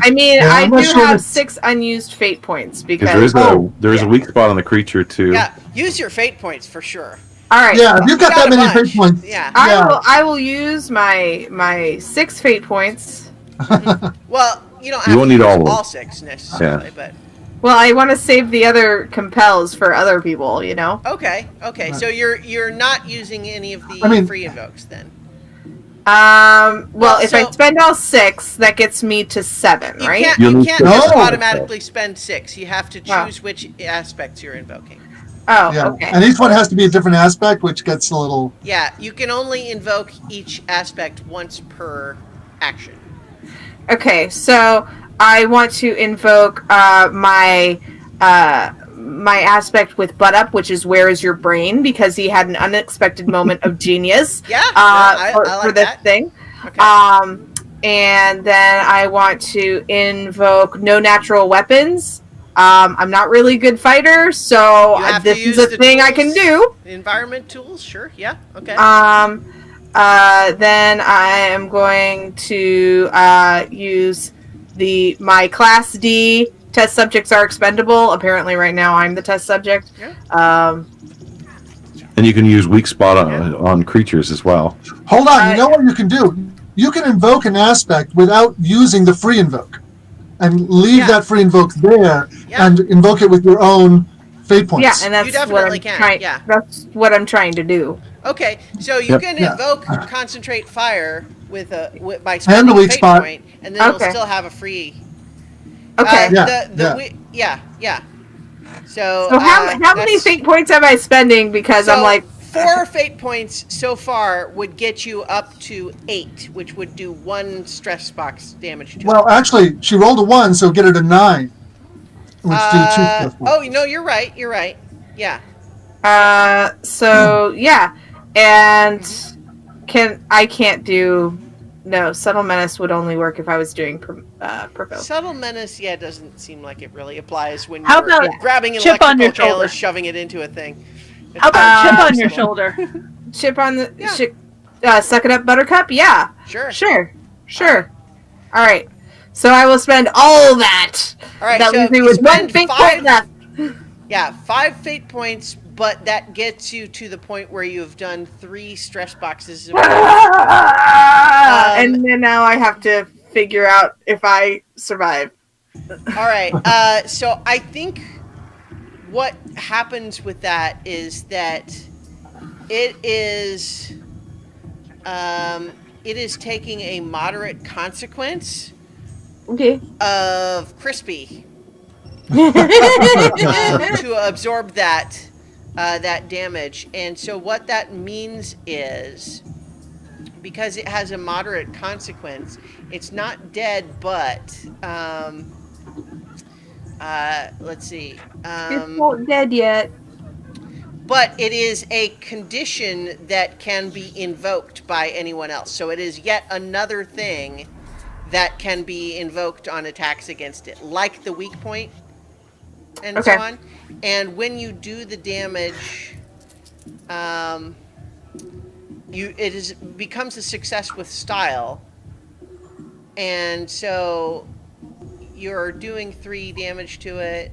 I mean, Yeah, I I'm do not sure have that- 6 unused fate points because there is a weak spot on the creature too. Yeah, use your fate points for sure. all right. Yeah, if you've got that a many bunch. fate points. Yeah. I will use my 6 fate points. Well, you don't You have won't to need use all of them. all 6 necessarily, but Well, I want to save the other compels for other people, you know. okay. So you're not using any of the free invokes then. Well, if I so- spend all 6, that gets me to 7, You right? can't, You'll you need can't to- just No. automatically spend 6. You have to choose which aspects you're invoking. Oh, Yeah, okay. and each one has to be a different aspect, which gets a little. Yeah, you can only invoke each aspect once per action. Okay, so I want to invoke my aspect with Butt Up, which is where is your brain, because he had an unexpected moment of genius. Yeah, I like for this that. thing. Okay. And then I want to invoke no natural weapons. I'm not really a good fighter, so You have to this is use a the thing I can tools. do. Environment tools, sure, yeah, okay. Then I am going to use my Class D. Test subjects are expendable. Apparently, right now I'm the test subject. Yeah. And you can use weak spot on creatures as well. Hold on, you know what you can do? You can invoke an aspect without using the free invoke, and leave that free invoke there, and invoke it with your own fate points. Yeah, and that's You definitely what I'm can, yeah. That's what I'm trying to do. Okay, so you Yep. can Yeah. invoke concentrate fire by And spending the a weak fate spot. point, and then Okay. you'll still have a free. Okay. Yeah. So So how many that's- fate points am I spending? Because I'm so like, 4 fate points so far would get you up to 8, which would do 1 stress box damage to Well, it. actually, she rolled a 1, so get her to 9. Which do 2 plus Oh, no, you're right. You're right. Yeah. So yeah, and I can't do. No, subtle menace would only work if I was doing provoke. Subtle menace, yeah, doesn't seem like it really applies when How you're about grabbing an chip on your electrical tail shoulder? and shoving it into a thing. How about chip on your subtle. shoulder? Chip on the Yeah. suck it up, Buttercup. Yeah, Sure. sure. All right. So I will spend all that. All right, That so leaves me you with 1 spend fate 5 point left. Yeah, 5 fate points, but that gets you to the point where you've done 3 stress boxes. And then now I have to figure out if I survive. All right. So I think what happens with that is that it is taking a moderate consequence Okay. of Crispy to absorb that damage. And so what that means is, because it has a moderate consequence, it's not dead, but let's see. It's not dead yet. But it is a condition that can be invoked by anyone else. So it is yet another thing that can be invoked on attacks against it, like the weak point and so on. And when you do the damage, it becomes a success with style. And so you're doing 3 damage to it.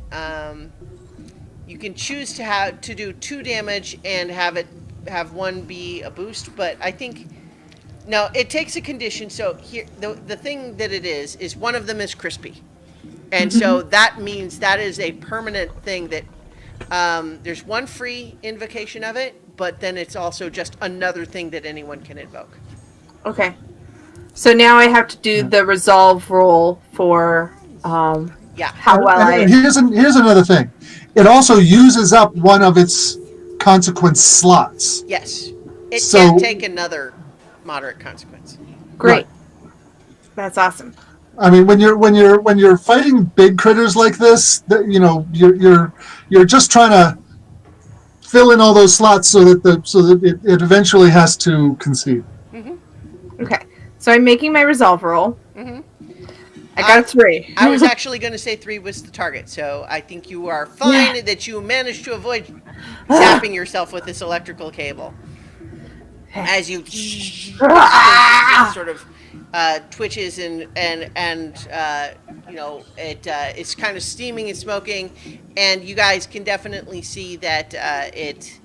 You can choose to do 2 damage and have 1 be a boost, but I think no, it takes a condition. So here, the thing that it is one of them is Crispy, and so that means that is a permanent thing that there's 1 free invocation of it, but then it's also just another thing that anyone can invoke. Okay. So now I have to do the resolve roll for how well And here's another thing. It also uses up one of its consequence slots. Yes, it So- can't take another moderate consequence. Great. Right. That's awesome. I mean, when you're fighting big critters like this, that you're just trying to fill in all those slots so that it eventually has to concede. Okay. So I'm making my resolve roll. Mm-hmm. I got a 3. I was actually going to say 3 was the target, so I think you are fine that you managed to avoid zapping yourself with this electrical cable. As you sort of twitches and it's kind of steaming and smoking, and you guys can definitely see that it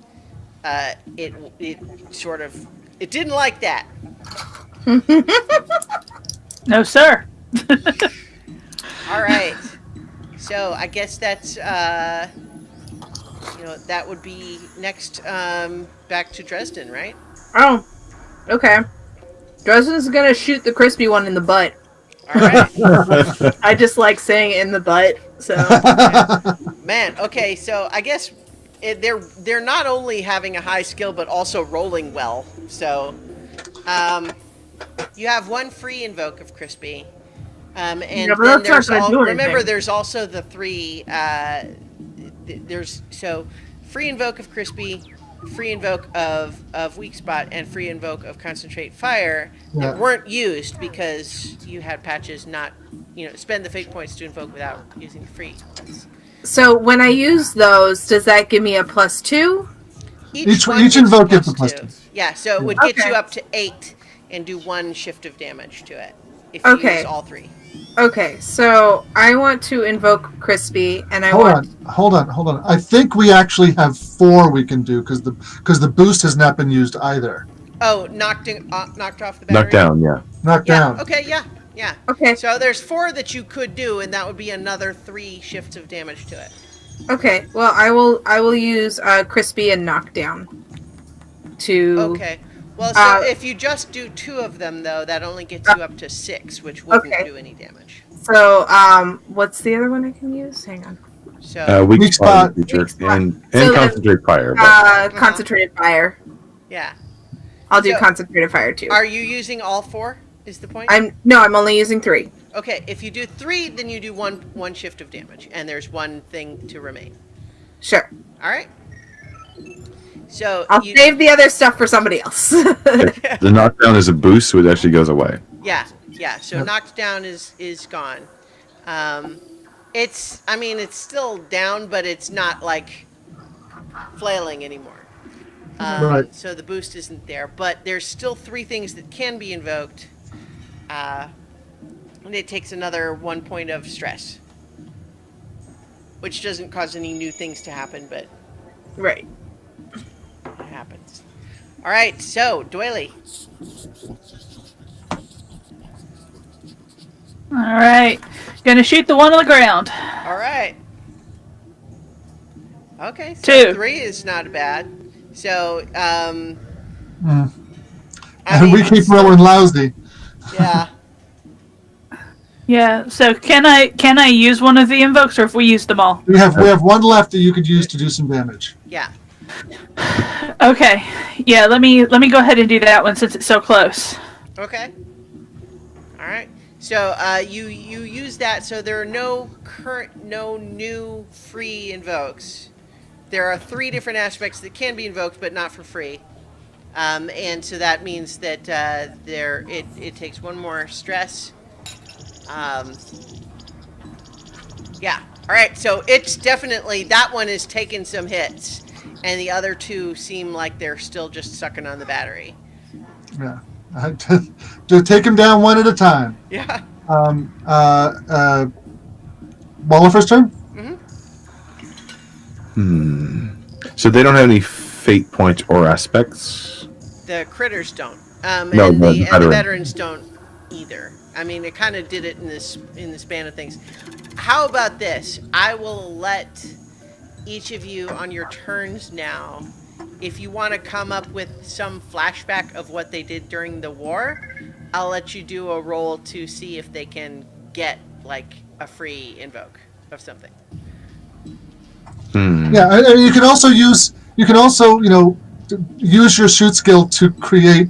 didn't like that. No, sir. All right. So I guess that's that would be next back to Dresden, right? Oh. Okay. Dresden's gonna shoot the crispy one in the butt. All right. I just like saying in the butt. So Man, okay, so I guess they're not only having a high skill but also rolling well. So you have 1 free invoke of Crispy. And Yeah, but then that's not gonna do remember anything. there's also the 3 free invoke of Crispy, free invoke of weak spot, and free invoke of concentrate fire that weren't used because you had patches not spend the fate points to invoke without using the free ones. So when I use those, does that give me a +2? Each one invoke gets gets a +2. Yeah, so it would get Okay. you up to 8 and do 1 shift of damage to it if you use all 3. Okay, so I want to invoke Crispy, and I Hold want. on. I think we actually have 4 we can do because the boost has not been used either. Oh, knocked off the battery? Knocked down, yeah. Knocked down. Okay, yeah. Okay. So there's 4 that you could do, and that would be another 3 shifts of damage to it. Okay. Well, I will use Crispy and Knockdown to. Okay. Well, so if you just do 2 of them, though, that only gets you up to 6, which wouldn't do any damage. So, what's the other one I can use? Hang on. So Weak Weak spot spot. creature Weak spot. and So then, concentrate fire. But Concentrated Fire. Yeah. I'll do So- concentrated fire too. Are you using all 4? Is the point? I'm only using 3. Okay, if you do 3, then you do one shift of damage, and there's one thing to remain. Sure. All right. So I'll save the other stuff for somebody else. The knockdown is a boost, so it actually goes away. Yeah. So knocked down is gone. It's still down, but it's not like flailing anymore. Right. So the boost isn't there, but there's still 3 things that can be invoked. And it takes another 1 point of stress, which doesn't cause any new things to happen, but Right. it happens. All right, so Doily. All right. Gonna shoot the one on the ground. All right. Okay, so 2. 3 is not bad. So, And we keep rolling lousy. Yeah. Yeah. So can I use one of the invokes, or if we use them all? We have one left that you could use to do some damage. Yeah. Okay. Yeah. Let me go ahead and do that one since it's so close. Okay. All right. So you use that. So there are no new free invokes. There are 3 different aspects that can be invoked, but not for free. And so that means that it takes 1 more stress. Yeah. All right. So it's definitely, that one is taking some hits, and the other 2 seem like they're still just sucking on the battery. Yeah. To take him down one at a time. Yeah. Wallifer's turn? So they don't have any fate points or aspects? The critters don't. No, and the the veteran. veterans don't either. I mean, it kind of did it in the span of things. How about this? I will let each of you on your turns now, if you want to come up with some flashback of what they did during the war, I'll let you do a roll to see if they can get like a free invoke of something. Yeah, and you can also use your shoot skill to create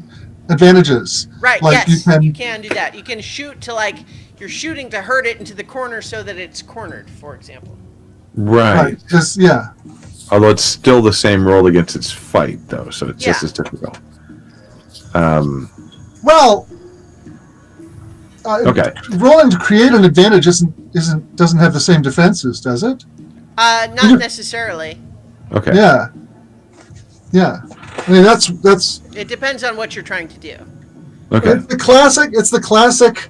advantages. Right, Like yes, you you can can do that. You can shoot to you're shooting to hurt it into the corner so that it's cornered, for example. Right. just yeah. Although it's still the same roll against its fight, though, so it's just Yeah. as difficult. Well, Okay. rolling to create an advantage doesn't have the same defenses, does it? Not necessarily. Okay. Yeah. I mean that's It depends on what you're trying to do. Okay. it's the classic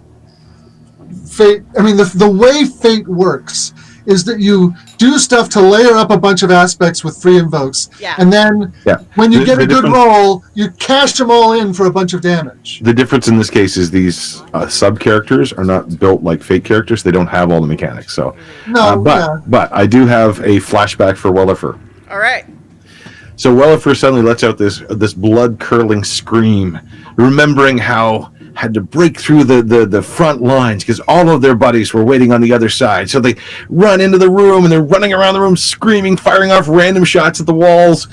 fate. I mean the way fate works is that you do stuff to layer up a bunch of aspects with free invokes, Yeah. and then when you The- get the a good difference- roll, you cash them all in for a bunch of damage. The difference in this case is these sub characters are not built like fate characters. They don't have all the mechanics. So, No, but I do have a flashback for Wellifer. All right. So Wellifer suddenly lets out this blood curdling scream, remembering how had to break through the front lines because all of their buddies were waiting on the other side. So they run into the room and they're running around the room screaming, firing off random shots at the walls,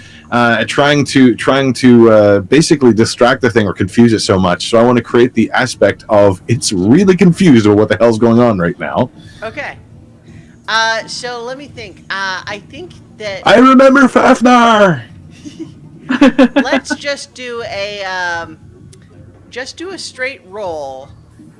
trying to basically distract the thing or confuse it so much. So I want to create the aspect of it's really confused with what the hell's going on right now. Okay. So let me think. I think that I remember Fafnar. let's just do a straight roll,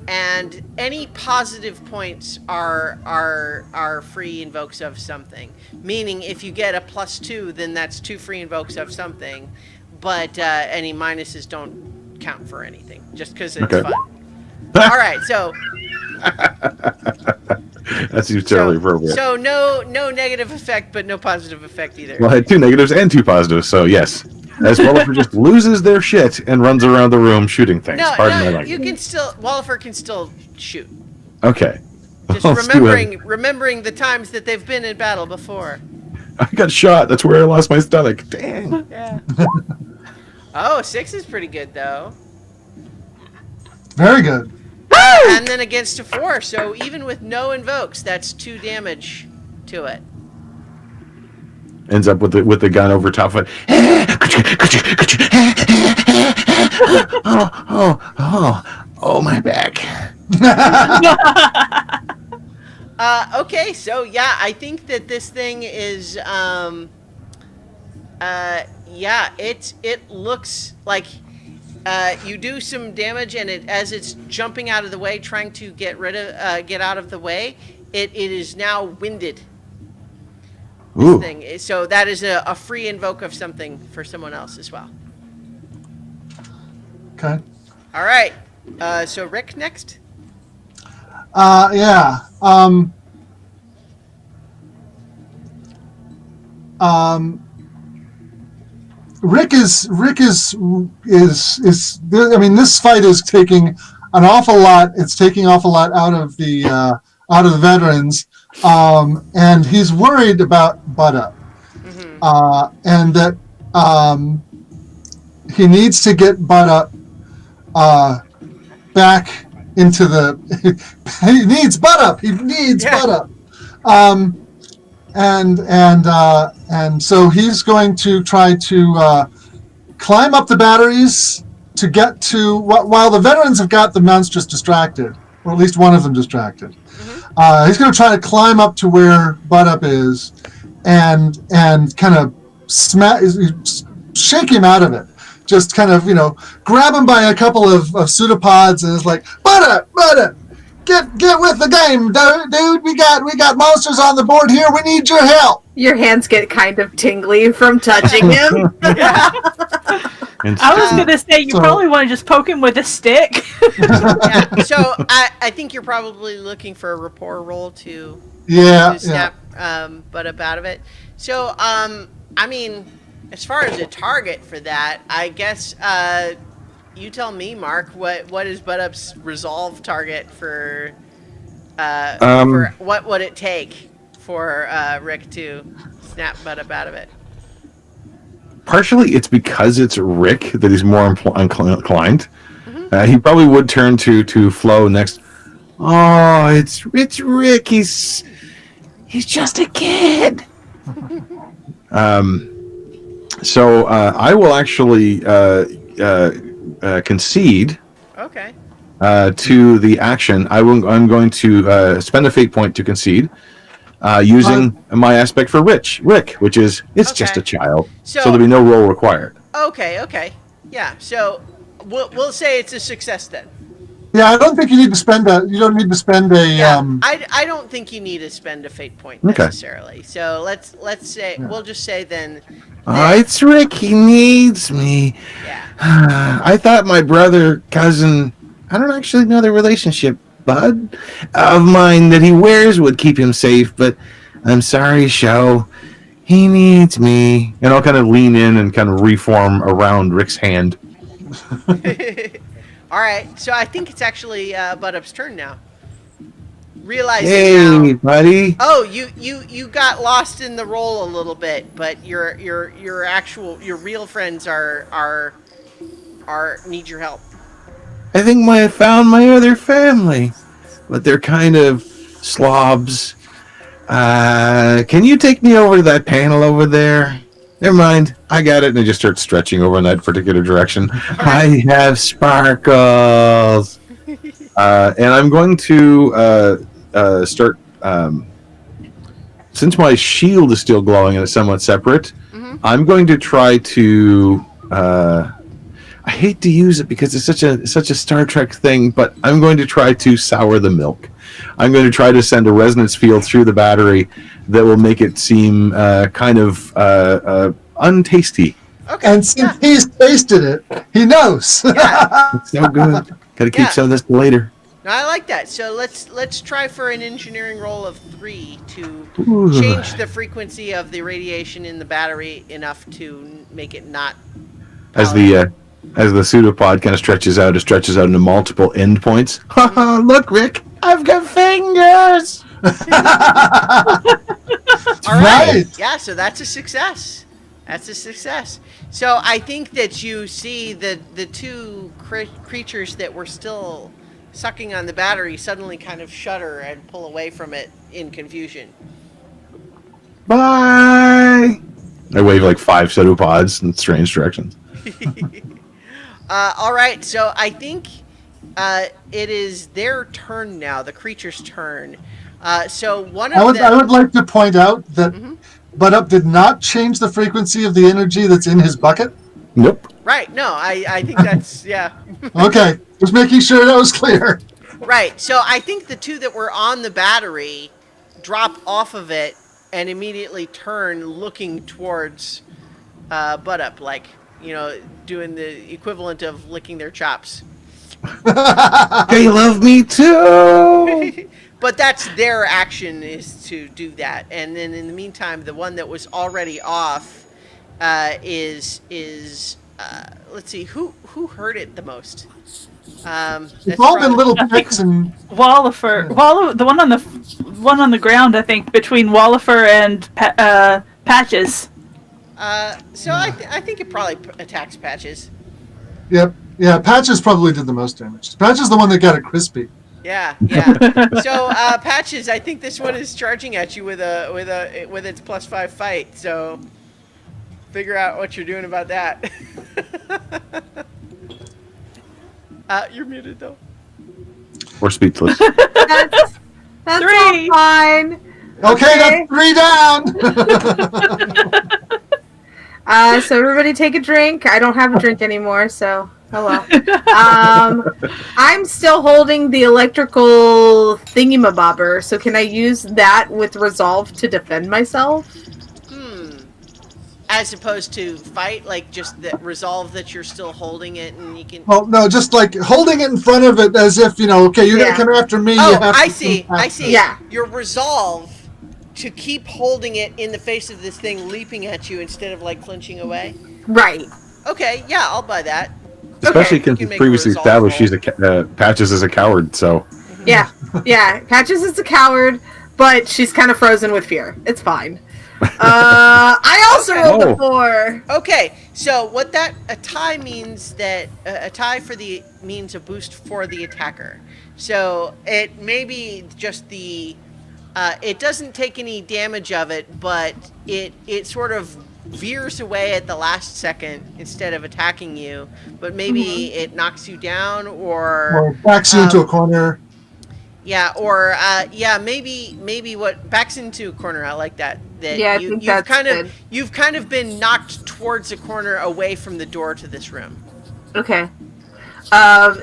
and any positive points are free invokes of something. Meaning, if you get a +2, then that's 2 free invokes of something. But any minuses don't count for anything, just because it's Okay. fun. All right, so That seems terribly appropriate. so no negative effect, but no positive effect either. Well, I had 2 negatives and 2 positives, so yes. As Wellifer just loses their shit and runs around the room shooting things. Pardon my language. you can still Wallifer can still shoot. Okay. Just Let's do it. remembering the times that they've been in battle before. I got shot. That's where I lost my stomach. Dang. Yeah. Oh, 6 is pretty good though. Very good. And then against a 4, so even with no invokes, that's 2 damage to it. ends up with the gun over top of it. Oh, my back. Okay, so yeah, I think that this thing is, yeah, it looks like you do some damage, and as it's jumping out of the way, trying to get out of the way, it is now winded. Ooh. Thing. So that is a free invoke of something for someone else as well. Okay. All right. So Rick next. Yeah. Rick is. I mean, this fight is taking an awful lot. It's taking an awful lot out of the veterans, and he's worried about Butt Up, and that he needs to get Butt Up back into the. He needs Butt Up. He needs Butt Up. And so he's going to try to climb up the batteries to get to, while the veterans have got the monsters distracted, or at least one of them distracted. He's going to try to climb up to where Butt Up is and kind of shake him out of it. Just kind of, grab him by a couple of pseudopods and is like, Butt Up, get with the game, dude. We got monsters on the board here. We need your help. Your hands get kind of tingly from touching him. I was going to say, you probably want to just poke him with a stick. Yeah. So I think you're probably looking for a rapport roll to snap Butt Up out of it. So, I mean, as far as a target for that, I guess you tell me, Mark, what is Butt Up's resolve target for what would it take for Rick to snap Butt Up out of it? Partially, it's because it's Rick that he's more inclined. He probably would turn to Flo next. Oh, it's Rick. He's just a kid. So I will actually concede. Okay. To the action. I'm going to spend a fate point to concede. Using my aspect for Rick, which is just a child, so there'll be no roll required. Okay, yeah. So we'll say it's a success then. Yeah, I don't think you need to spend a. You don't need to spend a. Yeah, I don't think you need to spend a fate point necessarily. So let's say we'll just say then. It's Rick. He needs me. Yeah. I thought my brother, cousin. I don't actually know the relationship. Bud of mine that he wears would keep him safe, but I'm sorry, Show. He needs me. And I'll kind of lean in and kind of reform around Rick's hand. All right, so I think it's actually Butt Up's turn now. Realizing now, buddy. Oh, you got lost in the roll a little bit, but your real friends are need your help. I think I found my other family, but they're kind of slobs. Can you take me over to that panel over there? Never mind, I got it. And I just start stretching over in that particular direction. I have sparkles. And I'm going to start. Since my shield is still glowing and it's somewhat separate, I'm going to try to. I hate to use it because it's such a Star Trek thing, but I'm going to try to sour the milk. I'm going to try to send a resonance field through the battery that will make it seem kind of untasty. Okay. And since he's tasted it, he knows. Yeah. It's so good. Gotta keep some of this for later. No, I like that. So let's try for an engineering roll of 3 to change the frequency of the radiation in the battery enough to make it not. As the pseudopod kind of stretches out, it stretches out into multiple endpoints. Look, Rick, I've got fingers. All right. Yeah, so that's a success. So I think that you see the two creatures that were still sucking on the battery suddenly kind of shudder and pull away from it in confusion. Bye. I wave like 5 pseudopods in strange directions. All right, so I think it is their turn now, the creature's turn. So one of I would like to point out that Mhm. Butt Up did not change the frequency of the energy that's in his bucket. Nope. Right, no, I think that's, yeah. Okay, just making sure that was clear. Right, so I think the two that were on the battery drop off of it and immediately turn looking towards Butt Up, like, doing the equivalent of licking their chops. They love me too. But that's their action, is to do that. And then in the meantime, the one that was already off is let's see, who hurt it the most? It's all been little picks and Wallifer, the one on the ground, I think, between Wallifer and Patches. So I think it probably attacks Patches. yep, yeah. Patches probably did the most damage. Patches is the one that got it crispy. Yeah. So Patches, I think this one is charging at you with its +5 fight. So figure out what you're doing about that. You're muted though. Or speechless. That's 3. all fine. Okay, that's 3 down. So everybody take a drink. I don't have a drink anymore, so hello. I'm still holding the electrical thingamabobber, so can I use that with resolve to defend myself? As opposed to fight, like just the resolve that you're still holding it and you can. Well, no, just like holding it in front of it as if, okay, you're Yeah. going to come after me. Oh, you have I to see. come I after see. Yeah. Your resolve to keep holding it in the face of this thing leaping at you instead of like flinching away. Right. Okay, yeah, I'll buy that. Especially You since can it's make a previously resolve established roll. she's Patches is a coward, so. Yeah. Patches is a coward, but she's kind of frozen with fear. It's fine. I also Okay. rolled Oh. a 4. Okay, so what a tie means that a tie means a boost for the attacker. So it may be just it doesn't take any damage of it, but it sort of veers away at the last second instead of attacking you. But maybe it knocks you down or backs you into a corner. Yeah, or maybe what backs into a corner. I like that. Yeah, I think that's good. You've kind of been knocked towards a corner away from the door to this room. Okay.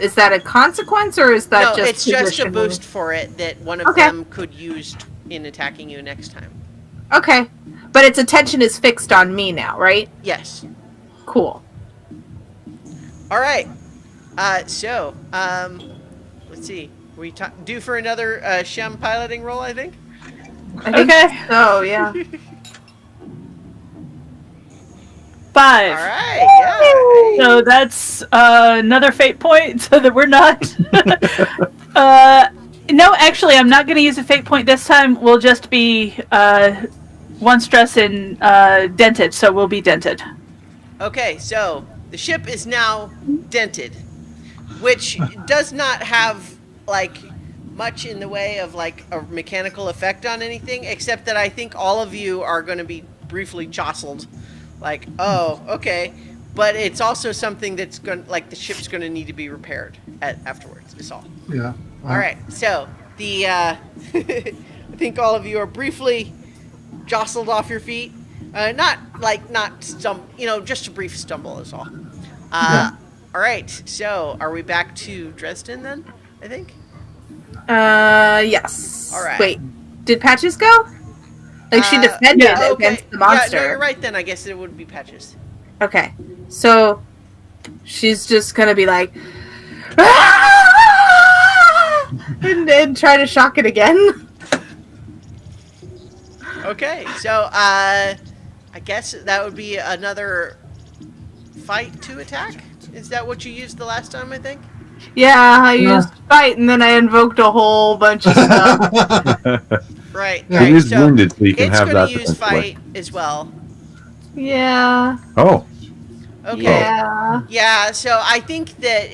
Is that a consequence, or is that No, just it's just a positioning? boost for it that one of Okay. them could use in attacking you next time. Okay. But its attention is fixed on me now, right? Yes. Cool. All right. So let's see. We due for another Shem piloting roll, I think. I think Okay. so, yeah. 5. All right. Yeah. So that's another fate point, so that we're not. No, actually, I'm not going to use a fate point this time. We'll just be 1 stress and dented, so we'll be dented. Okay, so the ship is now dented, which does not have like much in the way of like a mechanical effect on anything, except that I think all of you are going to be briefly jostled. Like, oh, okay, but it's also something that's going like the ship's going to need to be repaired afterwards. Is all. Yeah. All right, so the I think all of you are briefly jostled off your feet. Not just a brief stumble is all. All right, so are we back to Dresden then? I think. Yes. All right. Wait, did Patches go? Like, she defended against the monster. Yeah, no, you're right then. I guess it would be Patches. Okay. So, she's just gonna be like, "Ah!" and try to shock it again. Okay, so I guess that would be another fight to attack. Is that what you used the last time? I think. Yeah, I used fight, and then I invoked a whole bunch of stuff. Right. Yeah. Right. It is So wounded, so you can it's have going that. to use defensively. fight as well. Yeah. Oh, Okay. Yeah. Yeah, so I think that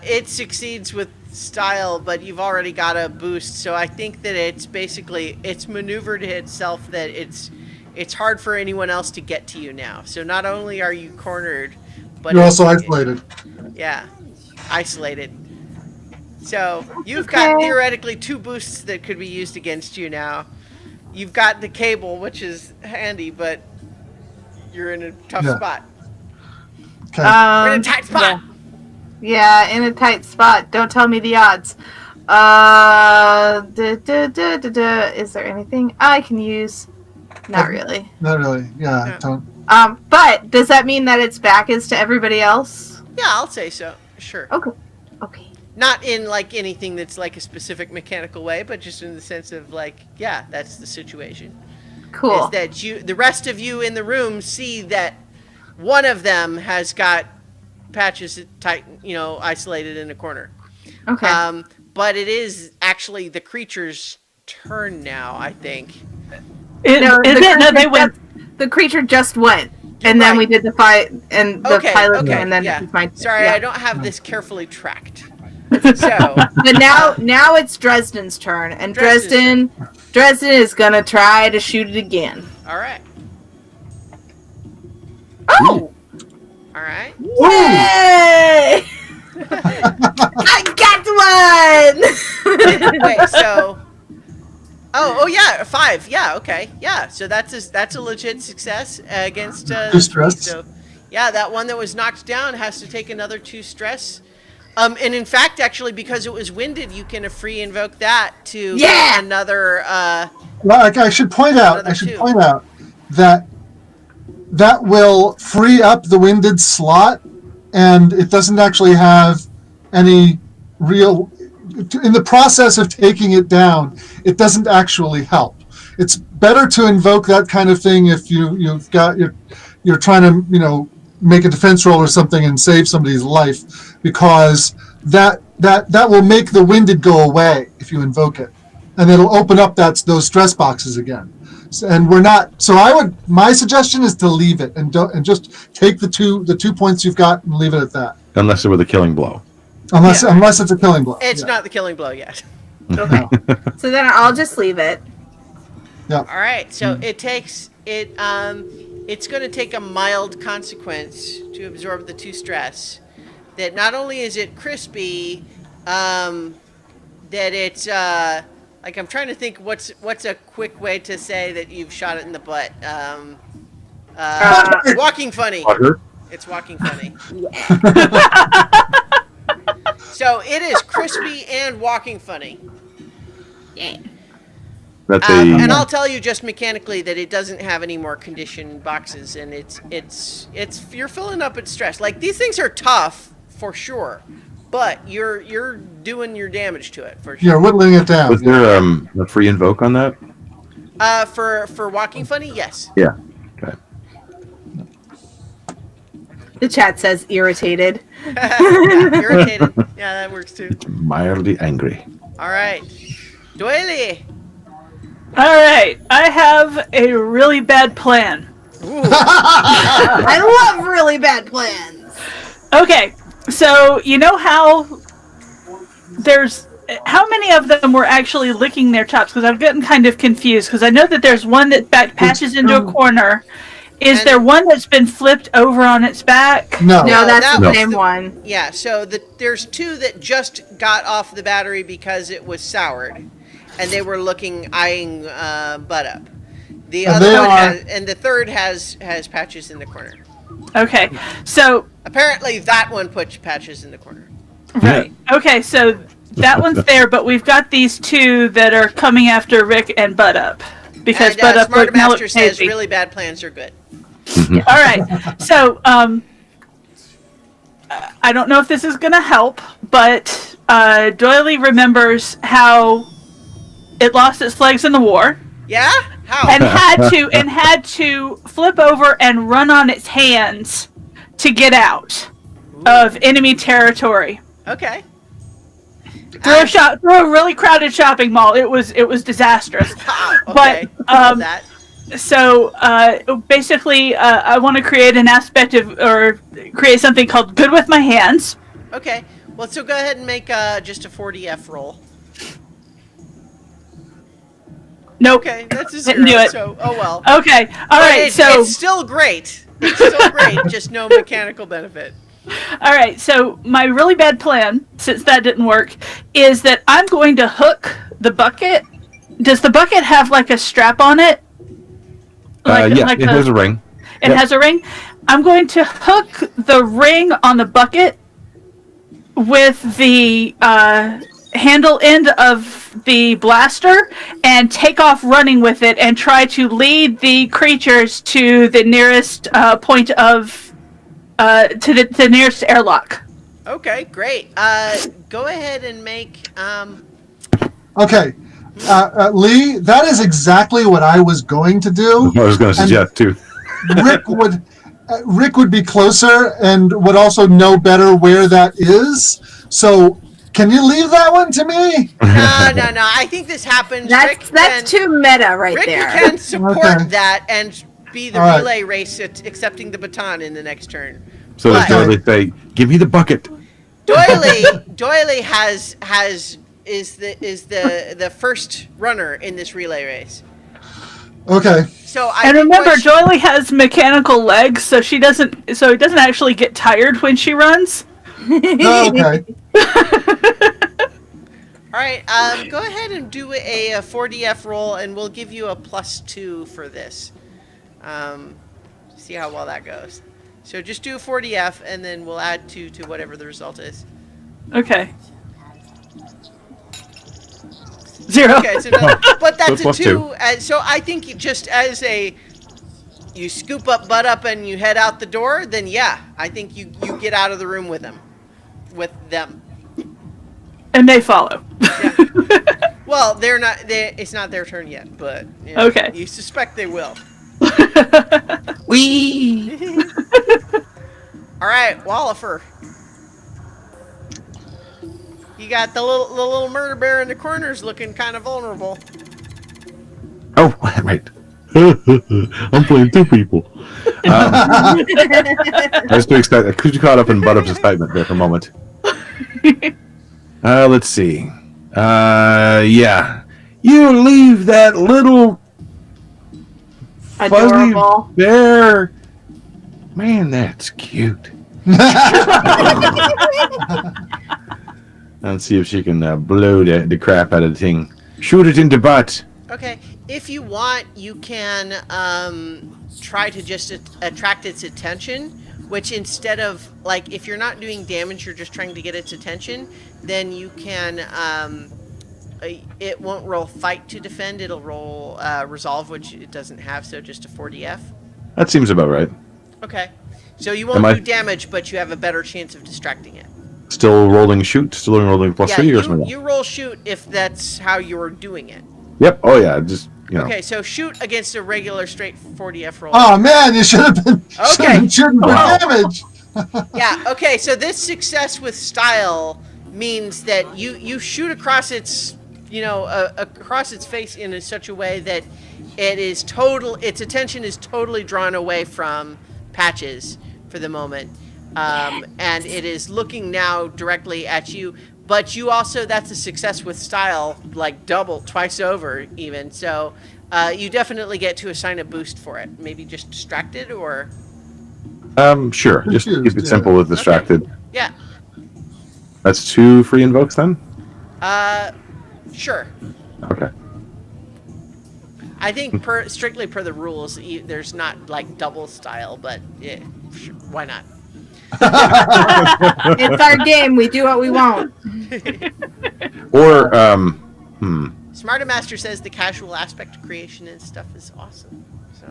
it succeeds with style, but you've already got a boost, so I think that it's maneuvered itself that it's hard for anyone else to get to you now. So not only are you cornered, but You're also isolated. Yeah, isolated. So you've got theoretically 2 boosts that could be used against you now. You've got the cable, which is handy, but you're in a tough spot. Okay. We're in a tight spot. Yeah, in a tight spot. Don't tell me the odds. Is there anything I can use? Not really. Not really. Yeah. No. Don't. But does that mean that its back is to everybody else? Yeah, I'll say so. Sure. Okay. Not in like anything that's like a specific mechanical way, but just in the sense of like, yeah, that's the situation. Cool. Is that the rest of you in the room see that one of them has got Patches tight, isolated in a corner. Okay. But it is actually the creature's turn now, I think. The creature just went, and then we did the fight, and the pilot, and then it's my turn. Sorry, yeah. I don't have this carefully tracked. So, but now it's Dresden's turn, and Dresden is gonna try to shoot it again. All right. Oh! All right. Yay! I got one. Wait, so. Oh yeah, 5. Yeah, okay, yeah. So that's a legit success against 2 stress. So, yeah, that one that was knocked down has to take another 2 stress. And in fact, actually, because it was winded, you can free invoke that to get another. Well, I should point out that will free up the winded slot, and it doesn't actually have any real. In the process of taking it down, it doesn't actually help. It's better to invoke that kind of thing if you're trying to make a defense roll or something and save somebody's life, because that will make the winded go away if you invoke it, and it'll open up those stress boxes again. And we're not. So my suggestion is to leave it and just take the 2 points you've got and leave it at that. Unless it were the killing blow. Unless it's a killing blow. It's not the killing blow yet. Okay. So then I'll just leave it. Yeah. All right. So it takes it. It's going to take a mild consequence to absorb the 2 stress. That not only is it crispy, that it's like I'm trying to think what's a quick way to say that you've shot it in the butt. Walking funny. It's walking funny. So it is crispy and walking funny. Yeah. And I'll tell you just mechanically that it doesn't have any more condition boxes, and it's you're filling up its stress. Like, these things are tough for sure, but you're doing your damage to it for sure. You're whittling it down. Was there a free invoke on that? For walking funny, yes. Yeah. Okay. The chat says irritated. Yeah, irritated. Yeah, that works too. Mildly angry. All right, Doily. All right, I have a really bad plan. I love really bad plans. Okay, so you know how many of them were actually licking their chops? Because I've gotten kind of confused, because I know that there's one that patches into a corner. Is there one that's been flipped over on its back? No, that's the same one. Yeah, so there's 2 that just got off the battery because it was soured, and they were eyeing butt up. The other one and the third has patches in the corner. Okay, so apparently that one puts patches in the corner. Right. Okay, so that one's there, but we've got these 2 that are coming after Rick and Butt Up. Because Butt Up Smart Master says really bad plans are good. All right. So, I don't know if this is going to help, but Doily remembers how it lost its legs in the war. Yeah? How? And had to flip over and run on its hands to get out of enemy territory. Okay. Through a really crowded shopping mall. It was disastrous. Okay. But so basically, I want to create an aspect or create something called "Good with My Hands." Okay. Well, so go ahead and make just a 40F roll. Nope. Okay, that's a Didn't 0. do it. So, oh well. Okay. All right. So It's still great. It's still great, just no mechanical benefit. all right. So my really bad plan, since that didn't work, is that I'm going to hook the bucket. Does the bucket have like a strap on it? It has a ring. It Yep. has a ring. I'm going to hook the ring on the bucket with the handle end of the blaster and take off running with it and try to lead the creatures to the nearest point of to the nearest airlock. Okay, great. Go ahead and make. Okay. Lee, that is exactly what I was going to do. I was going to suggest too. Rick would be closer and would also know better where that is. So, can you leave that one to me? No. I think this happens. That's too meta right Rick there. can support Okay. that and be the All right. relay race at accepting the baton in the next turn. So But- does Doily say, "Give me the bucket"? Doily is the first runner in this relay race. Okay. So And remember, Doily has mechanical legs, so it doesn't actually get tired when she runs. Okay. All right, go ahead and do a 4DF roll, and we'll give you a +2 for this. See how well that goes. So just do a 4DF, and then we'll add 2 to whatever the result is. Okay. 0. Okay, so but that's So a +2. 2. So I think just as you scoop up, butt up, and you head out the door, then yeah, I think you get out of the room with them. And they follow. Yeah. Well, they're not. It's not their turn yet, but Okay. You suspect they will. Wee. All right, Wallifer. You got the little murder bear in the corners, looking kind of vulnerable. Oh, right. I'm playing 2 people. I was too excited. Could you caught up in Buttup's excitement there for a moment? Let's see. Yeah. You leave that little fuzzy Adorable. bear. Man, that's cute. Let's see if she can blow the crap out of the thing. Shoot it into butt. Okay, if you want, you can try to just attract its attention, which instead of, like, if you're not doing damage, you're just trying to get its attention, then you can, it won't roll fight to defend, it'll roll resolve, which it doesn't have, so just a 4DF. That seems about right. Okay, so you won't do damage, but you have a better chance of distracting it. Still rolling shoot? Still rolling +3 or something? You roll shoot if that's how you're doing it. Yep. Oh, yeah. Just, Okay, so shoot against a regular straight 4DF roll. Oh man, you should have been Okay. shooting for damage. Yeah, okay, so this success with style means that you shoot across its, across its face in such a way that its attention is totally drawn away from Patches for the moment. And it is looking now directly at you, but you also, that's a success with style, like twice over even, so you definitely get to assign a boost for it. Maybe just distracted, or... Sure. Just keep Confused, it simple with distracted. Yeah, That's 2 free invokes then? sure. Okay. I think strictly per the rules, there's not, like, double style, but yeah, sure, why not? It's our game. We do what we want. Or, Smartamaster says the casual aspect of creation and stuff is awesome. So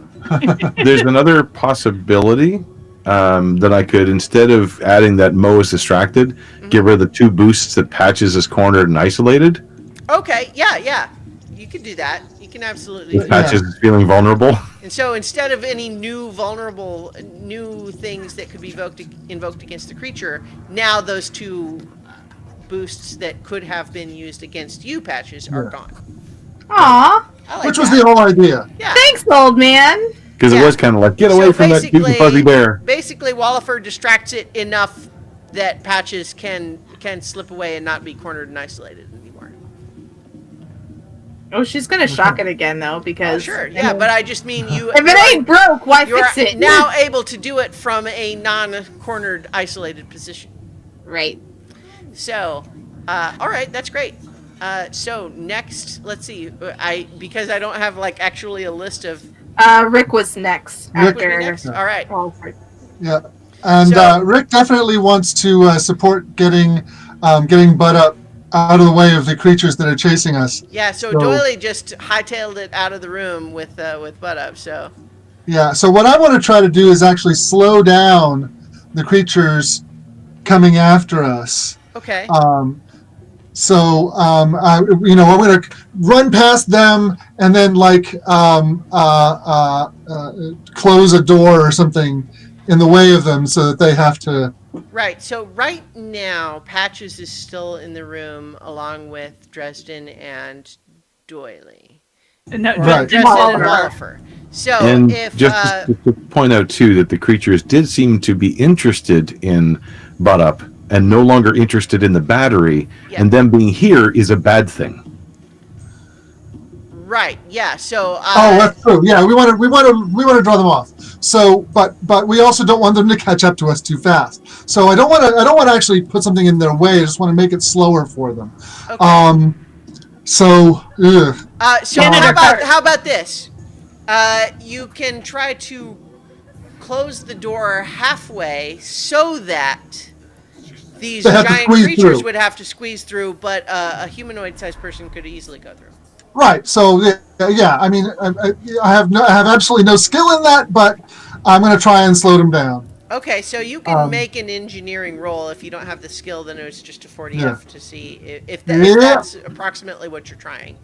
there's another possibility that I could, instead of adding that Mo is distracted, give her the 2 boosts that Patches is cornered and isolated. okay, yeah, you can do that. You can absolutely do that. Patches is feeling vulnerable. And so instead of any new things that could be invoked against the creature, now those 2 boosts that could have been used against you, Patches, are gone. Aw. I like Which was that. the whole idea. Yeah. Thanks, old man. Because Yeah. it was kind of like, get away So from that cute and fuzzy bear. Basically, Wallifer distracts it enough that Patches can slip away and not be cornered and isolated anymore. Oh, she's gonna shock it again though, Oh, because sure, yeah, but I just mean you. if it ain't broke, why You're fix it? now able to do it from a non-cornered, isolated position. Right. So, all right, that's great. So next, let's see. Because I don't have like actually a list of. Rick was next Rick would be after. next? All right. Yeah, and So- Rick definitely wants to support getting Bud Up out of the way of the creatures that are chasing us. Yeah. So So- Doily just hightailed it out of the room with Bud Up. So. Yeah, so what I want to try to do is actually slow down the creatures coming after us. Okay. I'm going to run past them and then close a door or something in the way of them so that they have to. Right. So right now, Patches is still in the room along with Dresden and Doily. No, Right. Dresden and Oliver. Oliver. So And if just to point out too that the creatures did seem to be interested in Butt Up and no longer interested in the battery, Yeah. and them being here is a bad thing. right, yeah. So Oh, that's true. Yeah, we want to draw them off. So, but we also don't want them to catch up to us too fast. So I don't want to actually put something in their way. I just want to make it slower for them. okay. So, ugh. So how about this? You can try to close the door halfway so that these They have to giant squeeze creatures through. would have to squeeze through, but a humanoid-sized person could easily go through. Right. So yeah. I mean, I have absolutely no skill in that, but I'm going to try and slow them down. Okay, so you can make an engineering roll. If you don't have the skill, then it's just a 40F to see if that's approximately what you're trying.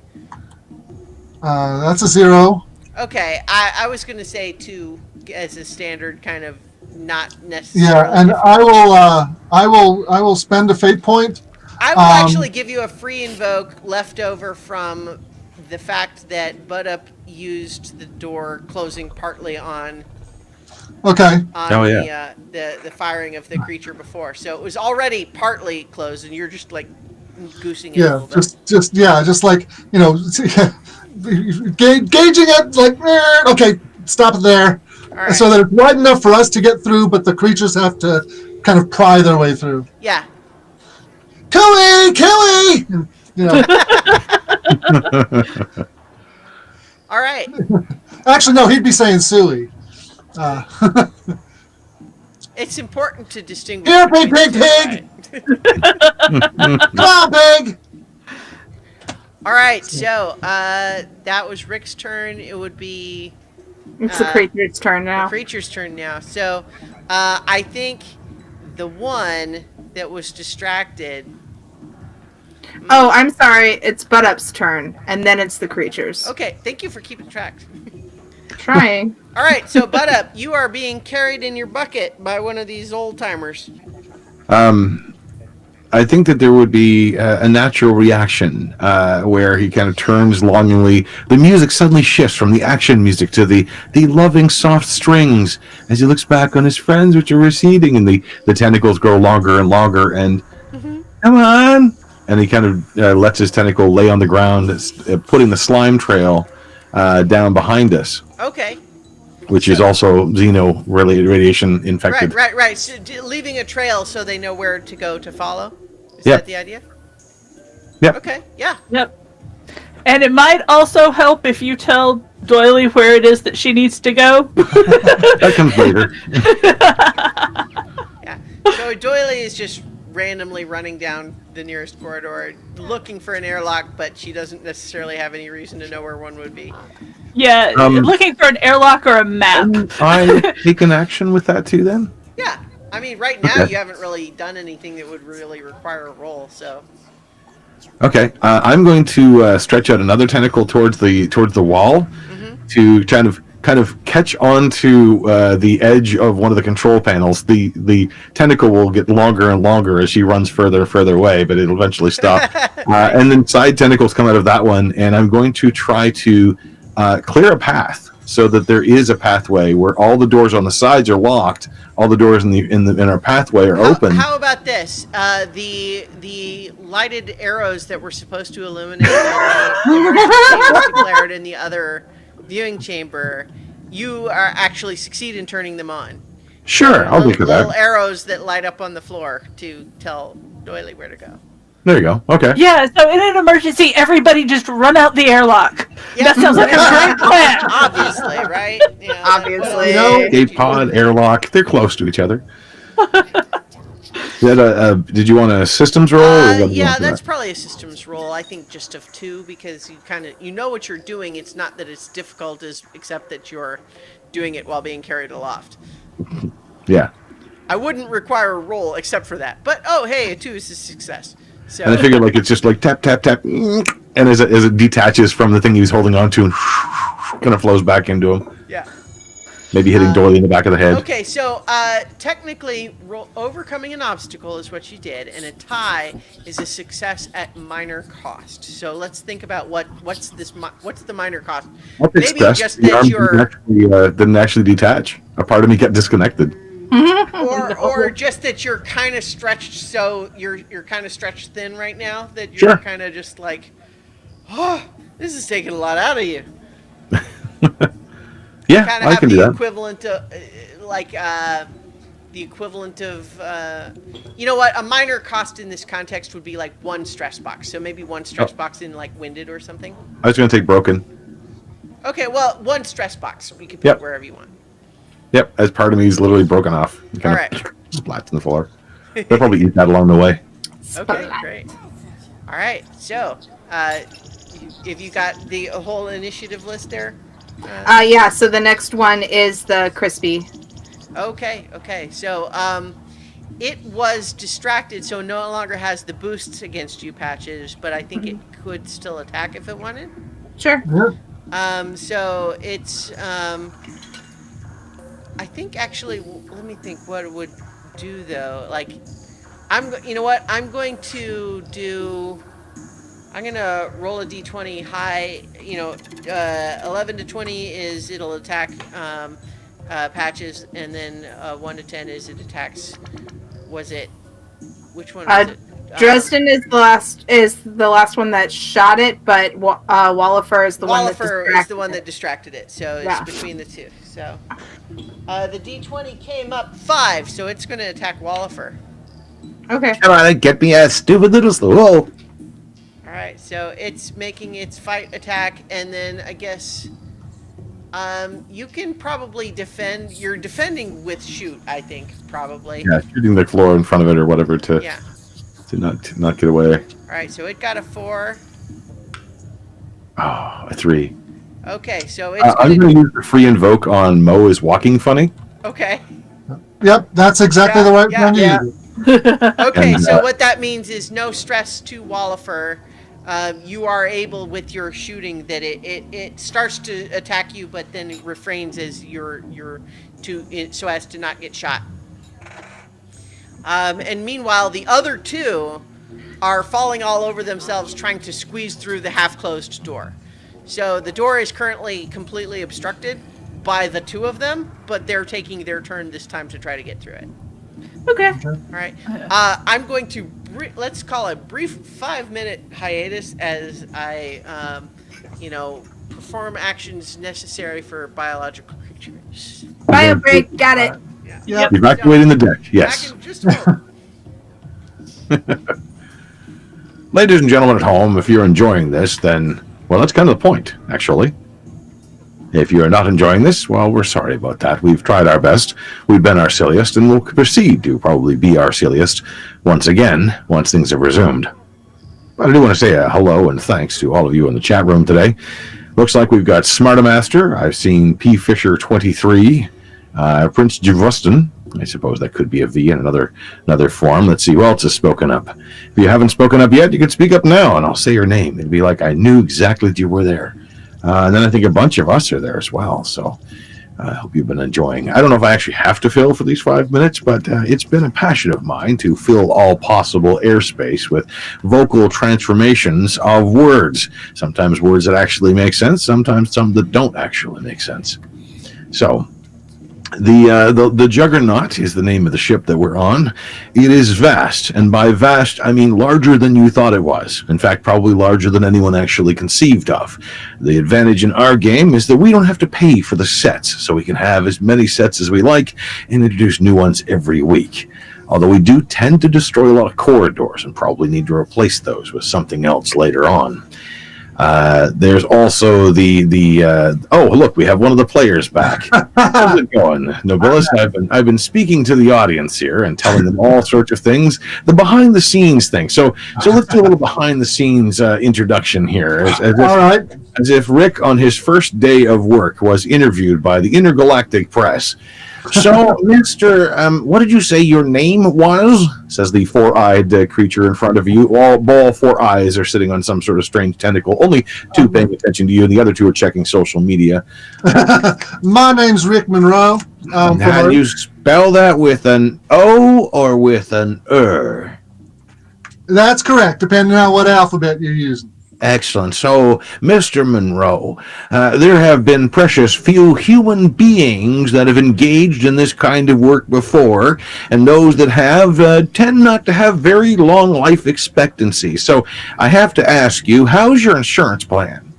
That's a 0. Okay, I was going to say 2 as a standard kind of not necessarily. Yeah, and I will spend a fate point. I will actually give you a free invoke left over from the fact that Bud Up used the door closing partly on Okay. the firing of the creature before. So it was already partly closed, and you're just like goosing it a Yeah. little bit. Just like gauging it. Like okay, stop it there, All right. so that it's wide enough for us to get through, but the creatures have to kind of pry their way through. Yeah. Killy! And, All right. actually, no, he'd be saying Suey. It's important to distinguish. Here, between pig, the pig, two, pig! right? Come on, pig! All right. So that was Rick's turn. It would be It's the creature's turn the now. creature's turn now. So I think the one that was distracted. Oh, I'm sorry. It's Butt Up's turn, and then it's the creatures. Okay. Thank you for keeping track. Trying. All right. So Bud Up, you are being carried in your bucket by one of these old timers. I think that there would be a natural reaction where he kind of turns longingly. The music suddenly shifts from the action music to the loving soft strings as he looks back on his friends, which are receding, and the tentacles grow longer and longer. And come on! And he kind of lets his tentacle lay on the ground, putting the slime trail down behind us, Okay. which is also xeno-related radiation infected. Right. So, leaving a trail so they know where to go to follow. Is Yep. that the idea? Yep. Okay. Yeah. Yep. And it might also help if you tell Doily where it is that she needs to go. That comes later. Yeah. So Doily is just randomly running down the nearest corridor, looking for an airlock, but she doesn't necessarily have any reason to know where one would be. Yeah, looking for an airlock or a map. I take an action with that too, then. Yeah. I mean, right now Okay. you haven't really done anything that would really require a roll, so. Okay, I'm going to stretch out another tentacle towards the wall to kind of catch onto the edge of one of the control panels. The tentacle will get longer and longer as she runs further and further away, but it'll eventually stop. And then side tentacles come out of that one, and I'm going to try to clear a path so that there is a pathway where all the doors on the sides are locked, all the doors in our pathway are open. How about this? The lighted arrows that were supposed to illuminate the emergency declared in the other viewing chamber, you are actually succeed in turning them on. Sure, I'll look at little that. arrows that light up on the floor to tell Doily where to go. There you go. Okay. Yeah, so in an emergency, everybody just run out the airlock. Yeah. That sounds like a great plan. Obviously, right? Yeah, Obviously. Escape pod, airlock, they're close to each other. Did you want a systems roll? Or what do you yeah, want for that's that? probably a systems roll. I think just of 2 because you know what you're doing. It's not that it's difficult, except that you're doing it while being carried aloft. Yeah. I wouldn't require a roll except for that. But hey, a 2 is a success. So And I figured like it's just like tap, tap, tap, and as it detaches from the thing he was holding on to and kind of flows back into him. yeah. Maybe hitting Doily in the back of the head. Okay, so technically, overcoming an obstacle is what you did, and a tie is a success at minor cost. So let's think about what's the minor cost? What's Maybe expressed, just the that arm you're, didn't actually detach. A part of me got disconnected. or just that you're kind of stretched. So you're kind of stretched thin right now. That you're Sure. kind of just like, oh, this is taking a lot out of you. Yeah, Kind of I have can do the that. equivalent of you know what, a minor cost in this context would be like 1 stress box, so maybe 1 stress box in like winded or something. I was going to take broken. Okay, well, 1 stress box you can put Yep. wherever you want. Yep, as part of me is literally broken off. Kind All of right. splats on the floor. They'll probably eat that along the way. Okay, great. All right, so if you got the whole initiative list there. Yeah, so the next one is the crispy. Okay. So it was distracted, so no longer has the boosts against you, Patches, but I think it could still attack if it wanted. Sure. Yeah. So it's I think actually, let me think what it would do though. Like, you know what? I'm going to roll a d20 high. 11 to 20 is it'll attack Patches, and then 1 to 10 is it attacks. Which one was it? Dresden is the last one that shot it, but Wallifer is the one that Wallifer is the one that distracted it, so it's Yeah. between the two. So the d20 came up 5, so it's going to attack Wallifer. Okay. Come on, get me a stupid little slow. All right, so it's making its fight attack, and then I guess you can probably defend. You're defending with shoot, I think, probably. Yeah, shooting the floor in front of it or whatever to Yeah. not get away. All right, so it got a 4. Oh, a 3. Okay, so it's I'm going going to use the free invoke on Mo is walking funny. Okay. Yep, that's exactly the right one. yeah. Okay, And, so what that means is no stress to Wallifer. You are able with your shooting that it starts to attack you, but then it refrains as so as to not get shot. And meanwhile, the other 2 are falling all over themselves trying to squeeze through the half-closed door. So the door is currently completely obstructed by the 2 of them, but they're taking their turn this time to try to get through it. Okay. All right. I'm going to let's call a brief 5-minute hiatus as I, perform actions necessary for biological creatures. Bio break. Got it. Yeah. Yep. Evacuating the deck. Yes. Back in just a moment. Ladies and gentlemen at home, if you're enjoying this, then, well, that's kind of the point, actually. If you're not enjoying this, well, we're sorry about that. We've tried our best. We've been our silliest, and we'll proceed to probably be our silliest once again, once things have resumed. But I do want to say a hello and thanks to all of you in the chat room today. Looks like we've got Smartamaster. I've seen P. Fisher 23, Prince Javustin. I suppose that could be a V in another form. Let's see who else has spoken up. If you haven't spoken up yet, you can speak up now, and I'll say your name. It'd be like I knew exactly that you were there. And then I think a bunch of us are there as well. So I hope you've been enjoying. I don't know if I actually have to fill for these 5 minutes, but it's been a passion of mine to fill all possible airspace with vocal transformations of words. Sometimes words that actually make sense, sometimes some that don't actually make sense. So, the Juggernaut is the name of the ship that we're on. It is vast, and by vast, I mean larger than you thought it was. In fact, probably larger than anyone actually conceived of. The advantage in our game is that we don't have to pay for the sets, so we can have as many sets as we like and introduce new ones every week. Although we do tend to destroy a lot of corridors and probably need to replace those with something else later on. There's also oh, look, we have one of the players back. How's it going, Nobilis? I've been speaking to the audience here and telling them all sorts of things, the behind the scenes thing. So let's do a little behind the scenes introduction here, as if Rick on his first day of work was interviewed by the Intergalactic Press. So, Mr. What did you say your name was? Says the four-eyed creature in front of you. All four eyes are sitting on some sort of strange tentacle. Only two paying attention to you, and the other two are checking social media. My name's Rick Monroe. How do you spell that, with an O or with an That's correct, depending on what alphabet you're using. Excellent. So, Mr. Monroe, there have been precious few human beings that have engaged in this kind of work before, and those that have tend not to have very long life expectancy. So, I have to ask you, how's your insurance plan?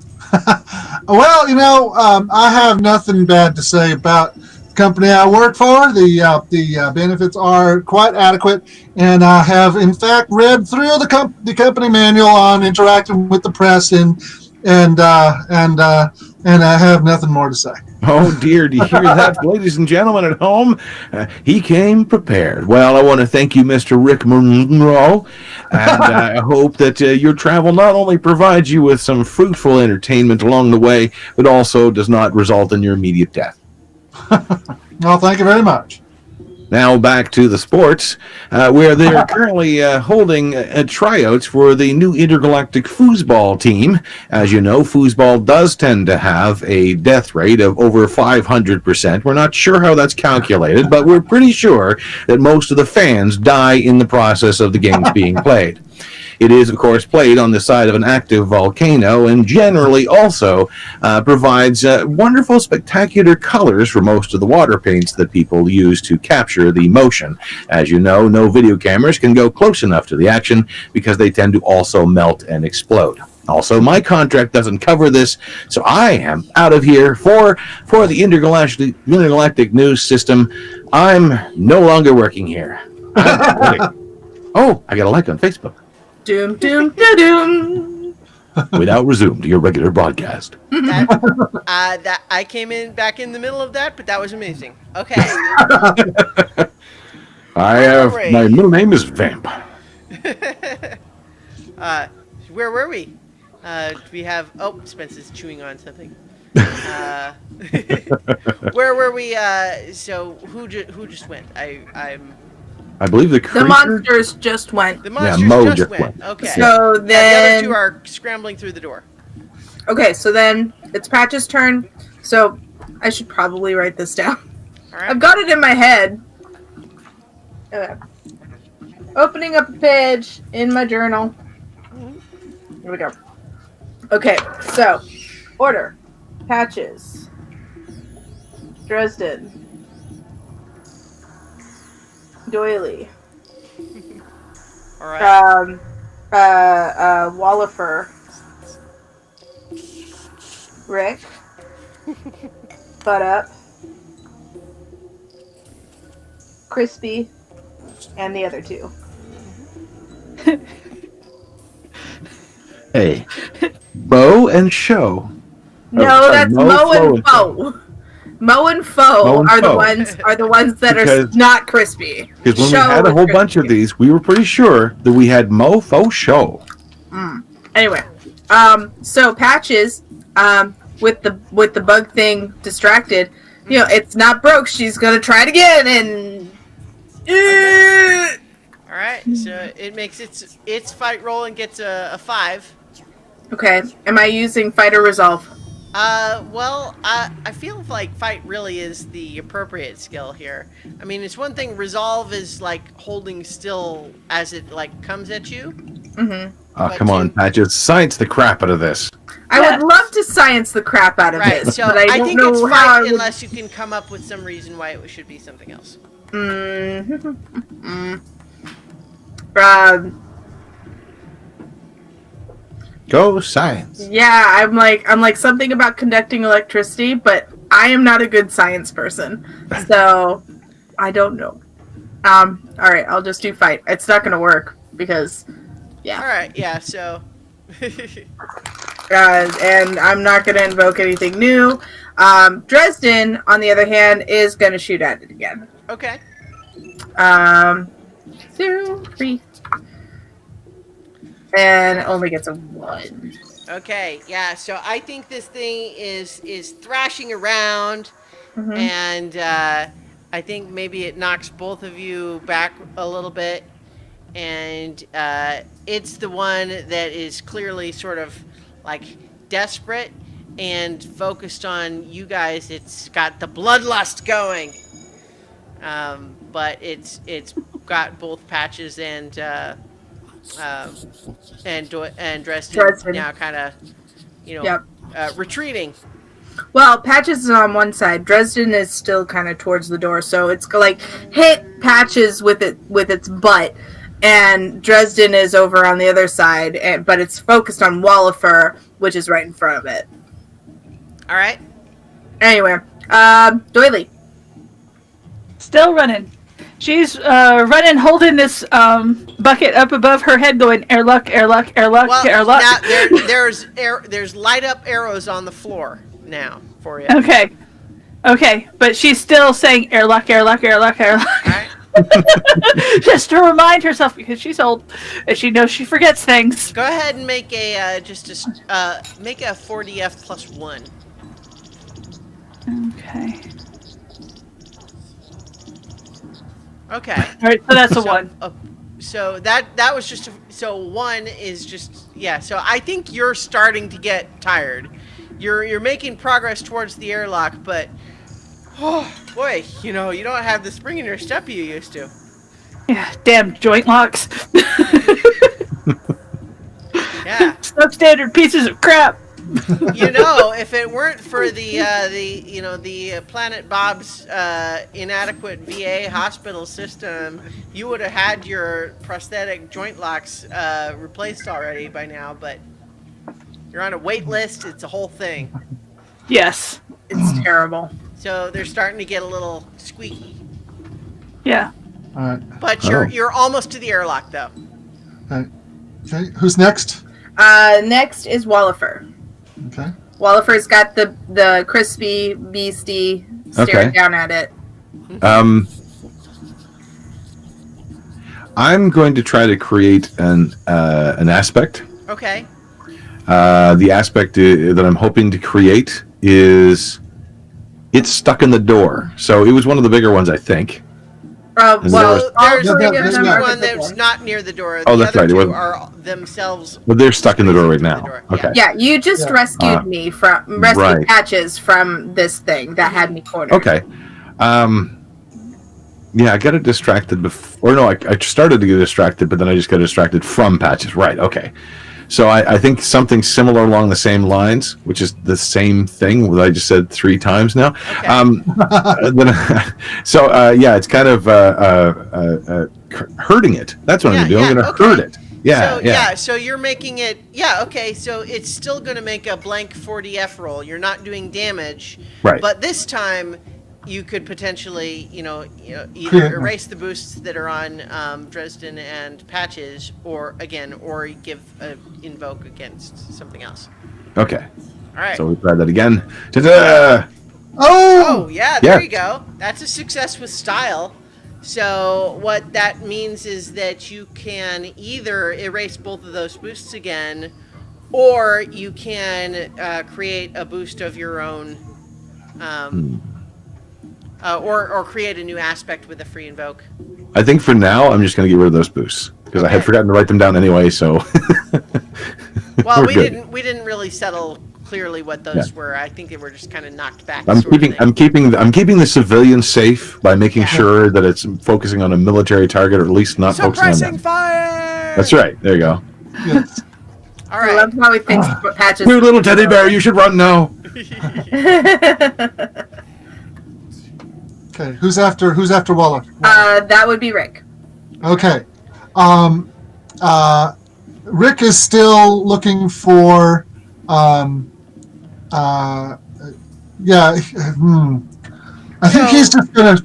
Well, I have nothing bad to say about the company I work for. The benefits are quite adequate, and I have, in fact, read through the company manual on interacting with the press, and I have nothing more to say. Oh, dear, do you hear that, ladies and gentlemen at home? He came prepared. Well, I want to thank you, Mr. Rick Monroe, and I hope that your travel not only provides you with some fruitful entertainment along the way, but also does not result in your immediate death. Well, thank you very much. Now back to the sports, where they are currently holding tryouts for the new intergalactic foosball team. As you know, foosball does tend to have a death rate of over 500%. We're not sure how that's calculated, but we're pretty sure that most of the fans die in the process of the games being played. It is, of course, played on the side of an active volcano, and generally also provides wonderful, spectacular colors for most of the water paints that people use to capture the motion. As you know, no video cameras can go close enough to the action because they tend to also melt and explode. Also, my contract doesn't cover this, so I am out of here for the intergalactic news system. I'm no longer working here. Oh, I got a like on Facebook. Doom, doom, doom. We now resume to your regular broadcast. That I came in back in the middle of that, but that was amazing. Okay. My middle name is Vamp. Where were we? Do we have? Oh, Spence's chewing on something. Where were we? So who just went? I believe the creature... The monsters just went. The monsters Mo just went. went. Okay. So then... the other two are scrambling through the door. Okay, so then it's Patch's turn. So I should probably write this down. All right. I've got it in my head. Okay. Opening up a page in my journal. Here we go. Okay, so order. Patches. Dresden. Doily. All right. Wallifer. Rick. Butt Up. Crispy. And the other two. Hey. Bo and Show. No, that's Mo and Foe. Mo and Foe are the ones that are not crispy. Because when we had a whole bunch of these, we were pretty sure that we had Mo, Foe, Show. Anyway, so Patches, with the bug thing distracted, it's not broke. She's gonna try it again, and all right. So it makes its fight roll and gets a 5. Okay. Am I using fight or resolve? Well, I feel like fight really is the appropriate skill here. I mean, it's one thing. Resolve is like holding still as it like comes at you. Mm-hmm. Oh, But come on, can- Patches. Science the crap out of this. I Yes. would love to science the crap out of Right. this, So but I I don't think know it's how fight I would. unless you can come up with some reason why it should be something else. Um, Go science. yeah, I'm like something about conducting electricity, but I am not a good science person, so I don't know. All right, I'll just do fight. It's not gonna work because, All right. Yeah. So. and I'm not gonna invoke anything new. Dresden, on the other hand, is gonna shoot at it again. Okay. 0, 3. And it only gets a 1. Okay. Yeah. So I think this thing is thrashing around, Mhm. and I think maybe it knocks both of you back a little bit, and it's the one that is clearly sort of like desperate and focused on you guys. It's got the bloodlust going, but it's got both Patches and Dresden now kind of Yep. retreating. Well, Patches is on one side. Dresden is still kind of towards the door, so it's like hit Patches with its butt, and Dresden is over on the other side. But it's focused on Wallifer, which is right in front of it. All right. Anyway, Doily. Still running. She's running, holding this bucket up above her head, going airlock, airlock, airlock, Well, airlock. now there's light up arrows on the floor now for you. Okay, but she's still saying airlock, airlock, airlock, airlock. All right. Just to remind herself, because she's old and she knows she forgets things. Go ahead and make a make a 4DF plus 1. Okay. Okay. All right, so that's a 1. So that was just so 1 is just So I think you're starting to get tired. You're making progress towards the airlock, but oh boy, you don't have the spring in your step you used to. Yeah, damn joint locks. Yeah. Substandard pieces of crap. If it weren't for the Planet Bob's inadequate VA hospital system, you would have had your prosthetic joint locks replaced already by now. But you're on a wait list. It's a whole thing. Yes. It's terrible. So they're starting to get a little squeaky. Yeah. All right. But you're almost to the airlock though. All right. Okay. Who's next? Next is Wallifer. Okay. Wallifer's got the crispy beastie staring down at it. I'm going to try to create an aspect. Okay. The aspect that I'm hoping to create is it's stuck in the door. So it was one of the bigger ones, I think. Well, So there's there's one that's not near the door. Oh, The that's other right, it two wasn't- are themselves. But they're stuck in the door right now. The door, Okay. yeah, you just rescued me from Right. Patches from this thing that had me cornered. Okay. Yeah, I got it distracted before. Or no, I started to get distracted, but then I just got distracted from Patches. Right. Okay. So I think something similar along the same lines, which is the same thing that I just said 3 times now. Okay. It's kind of hurting it. That's what I'm going to do. I'm going to hurt it. Yeah. So you're making it. Yeah. Okay. So it's still going to make a blank 4DF roll. You're not doing damage. Right. But this time, you could potentially, either erase the boosts that are on Dresden and Patches, or give an invoke against something else. Okay. All right. So we try that again. Ta-da! Oh, yeah, there Yeah. you go. That's a success with style. So what that means is that you can either erase both of those boosts again, or you can create a boost of your own, or create a new aspect with a free invoke. I think for now, I'm just going to get rid of those boosts because I had Okay. forgotten to write them down anyway. So Well, We're good. we didn't really settle clearly what those were. I think they were just kind of knocked back. I'm keeping the civilians safe by making sure that it's focusing on a military target, or at least not focusing on suppressing them. fire. That's right. There you go. Yes. All I right. love how he thinks Patches. You little teddy bear, you should run now. Okay. Who's after Waller? That would be Rick. Okay. Rick is still looking for. Yeah. I think he's just gonna.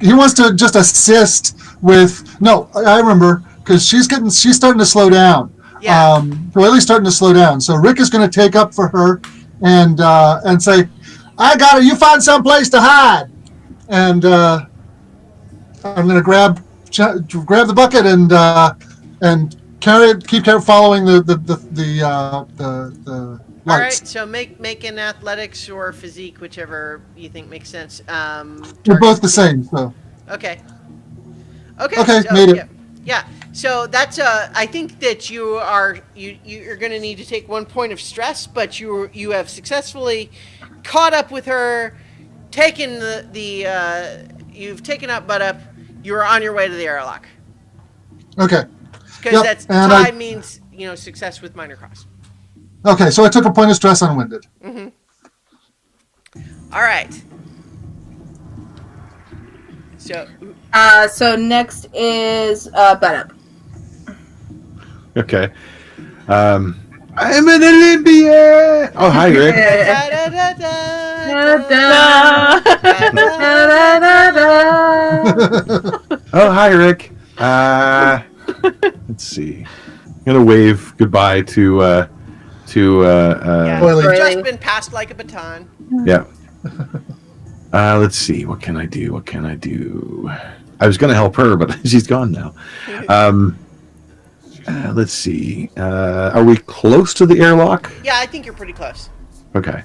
He wants to just assist with. No, I remember, because she's starting to slow down. Yeah. Doiley's starting to slow down. So Rick is going to take up for her and say, "I got her. You find some place to hide." And I'm going to grab the bucket and carry it. Keep following the lights. All right. So make an athletics or physique, whichever you think makes sense. They're both the same. So. Okay. Okay. So, Made it. Yeah. So that's I think that you're going to need to take 1 point of stress, but you have successfully caught up with her, taken you've taken up Butt Up. You're on your way to the airlock. Okay. Because that's tie means success with minor cost. Okay, so I took a point of stress on Winded. Mm-hmm. All right. So next is Butt Up. Okay. I'm an Olympian. Oh, hi, Rick. Oh, hi, Rick. Let's see. I'm gonna wave goodbye to Doily. Just been passed like a baton. Yeah. Let's see. What can I do? I was gonna help her, but she's gone now. Let's see. Are we close to the airlock? Yeah, I think you're pretty close. Okay.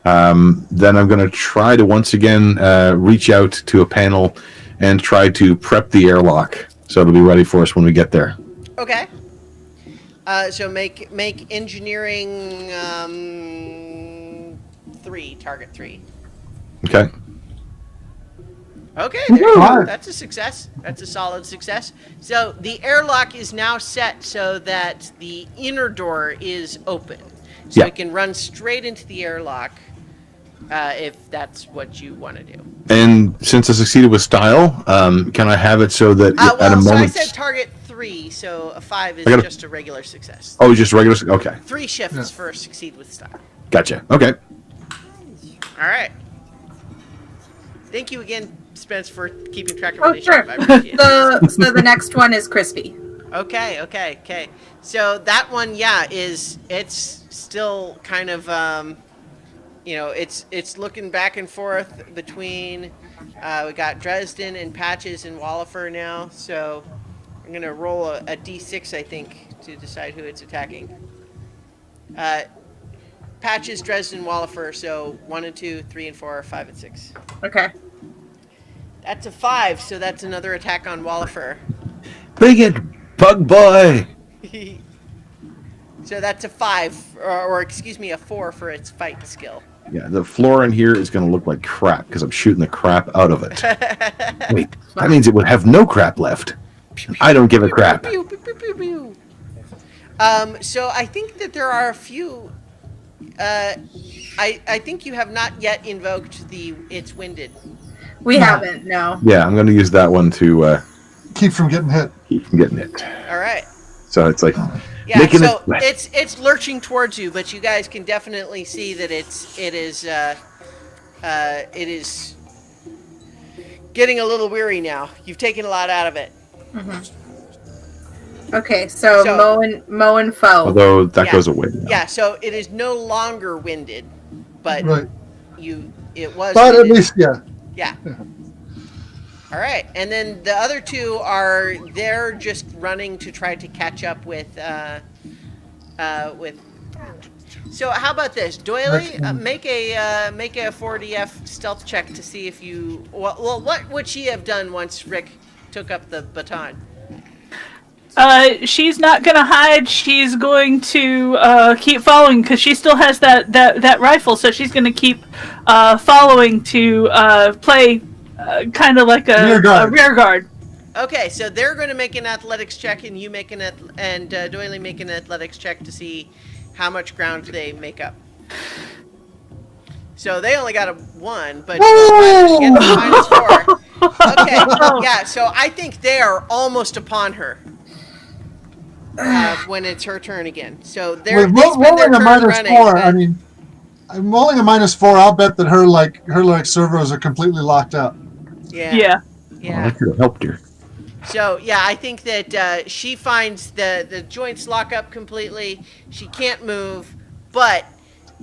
Then I'm going to try to once again reach out to a panel and try to prep the airlock so it'll be ready for us when we get there. Okay. So make engineering 3, target 3. Okay. Okay, there you go. That's a success. That's a solid success. So the airlock is now set so that the inner door is open. So it can run straight into the airlock if that's what you want to do. And since I succeeded with style, can I have it so that at a moment... So I said target 3, so a 5 is just a regular success. Oh, just regular... Okay. 3 shifts for succeed with style. Gotcha. Okay. All right. Thank you again, Spence, for keeping track of Oh, relationship. sure. I appreciate it. So the next one is Crispy. Okay. So that one, it's still kind of, it's looking back and forth between, we got Dresden and Patches and Wallifer now. So I'm going to roll a D6, I think, to decide who it's attacking. Patches, Dresden, Wallifer. So 1 and 2, 3 and 4, 5 and 6. Okay. That's a 5, so that's another attack on Wallifer. Bring it, bug boy! So that's a 5, or excuse me, a 4 for its fight skill. Yeah, the floor in here is going to look like crap because I'm shooting the crap out of it. Wait, that means it would have no crap left. I don't give a crap. So I think that there are a few... I think you have not yet invoked It's Winded. We haven't, no. Yeah, I'm going to use that one to Keep from getting hit. keep from getting hit. All right. So it's like... Yeah, making so it... it's lurching towards you, but you guys can definitely see that it is getting a little weary now. You've taken a lot out of it. Mm-hmm. Okay, so Mow and Foe. Although that goes away now. Yeah, so it is no longer winded, but Right. it was. But winded. at least, yeah. Yeah. All right, and then the other two they're just running to try to catch up with. So how about this, Doily? Make a 4DF stealth check to see if you. Well, what would she have done once Rick took up the baton? She's not gonna hide. She's going to keep following because she still has that rifle. So she's gonna keep following to play kind of like a rear guard. Okay, so they're going to make an athletics check, and you make and Doily make an athletics check to see how much ground they make up. So they only got a 1, but you get the -4. Okay, yeah. So I think they are almost upon her when it's her turn again. So they're rolling a -4. running, I mean, I'm rolling a -4. I'll bet that her servos are completely locked up. Yeah. Well, I could have helped her. So, yeah, I think that she finds the joints lock up completely. She can't move, but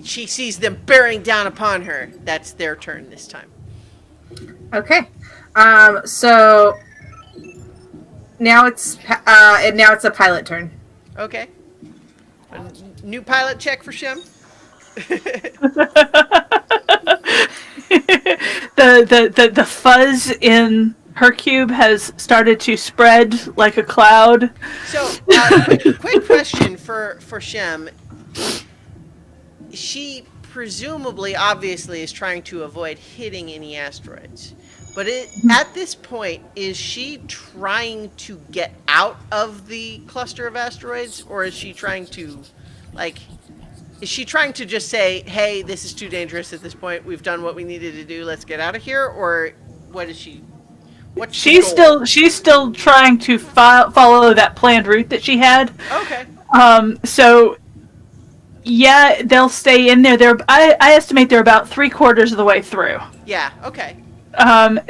she sees them bearing down upon her. That's their turn this time. Okay. So now it's a pilot turn. Okay. A new pilot check for Shem. The fuzz in her cube has started to spread like a cloud. So, quick question for Shem. She presumably, obviously, is trying to avoid hitting any asteroids. But at this point, is she trying to get out of the cluster of asteroids? Or is she trying to, is she trying to just say, hey, this is too dangerous at this point. We've done what we needed to do. Let's get out of here. Or what is she? She's still trying to follow that planned route that she had. Okay. So yeah, they'll stay in there. I estimate they're about 3/4 of the way through. Yeah. Okay.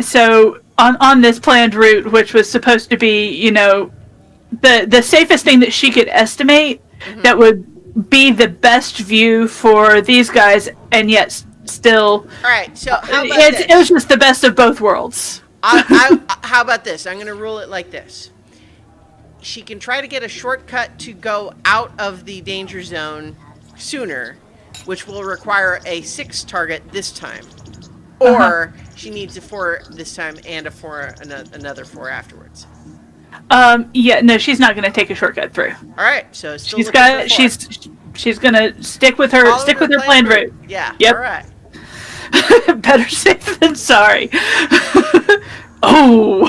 So on this planned route, which was supposed to be, the safest thing that she could estimate, that would be the best view for these guys, and yet still. All right. So how about this? It was just the best of both worlds. How about this? I'm going to rule it like this. She can try to get a shortcut to go out of the danger zone sooner, which will require a 6 target this time. Or she needs a 4 this time and another 4 afterwards. Yeah, no, she's not going to take a shortcut through. All right, so still she's going to stick with her planned route. Yeah. Yep. All right. Better safe than sorry. Oh.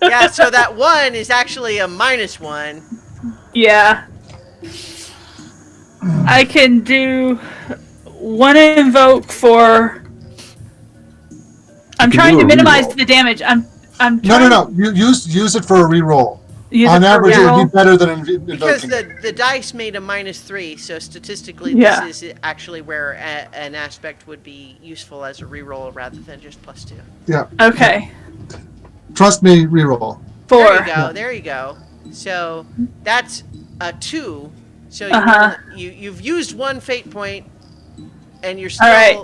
Yeah, so that 1 is actually a -1. Yeah. I can do 1 invoke for. I'm trying to minimize the damage. I'm trying. No. Use it for a reroll. On average, it would be better than invoking. Because the dice made a -3, so statistically, this is actually where an aspect would be useful as a reroll rather than just +2. Yeah. Okay. Trust me, reroll. 4. There you go. So that's a 2. So you've used 1 fate point, and you're still. All right.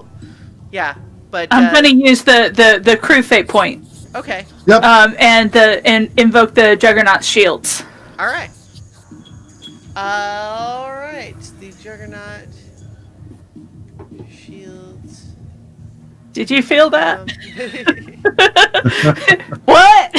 Yeah, but I'm going to use the crew fate point. Okay. Yep. And invoke the Juggernaut's shields. All right. All right. The Juggernaut shields. Did you feel that? What?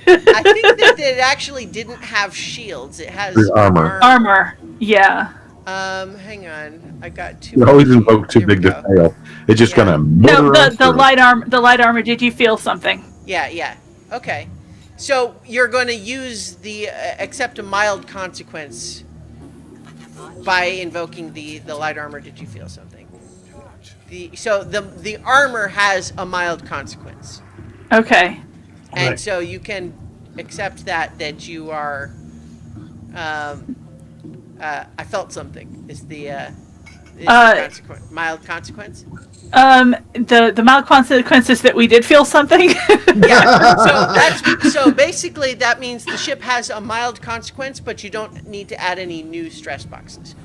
I think that it actually didn't have shields. It has armor. Armor. Yeah. Hang on. I got 2. You always invoke too big to fail. It's just gonna. No, the light armor. The light armor. Did you feel something? Yeah. Okay. So you're going to use the accept a mild consequence by invoking the light armor. Did you feel something? The armor has a mild consequence. Okay. And so you can accept that you are. I felt something. Is the consequence mild consequence? The mild consequence is that we did feel something. Yeah. So basically that means the ship has a mild consequence, but you don't need to add any new stress boxes.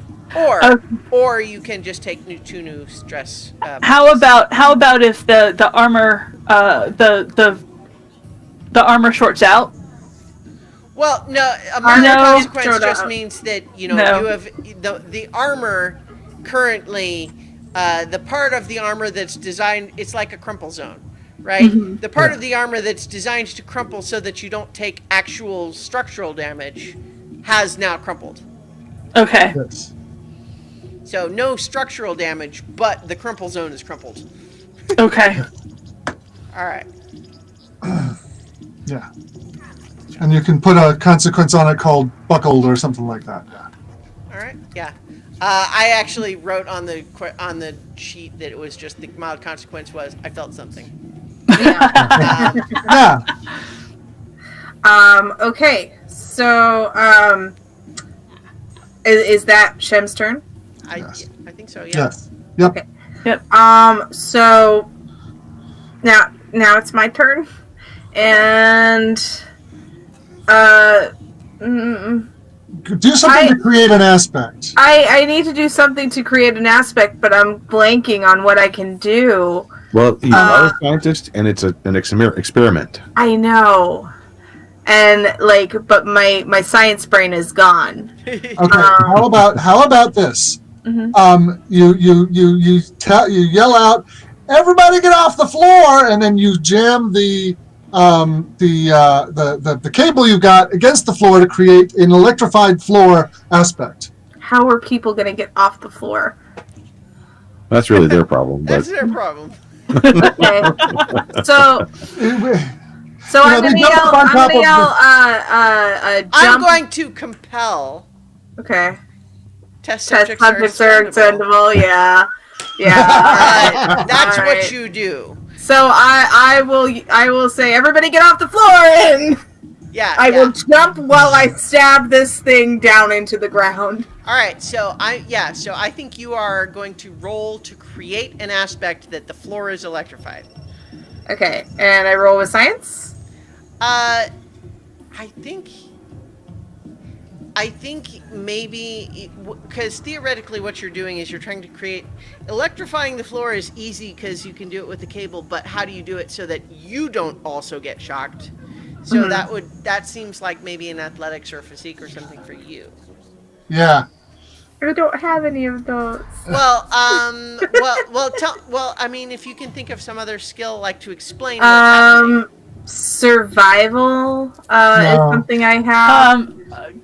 Or you can just take 2 new stress. How about if the armor the armor shorts out? Well, no. A mild consequence just means that you have the armor currently. The part of the armor that's designed, it's like a crumple zone. right? Mhm. The part Yeah. of the armor that's designed to crumple so that you don't take actual structural damage has now crumpled. Okay. Yes. So no structural damage, but the crumple zone is crumpled. Okay. All right. Yeah. And you can put a consequence on it called buckled or something like that. Yeah. All right. Yeah. I actually wrote on the sheet that it was just the mild consequence was I felt something. Yeah. Okay. So, is that Shem's turn? Yes. I think so. Yeah. Yes. Yep. Okay. Yep. So now it's my turn, and Do something to create an aspect. I need to do something to create an aspect, but I'm blanking on what I can do. Well, you are a scientist, and it's an experiment. I know, and but my science brain is gone. Okay. How about this? Mhm. You yell out, "Everybody get off the floor!" and then you jam the cable you got against the floor to create an electrified floor aspect. How are people going to get off the floor? That's really their problem. That's But their problem. Okay, so I'm they going to jump yell. up on I'm top going to of yell. I'm Jump. going to compel Okay. test Test subjects are subjects are expendable. expendable. Yeah. Yeah. All right. That's All what right. you do. So I will say everybody get off the floor and Yeah. I yeah. will jump while I stab this thing down into the ground. All right, so I think you are going to roll to create an aspect that the floor is electrified. Okay, and I roll with science. I think maybe because theoretically what you're doing is you're trying to create electrifying the floor is easy because you can do it with the cable, but how do you do it so that you don't also get shocked? So that seems like maybe an athletics or physique or something for you. Yeah. I don't have any of those. Well, I mean, if you can think of some other skill, like to explain what's happening. Survival is No. something I have.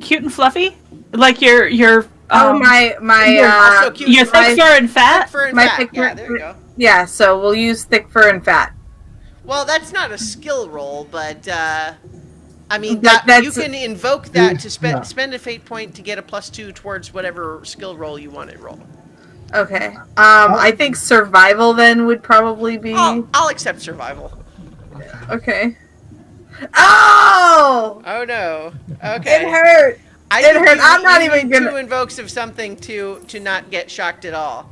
Cute and fluffy, like your my Also cute your and fur. thick fur and Thick fat. fur and my fat. thick Yeah, fur- there you go. Yeah, so we'll use thick fur and fat. Well, that's not a skill roll, but I mean, That- you that's- can invoke that to Yeah. spend a fate point to get a +2 towards whatever skill roll you want to roll. Okay. I think survival then would probably be I'll accept survival. okay. Oh! Oh no. Okay. It hurt. I It think hurt. you- I'm not you even need gonna- two invokes of something to not get shocked at all.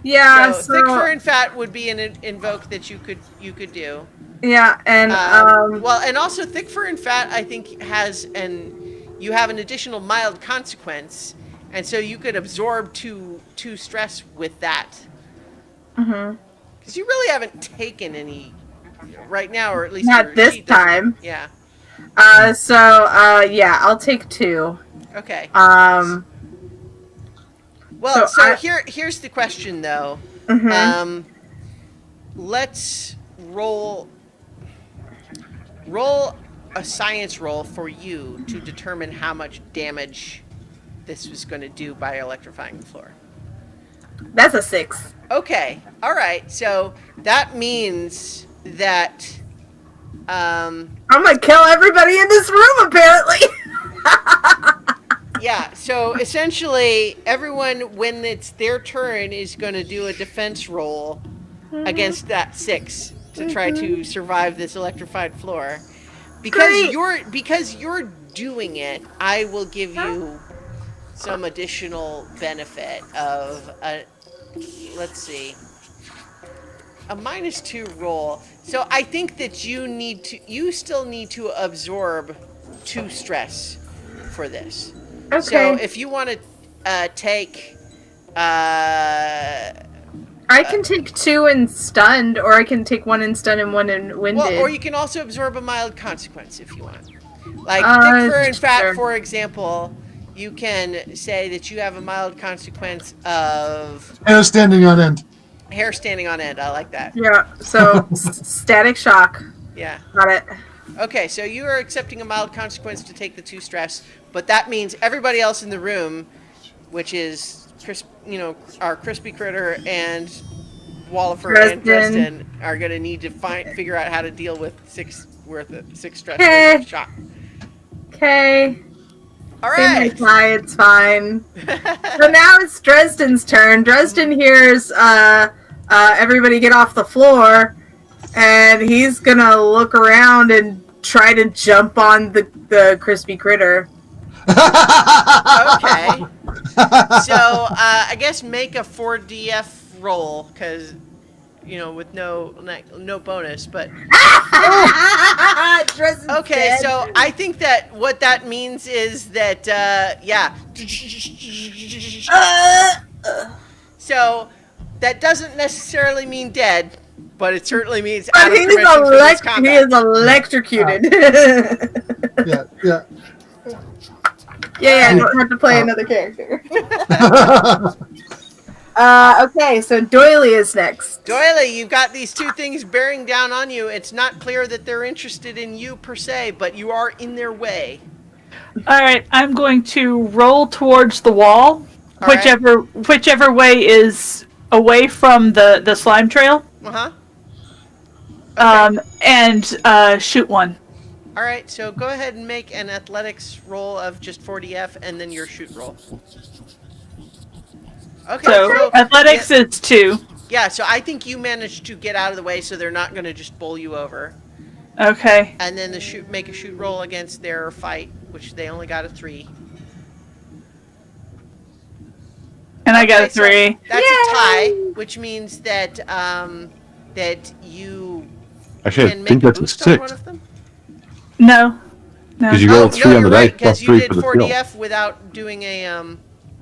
Yeah. So, So, thick fur and fat would be an invoke that you could do. yeah, and Well, and also thick fur and fat, I think you have an additional mild consequence, and so you could absorb two stress with that. Because you really haven't taken any right now, or at least Not your this sheet doesn't- time. Yeah. yeah, I'll take 2. Okay. Um, Well, so here's the question though. mhm. Let's roll a science roll for you to determine how much damage this was going to do by electrifying the floor. That's a 6. Okay. All right. So that means that I'm gonna kill everybody in this room, apparently. yeah, so essentially everyone when it's their turn is going to do a defense roll against that 6 to try to survive this electrified floor. Because Great. you're doing it, I will give you some additional benefit of let's see. A -2 roll. So I think that you still need to absorb 2 stress for this. Okay. So if you want to take, I can take 2 in stunned, or I can take 1 in stunned and 1 in winded. well, or you can also absorb a mild consequence if you want. Like Uh, thick fur and fat, sure. for example, you can say that you have a mild consequence of Hair standing on end. Hair standing on end. I like that. Yeah. So static shock. Yeah. Got it. Okay, so you are accepting a mild consequence to take the 2 stress, but that means everybody else in the room, which is our crispy critter and Wallifer and Dresden, are going to need to figure out how to deal with 6 stress worth of shock. Okay. All right. It's fine. So now it's Dresden's turn. Dresden hears everybody get off the floor, and he's gonna look around and try to jump on the crispy critter. Okay. So I guess make a 4DF roll, because with no bonus, but okay. Dead. So I think that what that means is that So that doesn't necessarily mean dead, but it certainly means out of commission for this combat. He is electrocuted. Yeah. Yeah, I don't have to play another character. Okay, so Doily is next. Doily, you've got these 2 things bearing down on you. It's not clear that they're interested in you per se, but you are in their way. All right, I'm going to roll towards the wall, whichever way is away from the slime trail. Uh-huh. Okay. And shoot one. All right, so go ahead and make an athletics roll of just 40F and then your shoot roll. Okay, so athletics is 2. Yeah, so I think you managed to get out of the way, so they're not going to just bowl you over. Okay. And then make a shoot roll against their fight, which they only got a 3. And I got a 3. So that's a tie, which means that that you Actually, can I make think a that's a boost on 6. one of them. No. Because you rolled 3 on the dice, plus because 3 you did for the skill. 40F without doing a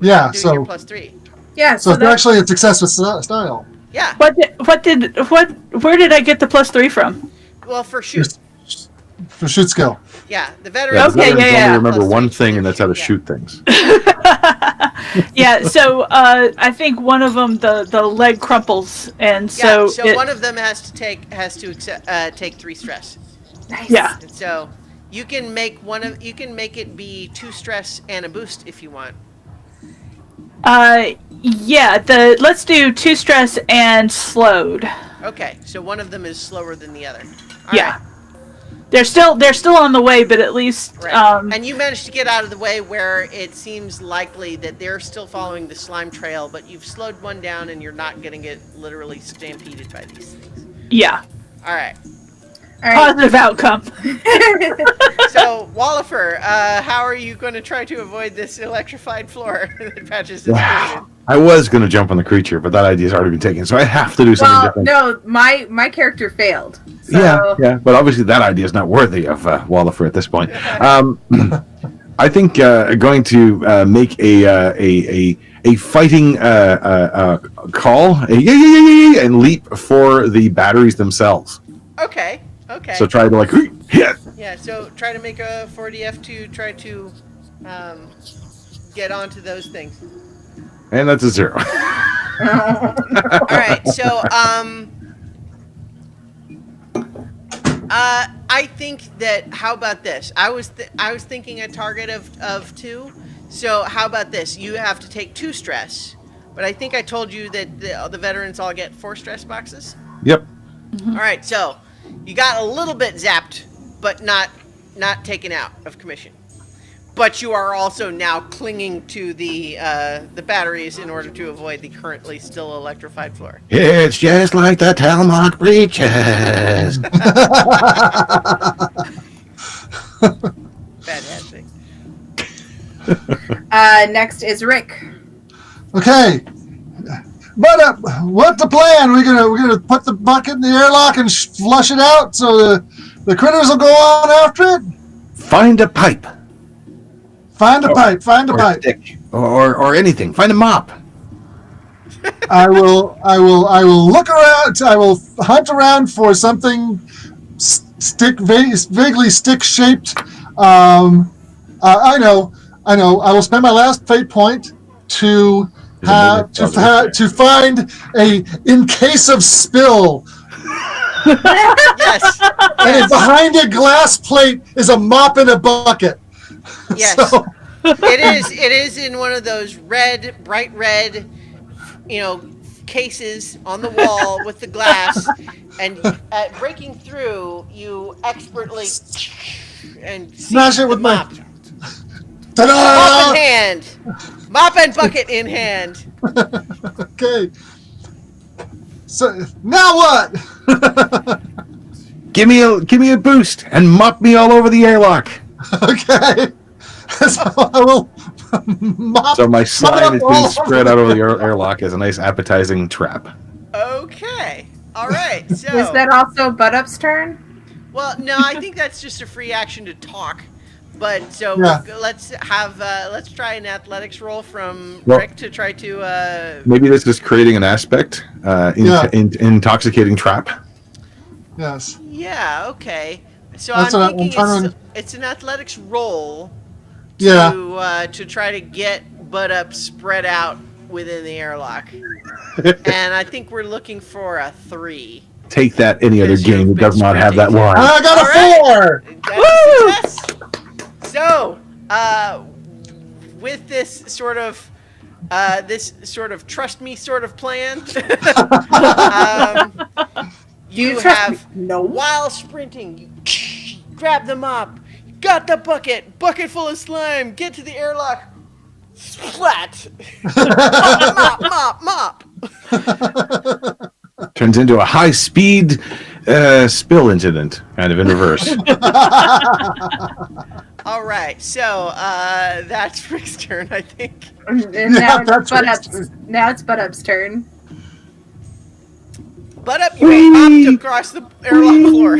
Yeah, doing so your plus 3. Yeah, it's actually a success with style. Yeah. Where did I get the plus 3 from? Well, for shoot. For shoot skill. Yeah, the veteran. Yeah, Okay, veterans yeah. only remember Plus one 3 thing, and that's how to yeah. shoot things. Yeah, so I think one of them the leg crumples, and so one of them has to take 3 stress. Nice. Yeah. And so you can make it be 2 stress and a boost if you want. Yeah, let's do 2 stress and slowed. Okay, so one of them is slower than the other. All Yeah. right. They're still on the way, but at least Right. And you managed to get out of the way where it seems likely that they're still following the slime trail, but you've slowed one down and you're not going to get literally stampeded by these things. yeah. All right. All right. Positive outcome. So, Wallifer, how are you going to try to avoid this electrified floor that Patches has created? I was going to jump on the creature, but that idea's already been taken, so I have to do something different. No, my character failed. So. Yeah, but obviously that idea is not worthy of Wallifer at this point. I think going to make a fighting call, and leap for the batteries themselves. Okay. So try to hit. Yeah, so try to make a 40F to try to get onto those things. And that's a 0. All right, so I think that, how about this? I was thinking a target of 2. So how about this? You have to take 2 stress, but I think I told you that the veterans all get 4 stress boxes. Yep. Mm-hmm. All right, so you got a little bit zapped, but not taken out of commission. But you are also now clinging to the batteries in order to avoid the currently still electrified floor. It's just like the Talmud breaches. Fantastic. Next is Rick. Okay. But what's the plan? We're gonna put the bucket in the airlock and flush it out so the critters will go on after it. Find a pipe. Find a pipe. Stick. Or anything. Find a mop. I will look around. I will hunt around for something vaguely stick-shaped. I know. I will spend my last fate point to to find in case of spill. Yes. And behind a glass plate is a mop and a bucket. Yes. So, It is in one of those bright red, cases on the wall with the glass, and at breaking through, you expertly and smash it with mop. Ta-da! Mop in hand. Mop and bucket in hand. Okay. So now what? Give me a boost and mop me all over the airlock. Okay. So I will mop. So my slime is being all spread out over the airlock as a nice appetizing trap. Okay. All right. So Is that also Butt Up's turn? well, no, I think that's just a free action to talk. But so Yeah. let's try an athletics roll from Well- Rick to try to. Maybe this is creating an aspect, intoxicating trap. Yes. Yeah. Okay. So That's I'm what I'm thinking trying it's an athletics roll. Yeah. To try to get Butt Up spread out within the airlock, and I think we're looking for a 3. Take that, any other Because game you've that does been not have that sprinting. line. I got All a right. 4. That's a success. So, with this sort of trust me sort of plan, you trust have me? No. while sprinting, you grab the mop, got the bucket full of slime, get to the airlock, splat, mop. Turns into a high-speed spill incident, kind of in reverse. All right, so that's Rick's turn, I think. And now that's it's Butt Up's turn. Butt Up, you hopped across the airlock floor.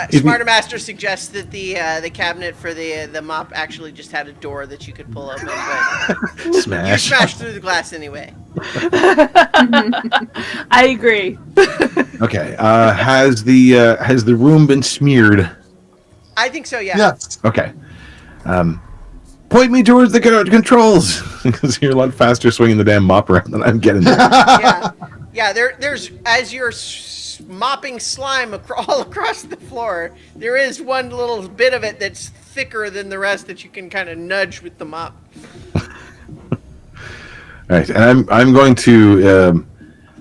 Smarter Master suggests that the cabinet for the mop actually just had a door that you could pull open, but you Smash. smashed through the glass anyway. I agree. Okay. Has the room been smeared? I think so, yeah. Yes. Okay. Point me towards the controls, because you're a lot faster swinging the damn mop around than I'm getting there. Yeah. There's as you're mopping slime all across the floor, there is one little bit of it that's thicker than the rest that you can kind of nudge with the mop. Right, and I'm going to,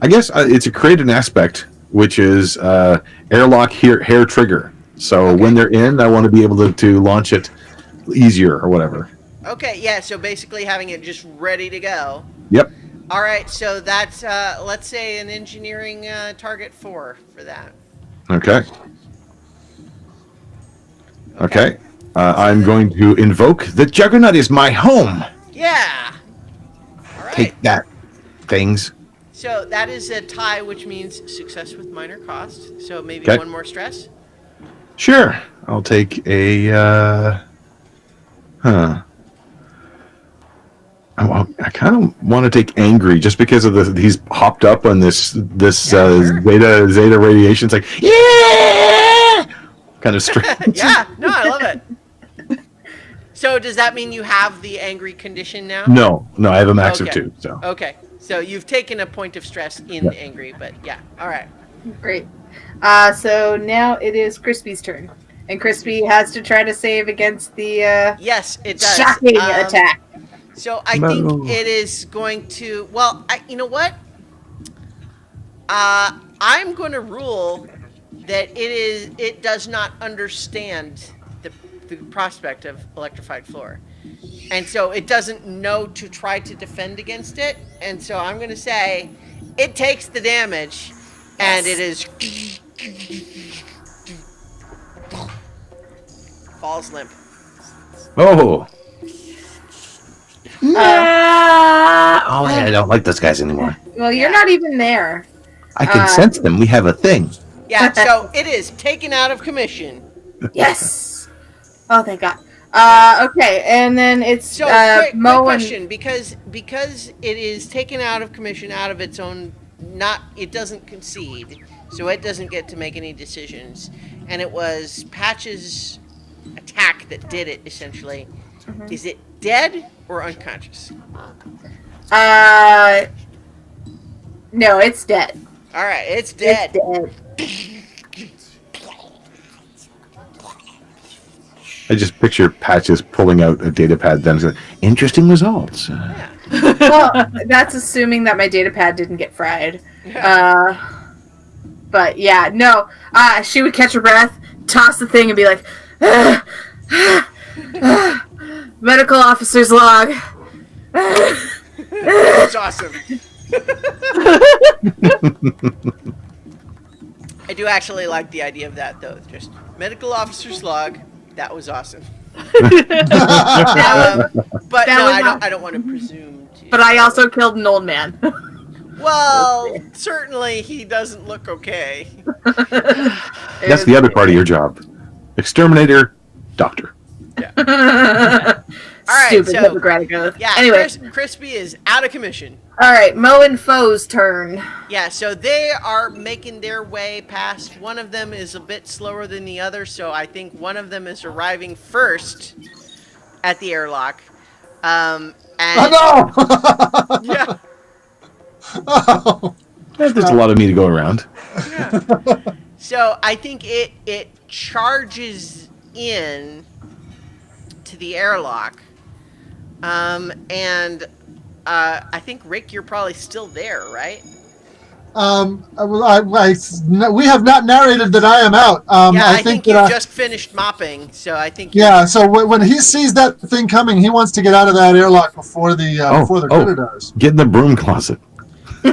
I guess it's a create an aspect, which is airlock hair trigger. So when they're in, I want to be able to launch it easier or whatever. Okay, yeah, so basically having it just ready to go. Yep. All right, so that's, let's say, an engineering target 4 for that. Okay. Okay. I'm going to invoke the Juggernaut is my home. Yeah! All right. Take that, things. So that is a tie, which means success with minor cost. So maybe Okay. one more stress. Sure. I'll take a, I kind of want to take angry just because of he's hopped up on this sure. zeta radiation. It's like, yeah, kind of strange. Yeah, no, I love it. So does that mean you have the angry condition now? No, I have a max Okay. of 2. So Okay, so you've taken a point of stress in Yeah. angry, but yeah, all right. Great. So now it is Crispy's turn. And Crispy has to try to save against the Yes, it does. shocking attack. So I No. think it is going to. Well, you know what? I'm going to rule that it does not understand the prospect of electrified floor, and so it doesn't know to try to defend against it. And so I'm going to say it takes the damage, and it is falls limp. oh, I don't like those guys anymore. Well, you're Yeah. not even there. I can sense them. We have a thing. Yeah, so it is taken out of commission. Yes. Oh, thank God. Okay, and then it's So, quick Mo and question, because it is taken out of commission, out of its own, it doesn't concede, so it doesn't get to make any decisions. And it was Patch's attack that did it, essentially, is it dead or unconscious? No, it's dead. All right, it's dead. It's dead. I just picture Patches pulling out a data pad then saying, interesting results. Well, that's assuming that my data pad didn't get fried. But yeah, no. She would catch her breath, toss the thing, and be like, medical officer's log. That's awesome. I do actually like the idea of that, though. Just medical officer's log. That was awesome. But no, I don't want to presume to. But I also killed an old man. Well, certainly he doesn't look okay. That's the other part of your job. Exterminator, doctor. Yeah. All right, Stupid so Hippocratic Oath. yeah, Anyway, Crispy is out of commission. all right, Mo and Foe's turn. Yeah, so they are making their way past. One of them is a bit slower than the other, so I think one of them is arriving first at the airlock. And Oh no! yeah, Oh. There's a lot of me to go around. yeah. So I think it charges in to the airlock. And I think, Rick, you're probably still there, right? We have not narrated that I am out. Yeah, I think you that just finished mopping, so I think yeah. So when he sees that thing coming, he wants to get out of that airlock before the critter does. Get in the broom closet. So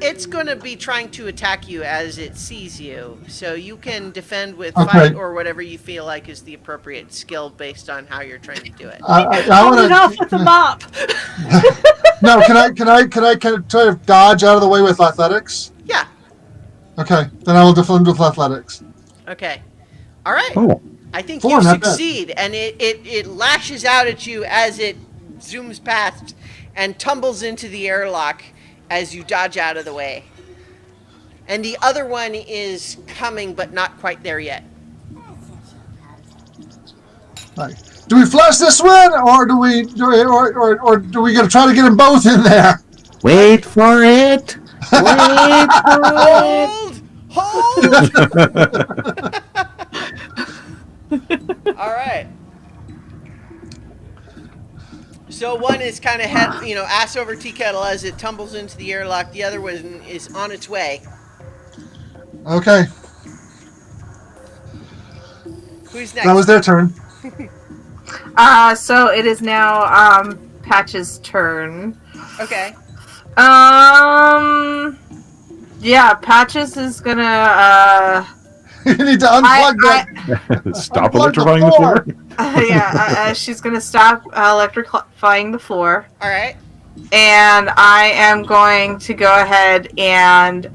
it's going to be trying to attack you as it sees you. So you can defend with fight or whatever you feel like is the appropriate skill based on how you're trying to do it. I Hold want it off with the mop. No, can I try to dodge out of the way with athletics? Yeah. Okay, then I will defend with athletics. Okay. All right. Oh, I think 4, you not bad. succeed, and it lashes out at you as it zooms past and tumbles into the airlock as you dodge out of the way. And the other one is coming, but not quite there yet. Right. Do we flush this one, or do we gonna try to get them both in there? Wait for it. Wait for it. Hold! All right. So one is kind of ass over tea kettle as it tumbles into the airlock. The other one is on its way. Okay, Who's next? that was their turn. So it is now Patch's turn. Okay. Yeah, Patches is gonna You need to unplug that. stop Unplug electrifying the floor. she's gonna stop electrifying the floor, All right. and I am going to go ahead and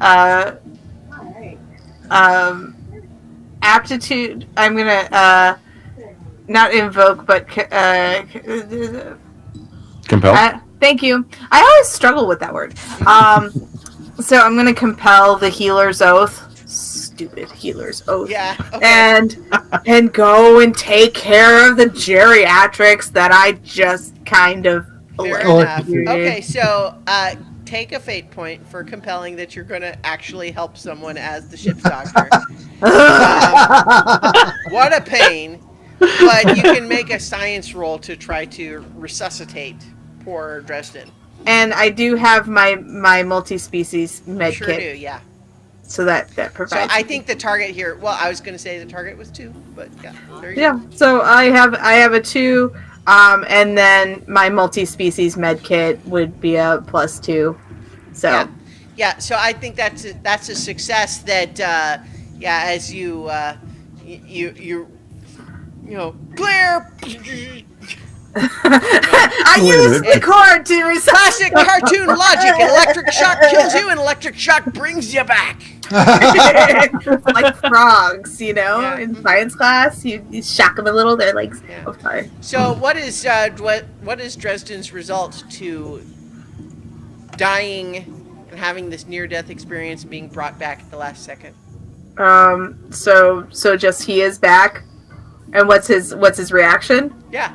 aptitude. I'm gonna not invoke, but Compel. thank you. I always struggle with that word. So I'm gonna compel the healer's oath. Stupid healer's oath. Yeah. Okay. And go and take care of the geriatrics that I just kind of Fair enough. electrocuted. Okay, so take a fate point for compelling that you're going to actually help someone as the ship's doctor. What a pain. But you can make a science roll to try to resuscitate poor Dresden. And I do have my multi-species med Sure kit, do, yeah. so that So provides. I think the target here, well, I was going to say the target was 2, but yeah, there you Yeah. go. So I have a 2, and then my multi-species med kit would be a +2. So Yeah, so I think that's a success that, as you clear. I used the cord to Classic cartoon logic. Electric shock kills you, and electric shock brings you back. like frogs, Yeah. in science class. You shock them a little, their legs. Yeah. Oh, sorry. So, what is Dresden's result to dying and having this near-death experience, being brought back at the last second? So just he is back, and what's his reaction? Yeah.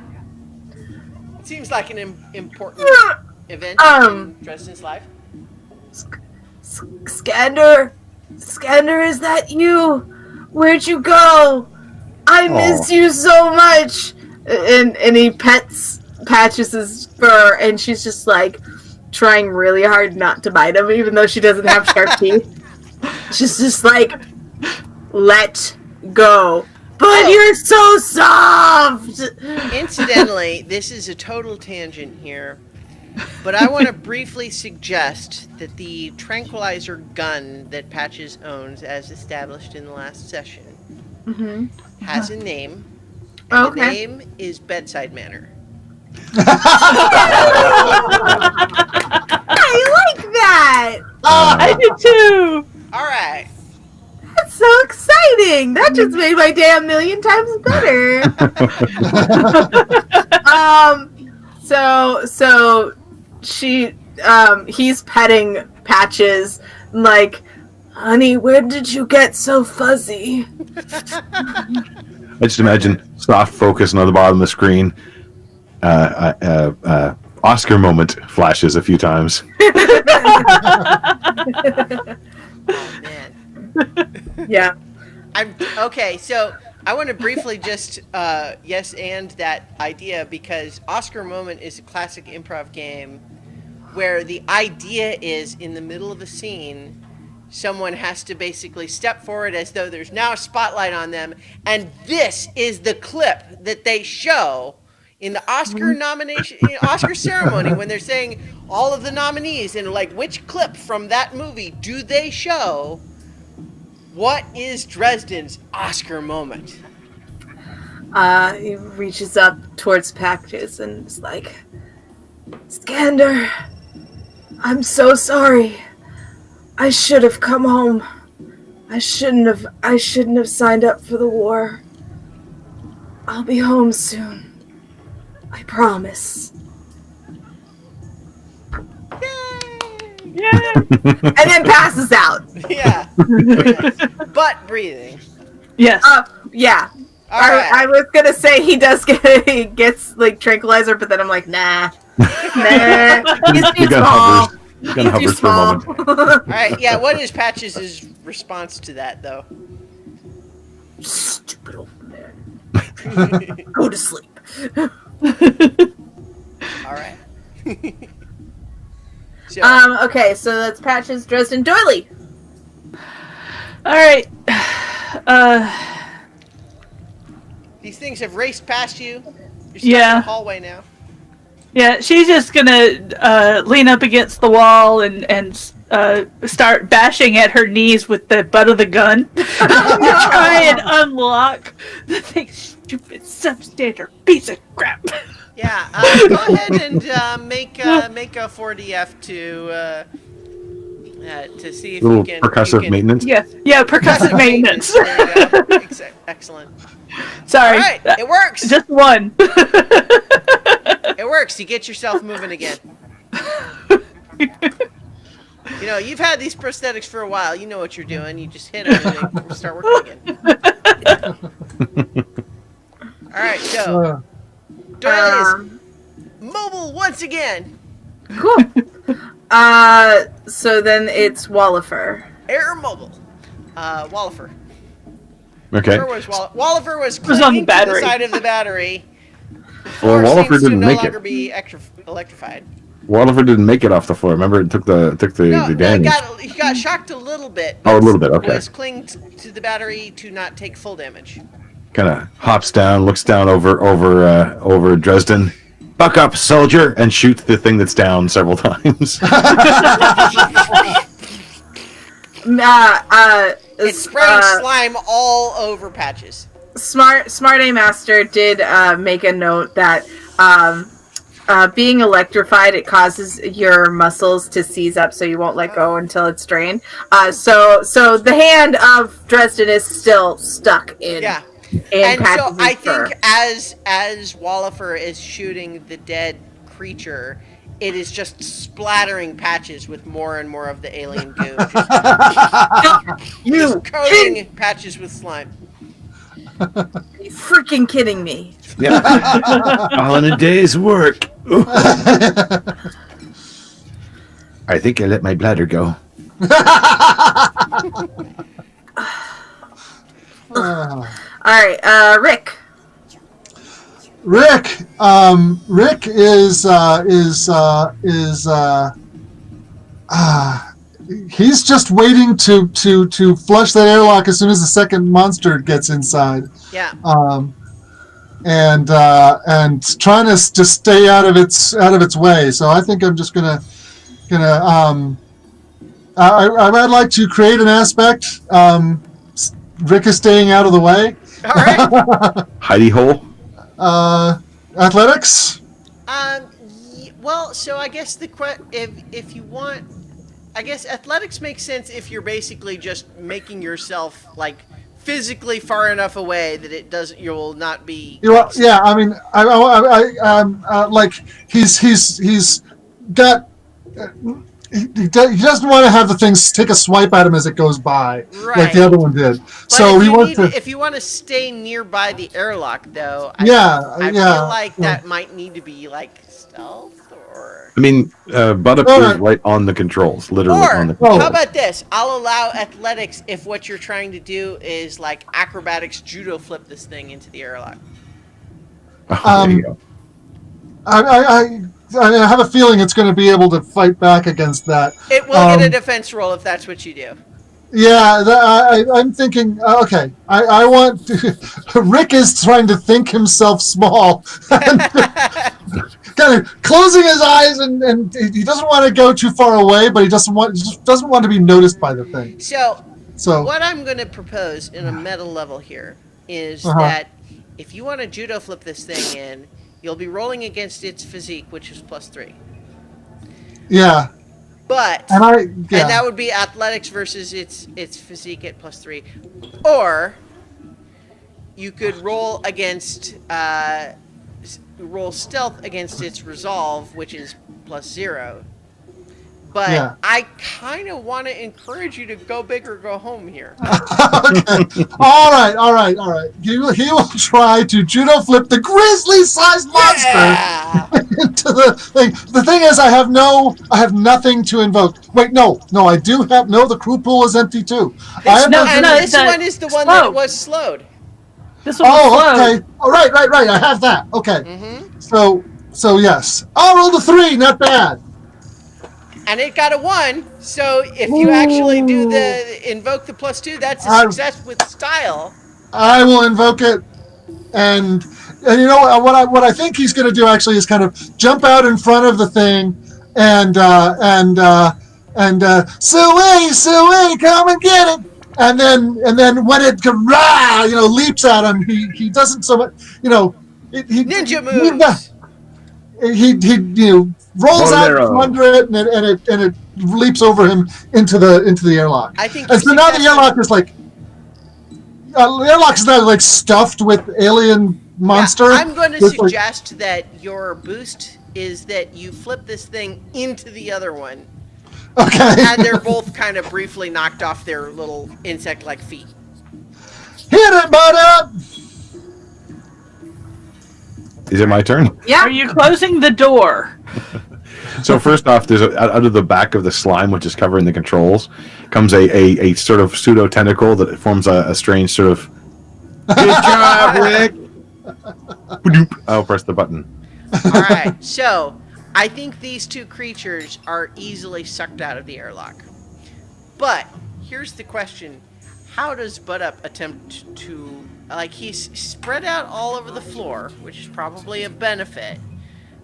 It seems like an important event in Dresden's life. Skander, is that you? Where'd you go? I miss you so much. And he pets Patches' fur, and she's just like trying really hard not to bite him, even though she doesn't have sharp teeth. She's just like, let go. But you're so soft! Incidentally, this is a total tangent here, but I want to briefly suggest that the tranquilizer gun that Patches owns, as established in the last session, has a name, and the name is Bedside Manner. I like that! I do too! All right. That's so exciting! That just made my day a million times better. So he's petting Patches, like, honey, where did you get so fuzzy? I just imagine soft focus on the bottom of the screen. Oscar moment flashes a few times. Oh, man. Yeah. Okay, so I want to briefly just yes and that idea, because Oscar Moment is a classic improv game where the idea is in the middle of a scene, someone has to basically step forward as though there's now a spotlight on them, and this is the clip that they show in the Oscar nomination, Oscar ceremony, when they're saying all of the nominees, and like, which clip from that movie do they show? What is Dresden's Oscar moment? He reaches up towards Patches and is like, Skander, I'm so sorry. I should have come home. I shouldn't have signed up for the war. I'll be home soon. I promise. Yeah. And then passes out. Yeah. Butt breathing. Yes. Yeah. All right. I was gonna say he gets like tranquilizer, but then I'm like, nah. He's too small. He's gonna hovers for a moment. All right. Yeah. What is Patches' response to that, though? Stupid old man. Go to sleep. All right. So, Okay, so that's Patches, Dresden, Doily. All right. these things have raced past you. You're stuck in Yeah. the hallway now. Yeah, she's just gonna lean up against the wall and start bashing at her knees with the butt of the gun to try and unlock the thing. Stupid substandard piece of crap. Yeah. Go ahead and make a 4DF to see if Little you can. percussive maintenance. Yeah, percussive maintenance. There you go. Excellent. Sorry. All right, it works. Just one. It works. You get yourself moving again. You know, you've had these prosthetics for a while. You know what you're doing. You just hit them and they start working again. All right, so Doyle is mobile once again. Cool. So then it's Wallifer. Air mobile. Wallifer. Okay. Where was Wallifer was was on the clinging to the battery. side of the battery. Well, Floor Wallifer seems to didn't no make longer it. be electrified. Wallifer didn't make it off the floor. Remember, it took the damage. He got shocked a little bit. Oh, a little bit, okay. Was clinging to the battery to not take full damage. Kind of hops down, looks down over Dresden. Buck up, soldier, and shoots the thing that's down several times. It's spraying slime all over Patches. Smart A Master did make a note that being electrified, it causes your muscles to seize up, so you won't let go until it's drained. So the hand of Dresden is still stuck in. Yeah. And so I fur. think as Wallifer is shooting the dead creature, it is just splattering patches with more and more of the alien goo. Just coating patches with slime. Are you freaking kidding me? Yeah. All in a day's work. I think I let my bladder go. All right, Rick. Rick is he's just waiting to flush that airlock as soon as the second monster gets inside. Yeah. And trying to stay out of its way. So I think I'm just gonna I'd like to create an aspect. Rick is staying out of the way. All right. Hidey hole. Athletics. Well, so I guess if you want, I guess athletics makes sense if you're basically just making yourself like physically far enough away that it doesn't, you'll not be. Well, yeah. I mean, like he's got. He doesn't want to have the things take a swipe at him as it goes by, like the other one did. But so he wants to. If you want to stay nearby the airlock, though, I feel like that might need to be like stealth or. I mean, Buttup is right on the controls, literally on the controls. How about this? I'll allow athletics if what you're trying to do is like acrobatics, judo flip this thing into the airlock. There you go. I have a feeling it's going to be able to fight back against that. It will get a defense roll if that's what you do. Yeah, I'm thinking. Okay, I want. Rick is trying to think himself small, and kind of closing his eyes, and he doesn't want to go too far away, but he just doesn't want to be noticed by the thing. So what I'm going to propose in a meta level here is that if you want to judo flip this thing in, you'll be rolling against its physique, which is +3. Yeah. But and that would be athletics versus its physique at +3, or you could roll against roll stealth against its resolve, which is +0. But I kind of want to encourage you to go big or go home here. Okay. All right. He will try to judo flip the grizzly-sized monster into the thing. The thing is, I have nothing to invoke. Wait, no, I do have. No, the crew pool is empty too. This one is the one that was slowed. This one was slowed. Okay. Oh, right. I have that. Okay. Mm-hmm. So yes, I'll roll the 3. Not bad. And it got a 1, so if you actually do invoke the +2, that's a success with style. I will invoke it, and you know what I think he's going to do actually is kind of jump out in front of the thing, and Suey, come and get it, and then when it leaps at him, he doesn't so much ninja moves. He rolls out from under it, and it leaps over him into the airlock. I think. And so now the airlock is like the airlock is now like stuffed with alien monster. Yeah, I'm going to suggest that your boost is that you flip this thing into the other one. Okay. And they're both kind of briefly knocked off their little insect-like feet. Hit it, Buttup! Is it my turn? Yeah. Are you closing the door? So first off, there's out of the back of the slime, which is covering the controls, comes a sort of pseudo tentacle that forms a strange sort of. Good job, Rick. I'll press the button. All right. So I think these two creatures are easily sucked out of the airlock. But here's the question: how does Buttup attempt to? Like, he's spread out all over the floor, which is probably a benefit.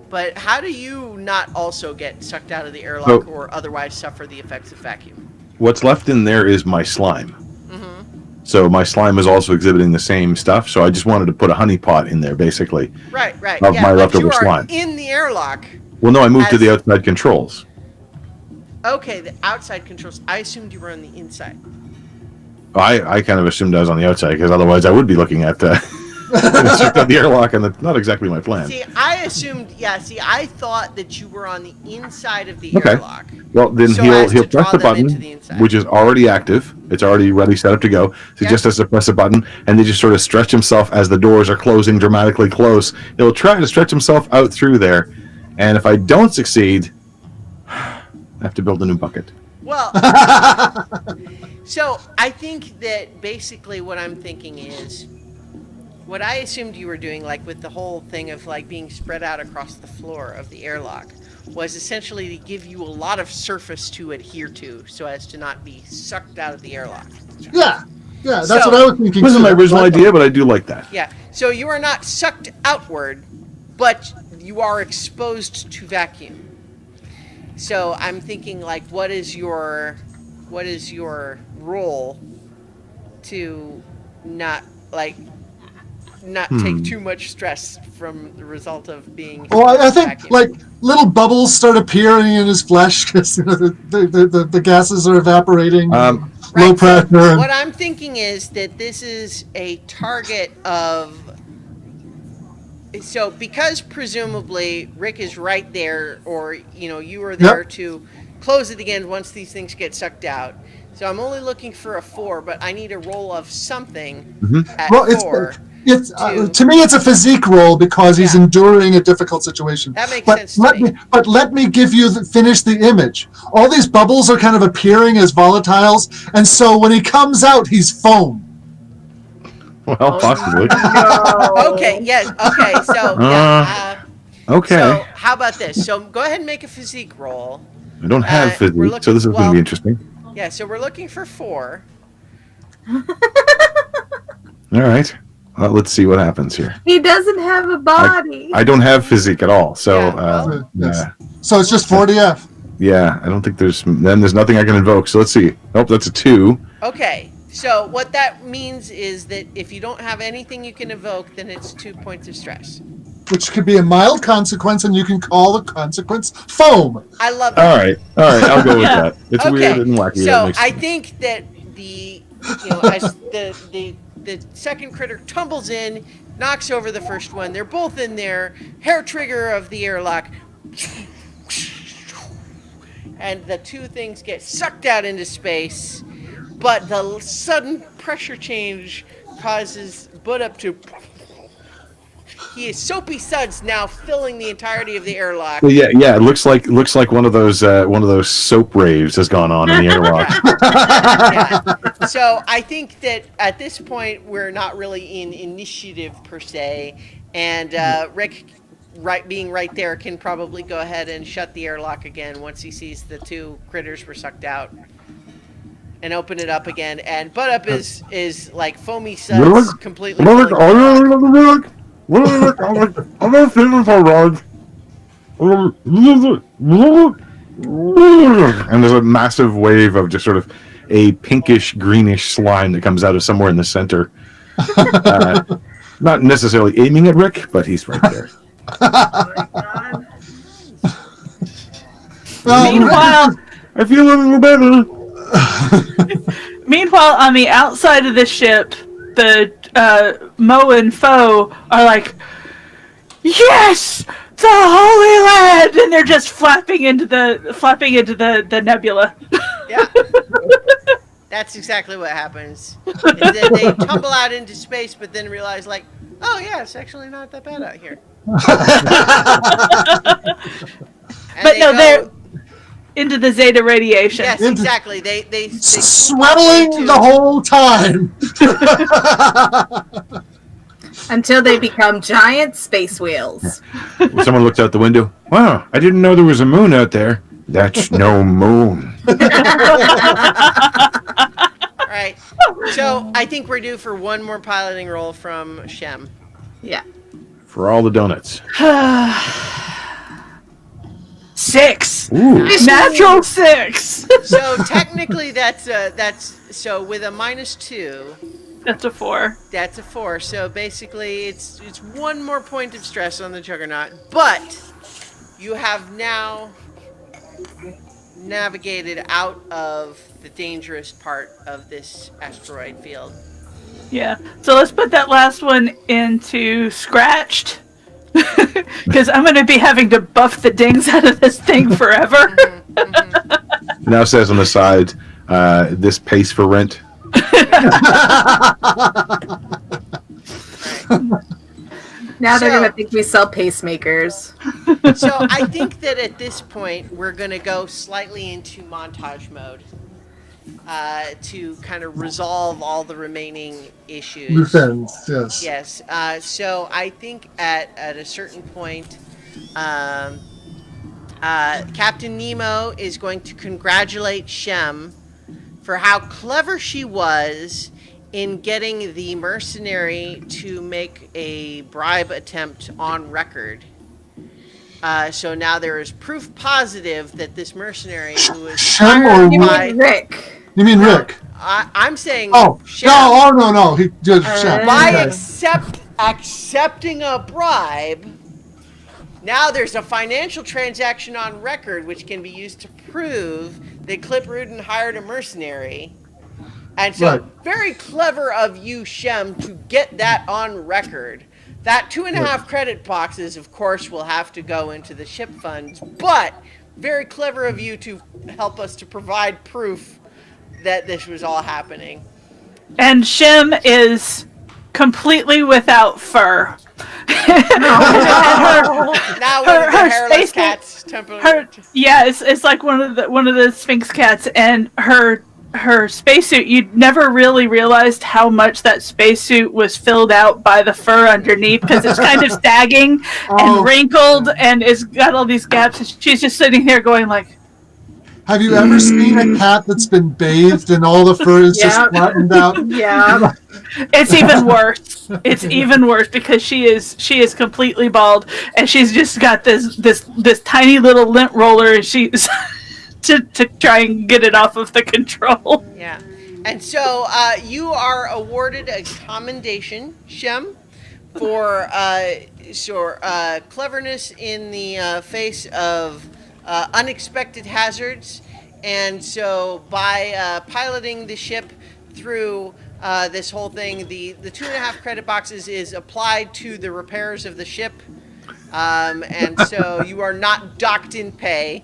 But how do you not also get sucked out of the airlock or otherwise suffer the effects of vacuum? What's left in there is my slime. Mm-hmm. So my slime is also exhibiting the same stuff. So I just wanted to put a honeypot in there, basically. Right. Of my leftover slime. In the airlock. Well, no, I moved to the outside controls. Okay, the outside controls. I assumed you were on the inside. I kind of assumed I was on the outside because otherwise I would be looking at And it sucked out the airlock, and that's not exactly my plan. See, I assumed. Yeah. See, I thought that you were on the inside of the Okay. airlock. Well, then So he'll as to press draw the them button, into the inside. which is already active. It's already ready, set up to go. So he Yeah. just has to press a button, and then just sort of stretch himself as the doors are closing dramatically close. He'll try to stretch himself out through there, and if I don't succeed, I have to build a new bucket. Well, so I think that basically what I'm thinking is what I assumed you were doing, like with the whole thing of like being spread out across the floor of the airlock, was essentially to give you a lot of surface to adhere to so as to not be sucked out of the airlock. Yeah, that's So- what I was thinking. This is too. my original That's idea, but I do like that. Yeah, so you are not sucked outward, but you are exposed to vacuum. So I'm thinking, like, what is your role to not take too much stress from the result of being. Well, I think vacuum. like little bubbles start appearing in his flesh because the gases are evaporating. Low Right, so pressure. what I'm thinking is that this is a target of. So because presumably Rick is right there, or you are there to close it again once these things get sucked out. So I'm only looking for a 4, but I need a roll of something at Well, 4. it's to me it's a physique roll because he's Yeah. enduring a difficult situation. That makes but sense to let me. But let me finish the image. All these bubbles are kind of appearing as volatiles, and so when he comes out, he's foam. Well, possibly. Okay, yes, okay, so yeah. Okay. So how about this? So go ahead and make a physique roll. I don't have we're physique, looking- so this is going to well- be interesting. Yeah, so we're looking for 4. All right. Well, let's see what happens here. He doesn't have a body. I don't have physique at all, so Yeah, well- Yes. So it's just 40F. yeah, I don't think there's nothing I can invoke. So let's see. Nope, that's a 2. Okay, so what that means is that if you don't have anything you can evoke, then it's 2 points of stress. Which could be a mild consequence, and you can call the consequence foam. I love that. All right, I'll go with that. It's Okay, weird and wacky. That so makes I sense. think that as the second critter tumbles in, knocks over the first one. They're both in there. Hair trigger of the airlock. And the two things get sucked out into space, but the sudden pressure change causes Butt-Up to. He is soapy suds now filling the entirety of the airlock. Well, yeah. It looks like one of those soap raves has gone on in the airlock. Yeah. So I think that at this point we're not really in initiative per se, and Rick, being right there, can probably go ahead and shut the airlock again once he sees the two critters were sucked out, and open it up again. And Butt-Up is like foamy suds completely. filling the airlock. And there's a massive wave of just sort of a pinkish greenish slime that comes out of somewhere in the center. Not necessarily aiming at Rick, but he's right there. Meanwhile, I feel a little better. Meanwhile, on the outside of the ship, the Mo and Foe are like, "Yes, the Holy Land!" and they're just flapping into the nebula. Yeah. That's exactly what happens. Is that they tumble out into space, but then realize, like, oh yeah, it's actually not that bad out here. And But no, go- they're into the Zeta radiation. Yes, exactly. They Sweating the whole time. Until they become giant space wheels. Someone looked out the window. Wow, I didn't know there was a moon out there. That's no moon. Right. So I think we're due for one more piloting roll from Shem. Yeah. For all the donuts. 6. Ooh. Natural 6. So technically that's so with a -2, That's a 4. that's a 4. So basically it's one more point of stress on the Juggernaut, but you have now navigated out of the dangerous part of this asteroid field. Yeah. So let's put that last one into scratched. Because I'm going to be having to buff the dings out of this thing forever. Now it says on the side, this pays for rent. Now they're So- gonna think we sell pacemakers. So I think that at this point we're going to go slightly into montage mode to kind of resolve all the remaining issues. Loose ends, yes. Yes. So I think at a certain point, Captain Nemo is going to congratulate Shem for how clever she was in getting the mercenary to make a bribe attempt on record. So now there is proof positive that this mercenary who was Shem or hired You by... mean Rick? You mean Rick? I'm saying Oh, Shem. no. He did Shem. By Okay. accepting a bribe, now there's a financial transaction on record which can be used to prove that Clip Rudin hired a mercenary. And so, Right. very clever of you, Shem, to get that on record. That 2.5 credit boxes, of course, will have to go into the ship funds, but very clever of you to help us to provide proof that this was all happening. And Shem is completely without fur. Now one of the her hairless space- cats temporarily. It's like one of the Sphinx cats, and her spacesuit. You never really realized how much that spacesuit was filled out by the fur underneath because it's kind of sagging Oh. and wrinkled, and it's got all these gaps. And she's just sitting there going like, Have you ever seen a cat that's been bathed and all the fur is just Yep. flattened out? Yeah. It's even worse. It's even worse because she is completely bald, and she's just got this tiny little lint roller, and she's to try and get it off of the control. Yeah. And so you are awarded a commendation, Shem, for cleverness in the face of unexpected hazards. And so by piloting the ship through this whole thing, the 2.5 credit boxes is applied to the repairs of the ship. And so you are not docked in pay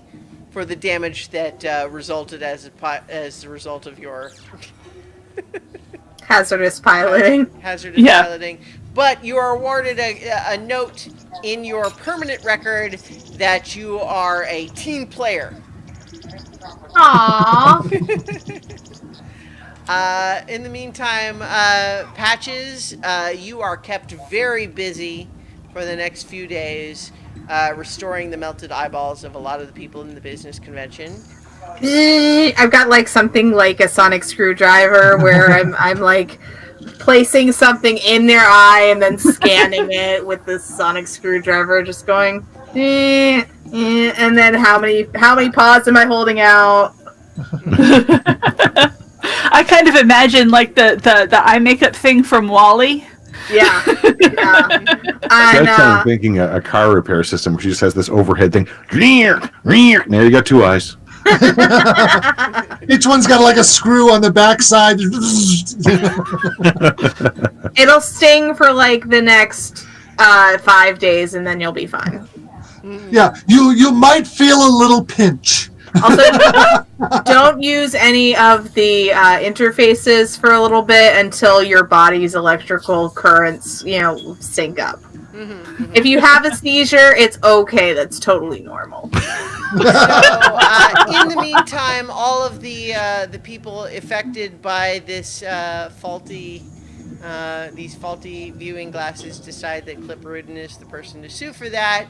for the damage that resulted as the result of your Hazardous piloting. hazardous Yeah. piloting. But you are awarded a note in your permanent record that you are a team player. Aww. In the meantime, Patches, you are kept very busy for the next few days, restoring the melted eyeballs of a lot of the people in the business convention. I've got like something like a sonic screwdriver where I'm like placing something in their eye and then scanning it with this sonic screwdriver, just going, and then how many paws am I holding out? I kind of imagine like the eye makeup thing from Wall-E. Yeah. And, I'm thinking a car repair system where she just has this overhead thing. There you got two eyes. Each one's got like a screw on the backside. it'll sting for like the next 5 days, and then you'll be fine. Yeah, you might feel a little pinch. Also, don't use any of the interfaces for a little bit until your body's electrical currents, sync up. If you have a seizure, it's okay. That's totally normal. So, in the meantime, all of the people affected by this these faulty viewing glasses decide that Clip Rudin is the person to sue for that.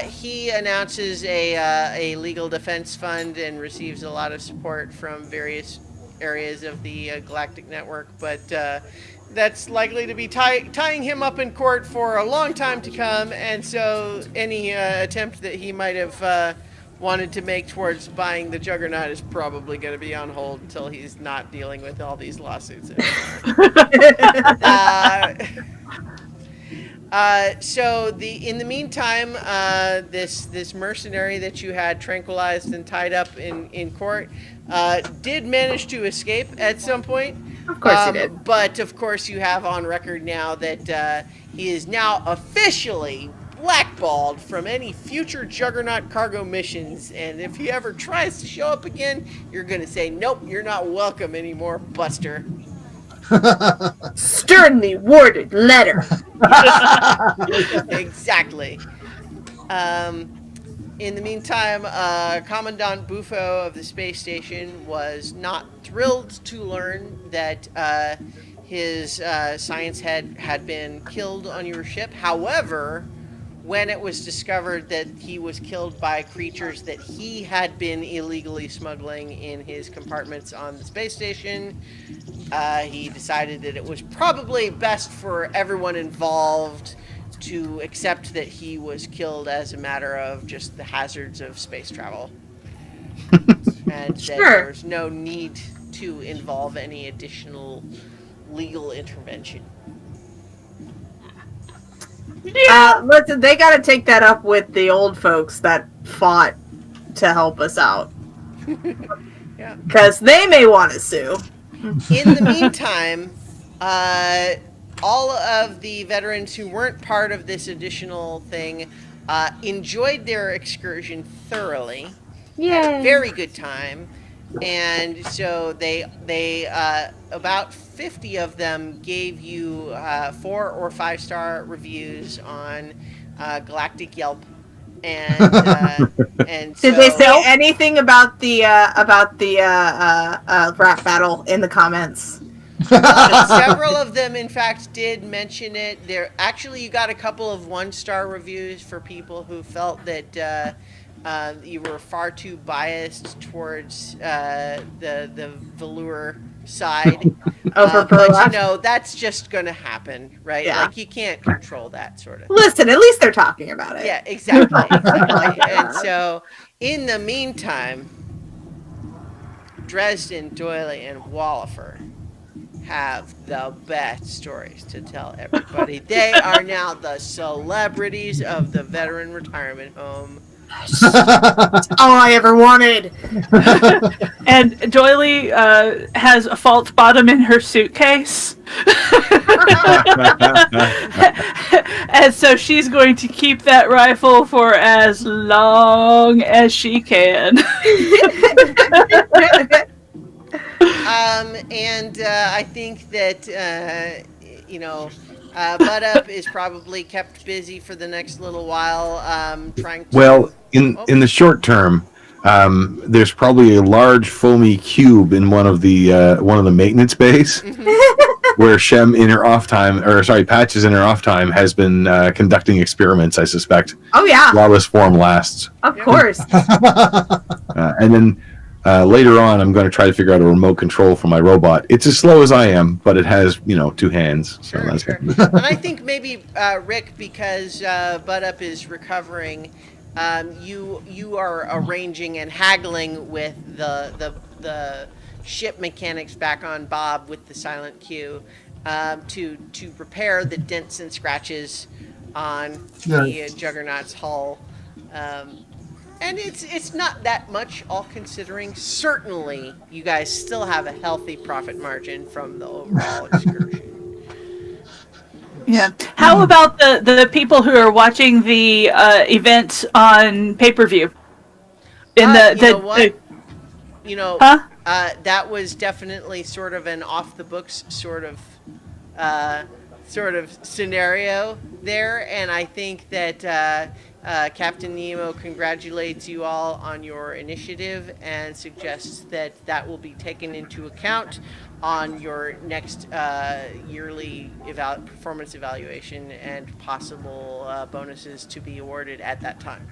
He announces a legal defense fund and receives a lot of support from various areas of the Galactic Network, but that's likely to be tying him up in court for a long time to come, and so any attempt that he might have wanted to make towards buying the Juggernaut is probably going to be on hold until he's not dealing with all these lawsuits anymore. So in the meantime, this mercenary that you had tranquilized and tied up in court did manage to escape at some point. Of course he did. But of course, you have on record now that he is now officially blackballed from any future Juggernaut cargo missions. And if he ever tries to show up again, you're going to say, nope, you're not welcome anymore, Buster. Sternly worded letter. Exactly. In the meantime, Commandant Bufo of the space station was not thrilled to learn that his science head had been killed on your ship. However, when it was discovered that he was killed by creatures that he had been illegally smuggling in his compartments on the space station, he decided that it was probably best for everyone involved to accept that he was killed as a matter of just the hazards of space travel. And that there was no need to involve any additional legal intervention. Listen, they got to take that up with the old folks that fought to help us out. Yeah. Because they may want to sue. In the meantime, all of the veterans who weren't part of this additional thing enjoyed their excursion thoroughly. Had a very good time. And so they about 50 of them gave you 4 or 5 star reviews on Galactic Yelp, and did they say anything about the rap battle in the comments? Several of them, in fact, did mention it. There actually, you got a couple of 1-star reviews for people who felt that you were far too biased towards the velour side. But that's just going to happen, right? Yeah. Like, you can't control that sort of thing. Listen, at least they're talking about it. Yeah, exactly. And so, in the meantime, Dresden, Doyley, and Wallifer have the best stories to tell everybody. They are now the celebrities of the veteran retirement home. That's all I ever wanted. And Doily has a false bottom in her suitcase. And so she's going to keep that rifle for as long as she can. I think that, Butt Up is probably kept busy for the next little while, trying to... Well, in the short term, there's probably a large foamy cube in one of the maintenance bays, where Shem in her off time, Patches in her off time has been conducting experiments, I suspect. Oh yeah. While this form lasts. Of course. And then later on, I'm going to try to figure out a remote control for my robot. It's as slow as I am, but it has 2 hands. So Sure, that's sure. And I think maybe Rick, because Butt Up is recovering, you are arranging and haggling with the ship mechanics back on Bob with the silent Q to repair the dents and scratches on the Juggernaut's hull. And it's not that much, all considering. Certainly, you guys still have a healthy profit margin from the overall excursion. Yeah. How about the people who are watching the event on pay-per-view? That was definitely sort of an off-the-books sort of scenario there, and I think that Captain Nemo congratulates you all on your initiative and suggests that will be taken into account on your next yearly performance evaluation and possible bonuses to be awarded at that time.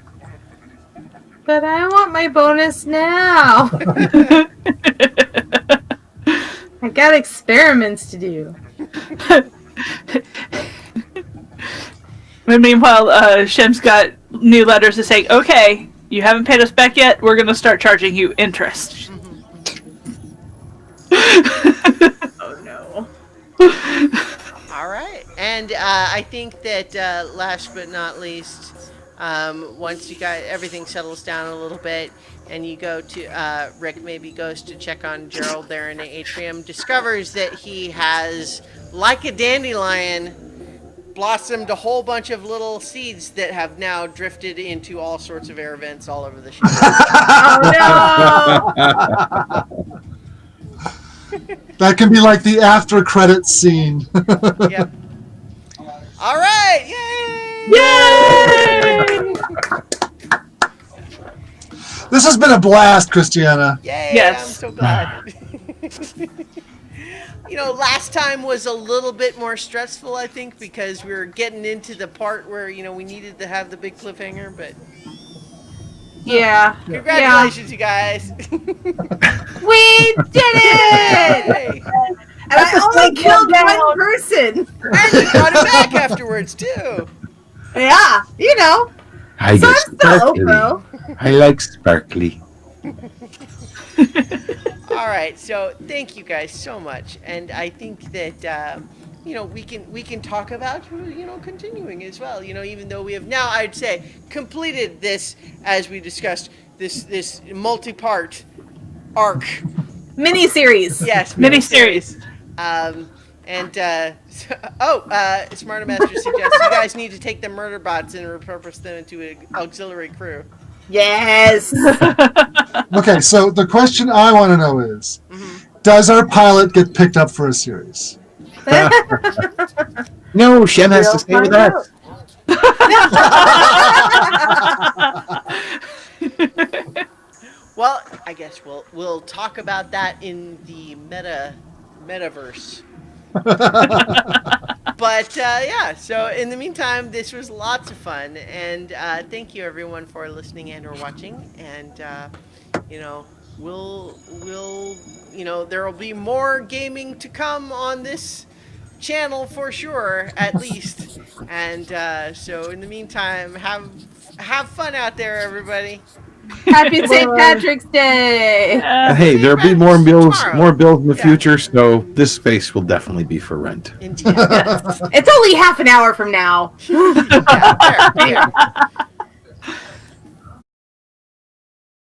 But I want my bonus now. I got experiments to do. And meanwhile, Shem's got new letters to say, okay, you haven't paid us back yet, we're going to start charging you interest. Oh no. All right. And I think that last but not least, once you got everything settles down a little bit, and you go to Rick maybe goes to check on Gerald there in the atrium, discovers that he has, like a dandelion, blossomed a whole bunch of little seeds that have now drifted into all sorts of air vents all over the ship. Oh That can be like the after credits scene. Yep. All right! Yay! Yay! This has been a blast, Christiana. Yay! Yes. I'm so glad. Last time was a little bit more stressful, I think, because we were getting into the part where, we needed to have the big cliffhanger, but yeah. congratulations, you guys. We did it! Yay! And I only killed one person. And you got it back afterwards, too. Yeah, I So guess I'm still sparkly. Oppo. I like sparkly. All right, so thank you guys so much, and I think that we can talk about continuing as well. Even though we have now, I'd say, completed this, as we discussed, this multi-part arc. Miniseries. Yes, Miniseries. Smarter Master suggests you guys need to take the murder bots and repurpose them into an auxiliary crew. Yes. Okay, so the question I want to know is, does our pilot get picked up for a series? No, Shem has to stay with us. Well, I guess we'll talk about that in the metaverse. But so in the meantime, this was lots of fun, and thank you everyone for listening and or watching. And we'll there will be more gaming to come on this channel for sure, at least. And so in the meantime, have fun out there, everybody. Happy St. Patrick's Day. Hey, there'll be more bills Tomorrow. in the future, so this space will definitely be for rent. Indeed. It's only half an hour from now. Yeah, there.